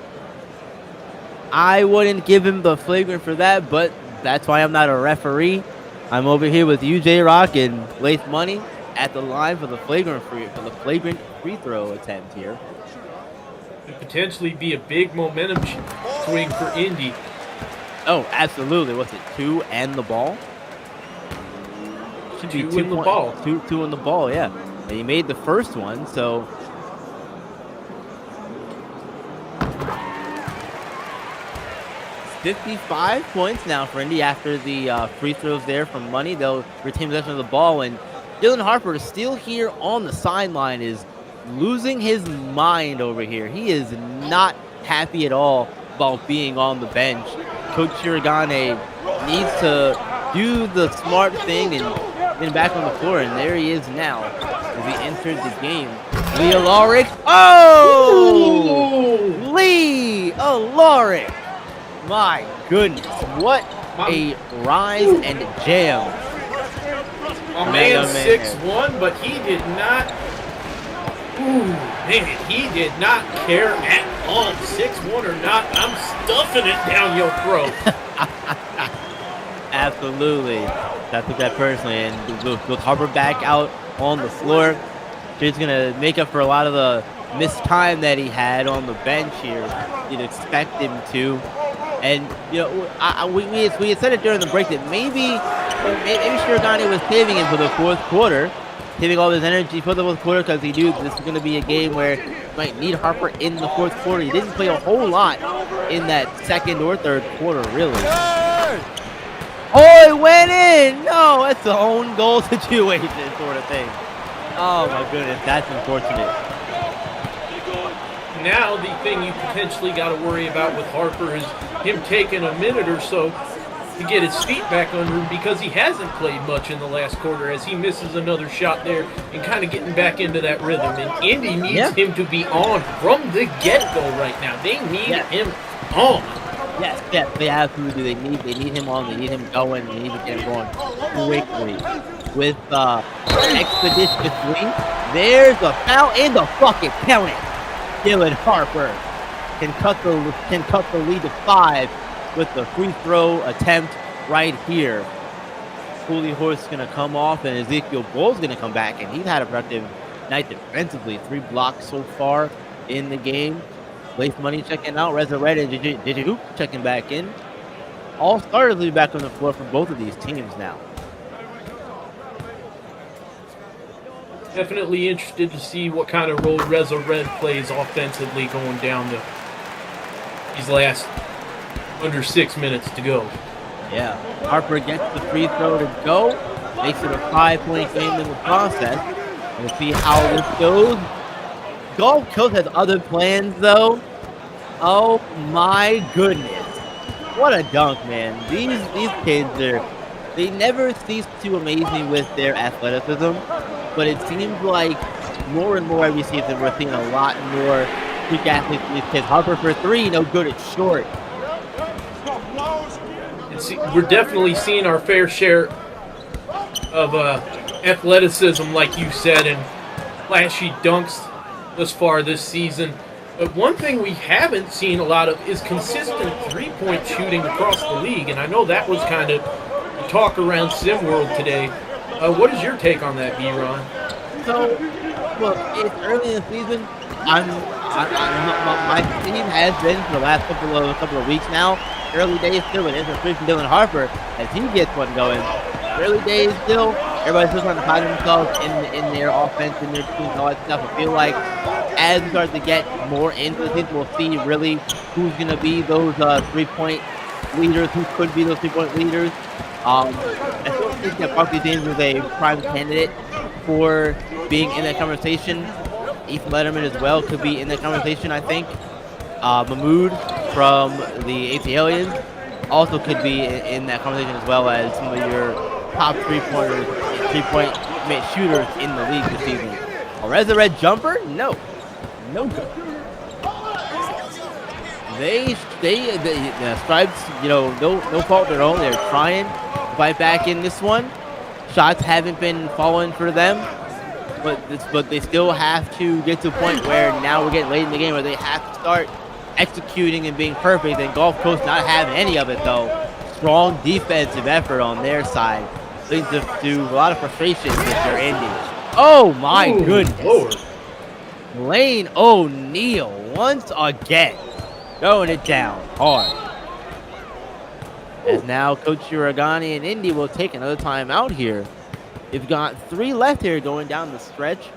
I wouldn't give him the flagrant for that, but that's why I'm not a referee. I'm over here with UJ Rock and Lace Money at the line for the flagrant free throw attempt here. Could potentially be a big momentum swing for Indy. Oh, absolutely. What's it, 2 and the ball? Should be 2 in the ball. 2 in the ball, yeah. And he made the first one, so 55 points now for Indy after the free throws there from Money. They'll retain possession of the ball, and Dylan Harper is still here on the sideline, is losing his mind over here. He is not happy at all about being on the bench. Coach Shiragane needs to do the smart thing and get back on the floor, and there he is now as he entered the game. Lee Alaric. Oh! Lee Alaric. My goodness, what a rise and jam. A man 6'1", but he did not. Ooh, man, he did not care at all. 6'1" or not, I'm stuffing it down your throat. Absolutely. That's what that personally. And with Harper back out on the floor, he's going to make up for a lot of the missed time that he had on the bench here. You'd expect him to. And, you know, we had said it during the break that maybe Shiragane was saving him for the fourth quarter, saving all his energy for the fourth quarter because he knew this was going to be a game where he might need Harper in the fourth quarter. He didn't play a whole lot in that second or third quarter, really. Oh, it went in! No, it's an own goal situation sort of thing. Oh, my goodness, that's unfortunate. Now the thing you potentially got to worry about with Harper is him taking a minute or so to get his feet back under him because he hasn't played much in the last quarter as he misses another shot there and kind of getting back into that rhythm. And Indy needs him to be on from the get-go right now. They need him on. Yes, they absolutely do. They need him on. They need him going. They need to get him going quickly. With expeditiously, there's a foul in the bucket. Count it. Dylan Harper can cut the lead to 5 with the free throw attempt right here. Cooley Horse going to come off, and Ezekiel Bull's going to come back, and he's had a productive night defensively. 3 blocks so far in the game. Blaze Money checking out, Reza Red and JJ Hoop checking back in. All starters will be back on the floor for both of these teams now. Definitely interested to see what kind of role Reza Red plays offensively going down to these last under 6 minutes to go. Yeah, Harper gets the free throw to go, makes it a 5-point game in the process. We'll see how this goes. Gulf Coast has other plans, though. Oh my goodness, what a dunk, man! These kids they never cease to amaze me with their athleticism, but it seems like more and more every season we're seeing a lot more freak athletes from these kids. Harper for 3, no good, it's short. We're definitely seeing our fair share of athleticism, like you said, and flashy dunks thus far this season. But one thing we haven't seen a lot of is consistent three-point shooting across the league, and I know that was kind of the talk around SimWorld today. What is your take on that, B-Ron? So, look, it's early in the season. My team has been for the last couple of weeks now. Early days still, and it's a free from Dylan Harper as he gets one going. Early days still. Everybody's still trying to find themselves in their offense, in their teams, and all that stuff. I feel like as we start to get more into the season, we'll see really who's going to be those 3-point leaders, who could be those 3-point leaders. I still think that Barkley James is a prime candidate for being in that conversation. Ethan Letterman as well could be in that conversation, I think. Mahmoud from the AC Aliens also could be in that conversation, as well as some of your top 3-point shooters in the league this season. A Red jumper? No good. The Stripes, no fault of their own. They're trying to fight back in this one. Shots haven't been falling for them, but they still have to get to a point where now we're getting late in the game where they have to start executing and being perfect, and Gulf Coast not having any of it, though. Strong defensive effort on their side leads to a lot of frustration with their Indy. Oh my goodness. Lord. Lane O'Neal once again throwing it down hard. As now Coach Shiragane and Indy will take another timeout here. They've got 3 left here going down the stretch.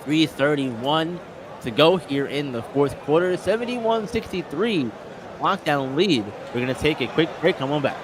3:31 to go here in the fourth quarter. 71-63 lockdown lead. We're going to take a quick break. Come on back.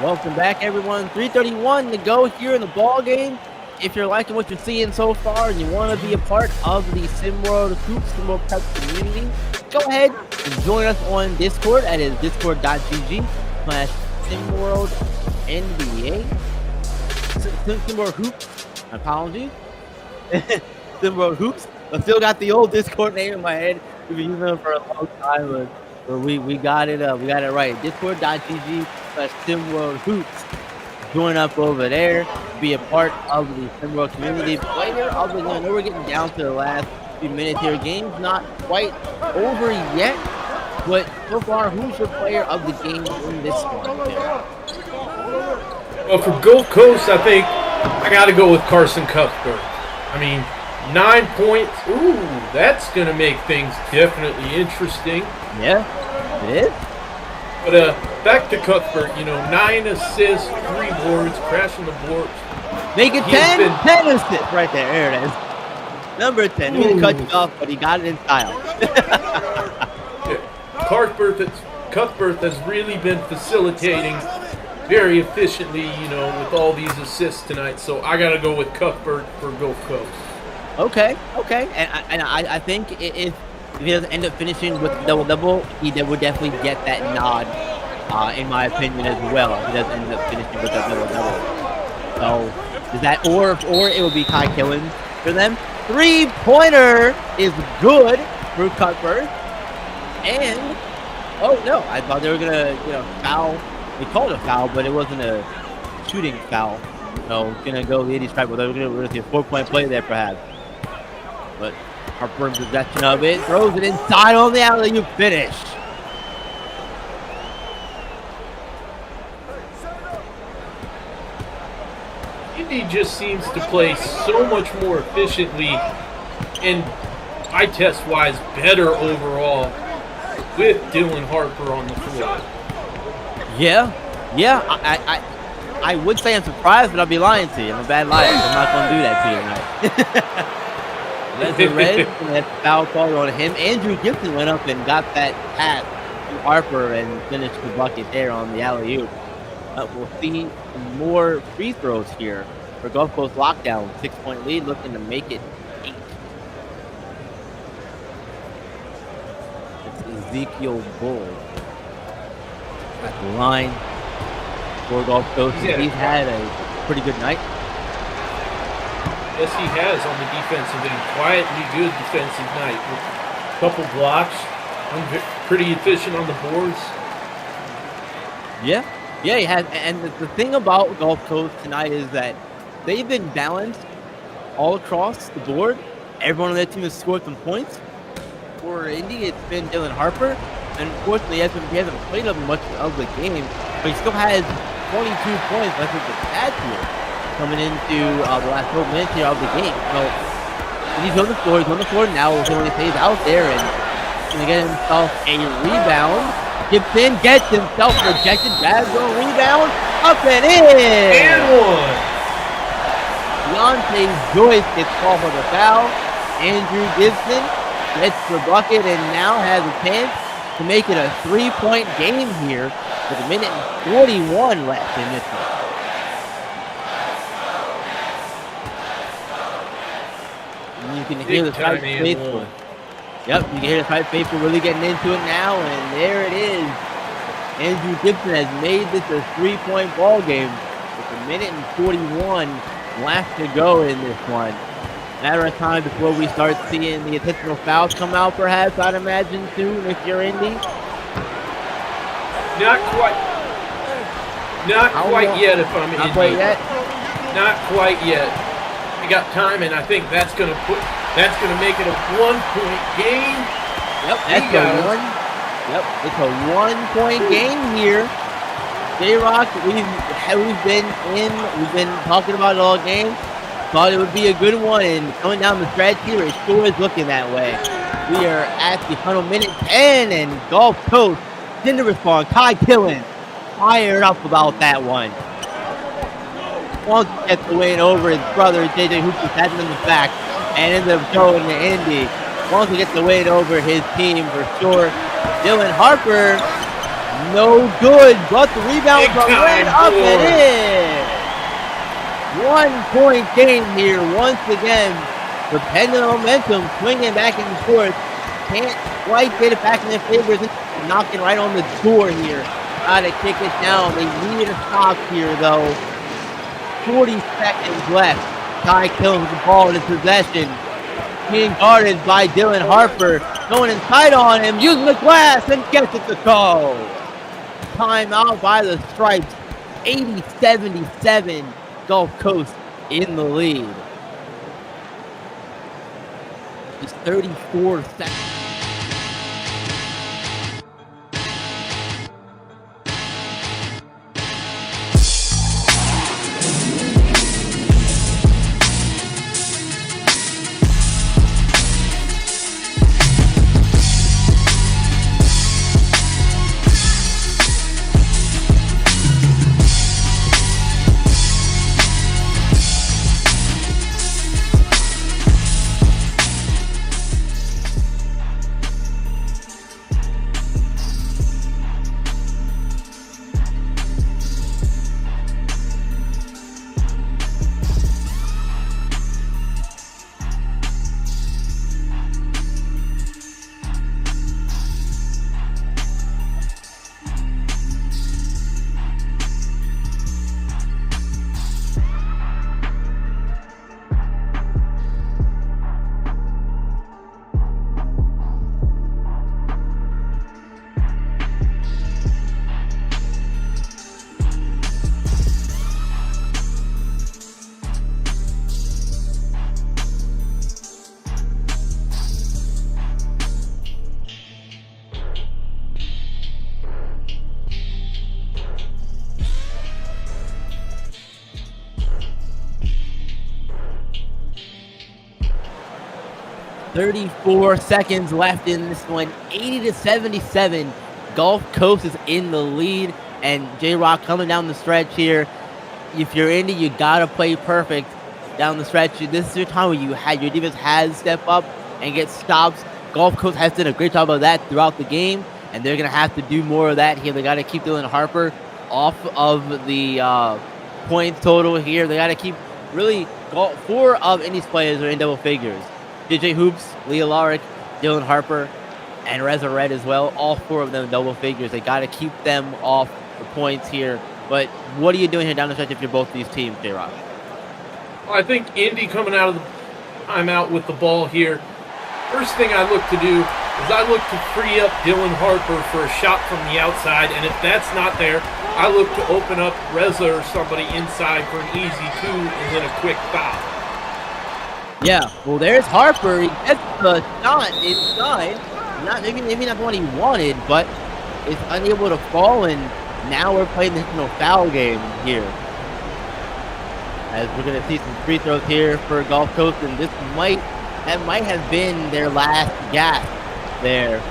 Welcome back, everyone. 3:31 to go here in the ball game. If you're liking what you're seeing so far and you want to be a part of the SimWorld Hoops, SimWorld Prep community, go ahead and join us on Discord. That is discord.gg/SimWorld NBA. SimWorld Hoops. My apologies. SimWorld Hoops. I still got the old Discord name in my head. We've been using it for a long time, but we got it. We got it right. Discord.gg/SimWorld Hoops. Join up over there. Be a part of the SimWorld community. Player of the game. I know we're getting down to the last few minutes here. Game's not quite over yet, but so far, who's your player of the game in this one? Well, for Gold Coast, I think I got to go with Carson Cuthbert. I mean, 9 points. Ooh, that's going to make things definitely interesting. Yeah, it is. But back to Cuthbert, 9 assists, 3 boards, crashing the boards. Make it 10 assists right there. There it is. Number 10. He didn't cut you off, but he got it in style. Cuthbert has really been facilitating very efficiently, with all these assists tonight. So I got to go with Cuthbert for Gulf Coast. Okay. And I think if he doesn't end up finishing with double-double, he would definitely get that nod, in my opinion, as well. If he doesn't end up finishing with a double-double. So, is that, or it would be Kai Killens for them. 3-pointer is good for Cuthbert. And, oh no, I thought they were going to, foul. They called it a foul, but it wasn't a shooting foul. So, going to go the Indy strike, but they're going to see a 4-point play there, perhaps. But Harper in possession of it, throws it inside on the alley-oop finish. Indy just seems to play so much more efficiently and eye test-wise better overall with Dylan Harper on the floor. Yeah. I would say I'm surprised, but I'll be lying to you. I'm a bad liar. I'm not going to do that to you tonight. That's a red, and that's a foul call on him. Andrew Gibson went up and got that pass to Harper and finished the bucket there on the alley-oop. We'll see more free throws here for Gulf Coast Lockdown. 6-point lead, looking to make it 8. It's Ezekiel Bull at the line for Gulf Coast. He's had a pretty good night. Yes, he has on the defensive end. Quietly good defensive night with a couple blocks. Pretty efficient on the boards. Yeah, he has. And the thing about Gulf Coast tonight is that they've been balanced all across the board. Everyone on their team has scored some points. For Indy, it's been Dylan Harper. Unfortunately, he hasn't played up much of the game, but he still has 22 points left with the stats here, coming into the last 12 minutes here of the game. So he's on the floor now. He only stays out there and he's going to get himself a rebound. Gibson gets himself rejected, grabs a rebound, up and in! And one! Deontay Joyce gets called for the foul. Andrew Gibson gets the bucket and now has a chance to make it a 3-point game here with 1 minute and 41 left in this one. You can hear the Tribe faithful. Yep, you can hear the Tribe faithful really getting into it now, and there it is. Andrew Gibson has made this a 3-point ball game with 1 minute and 41 left to go in this one. Matter of time before we start seeing the intentional fouls come out, perhaps, I'd imagine, soon, if you're Indy. Not quite yet if I'm Indy. Not quite yet? Not quite yet. We got time, and I think that's gonna make it a 1-point game. Yep, it's a 1-point game here. J-Rock, we've been talking about it all game. Thought it would be a good one, and coming down the stretch here, it sure is looking that way. We are at the final minute 10, and Gulf Coast didn't respond. Kai Killens fired up about that one. Wants to get the win over his brother, JJ Hooper, had him in the back, and ends up going to Indy. Wants to get the win over his team for sure. Dylan Harper No good, but the rebound Big from time Red up and board. in. 1 point game here once again. The pendulum momentum swinging back and forth. Can't quite get it back in their favor. Knocking right on the door here. Gotta kick it down. They need a stop here though. 40 seconds left. Ty kills the ball in his possession. Being guarded by Dylan Harper. Going inside on him. Using the glass and gets it to go. Timeout by the Stripes. 80-77. Gulf Coast in the lead. It's 34 seconds. .34 seconds left in this one. 80-77. Gulf Coast is in the lead. And J-Rock coming down the stretch here. If you're Indy, you gotta play perfect down the stretch. This is your time where your defense has step up and get stops. Gulf Coast has done a great job of that throughout the game, and they're gonna have to do more of that here. They gotta keep Dylan Harper off of the points total here. They gotta keep really 4 of Indy's players are in double figures. DJ Hoops, Leah Larick, Dylan Harper, and Reza Red as well. All 4 of them double figures. They got to keep them off the points here. But what are you doing here down the stretch if you're both these teams, J-Rock? I think Indy coming out of the timeout with the ball here. First thing I look to do is I look to free up Dylan Harper for a shot from the outside. And if that's not there, I look to open up Reza or somebody inside for an easy 2 and then a quick foul. Yeah, well, there's Harper. He gets the shot inside. Maybe not the one he wanted, but is unable to fall, and now we're playing the foul game here. As we're going to see some free throws here for Gulf Coast, and might have been their last gasp there,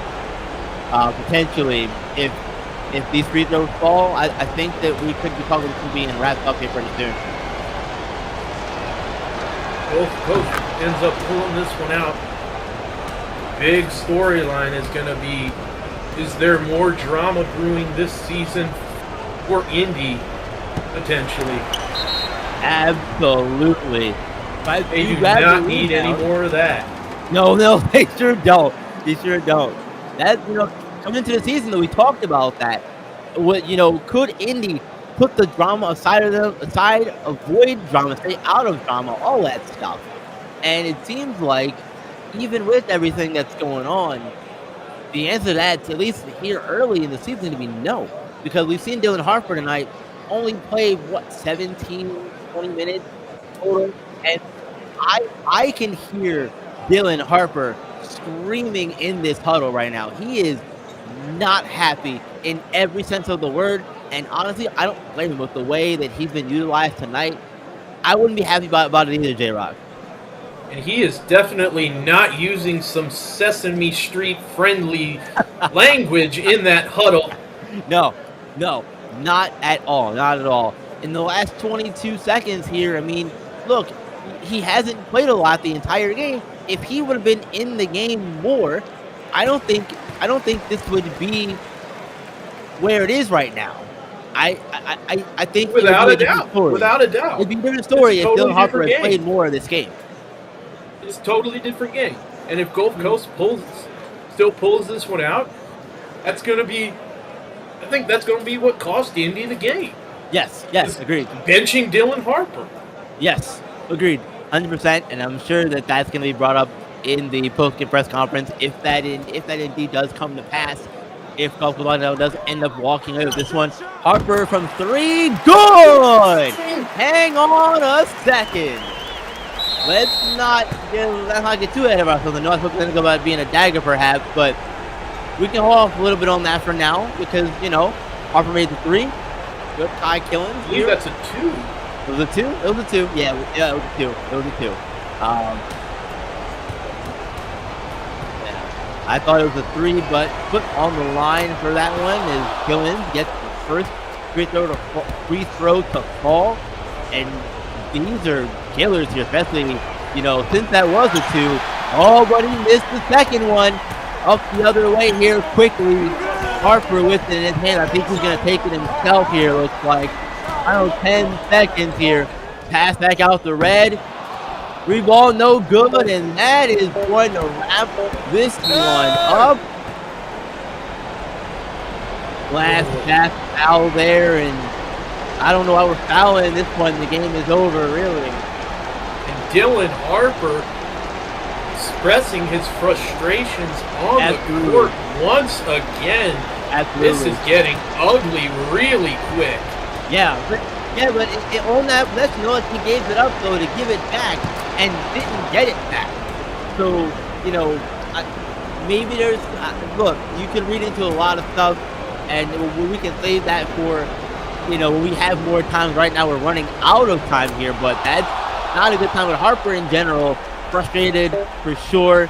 potentially. If these free throws fall, I think that we could be talking to being wrapped up here pretty soon. Gulf Coast ends up pulling this one out. Big storyline is going to be, is there more drama brewing this season for Indy, potentially? Absolutely. They do not need any more of that. No, they sure don't. They sure don't. That, coming into the season, though, we talked about that. Could Indy put the drama aside, avoid drama, stay out of drama, all that stuff? And it seems like, even with everything that's going on, the answer to that, at least here early in the season, to be no. Because we've seen Dylan Harper tonight only play, 17, 20 minutes total. And I can hear Dylan Harper screaming in this huddle right now. He is not happy in every sense of the word. And honestly, I don't blame him with the way that he's been utilized tonight. I wouldn't be happy about it either, J-Rock. And he is definitely not using some Sesame Street friendly language in that huddle. No, not at all. Not at all. In the last 22 seconds here, look, he hasn't played a lot the entire game. If he would have been in the game more, I don't think this would be where it is right now, I think it would Without be a different doubt. story. Without a doubt. It'd be a different story It's a if totally Dylan Harper had different played game. more of this game. It's a totally different game. And if Gulf Coast still pulls this one out, I think that's going to be what cost Indy the game. Yes, agreed. Benching Dylan Harper. Yes, agreed, 100%. And I'm sure that that's going to be brought up in the post-game press conference if that indeed does come to pass. If Gulf Coast does end up walking away with this one. Harper from 3, good! Hang on a second. Let's not get too ahead of ourselves. I know I was going to go about being a dagger perhaps, but we can hold off a little bit on that for now because, Harper made the 3. Good Ty Killens. I believe that's a 2. It was a 2? It was a 2. Yeah, it was a 2. It was a 2. I thought it was a 3, but put on the line for that one is Killens gets the first free throw to fall. And these are killers here, especially, since that was a 2. Oh, but he missed the second one. Up the other way here quickly. Harper with it in his hand. I think he's going to take it himself here, looks like. 10 seconds here. Pass back out the red. Reball no good, and that is going to wrap this one up. Last pass foul there, and I don't know why we're fouling this one. The game is over, really. And Dylan Harper expressing his frustrations on the court once again. Absolutely. This is getting ugly really quick. Yeah, but on that possession, he gave it up though to give it back and didn't get it back. So maybe there's look. You can read into a lot of stuff, and we can save that for when we have more time. Right now, we're running out of time here, but that's not a good time with Harper in general. Frustrated for sure,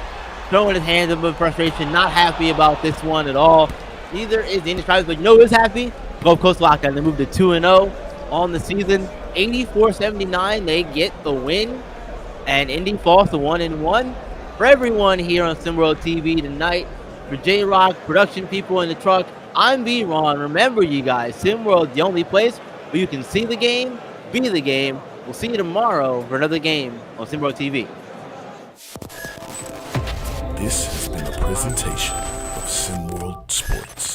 throwing his hands up in frustration, not happy about this one at all. Neither is the Indy Tribes, but is happy. Gulf Coast Lockout, they moved to 2-0 on the season. 84-79, they get the win, and Indy falls to 1-1. For everyone here on SimWorld TV tonight, for J-Rock, production people in the truck, I'm B-Ron. Remember, you guys, SimWorld, the only place where you can see the game, be the game. We'll see you tomorrow for another game on SimWorld TV. This has been a presentation of SimWorld Sports.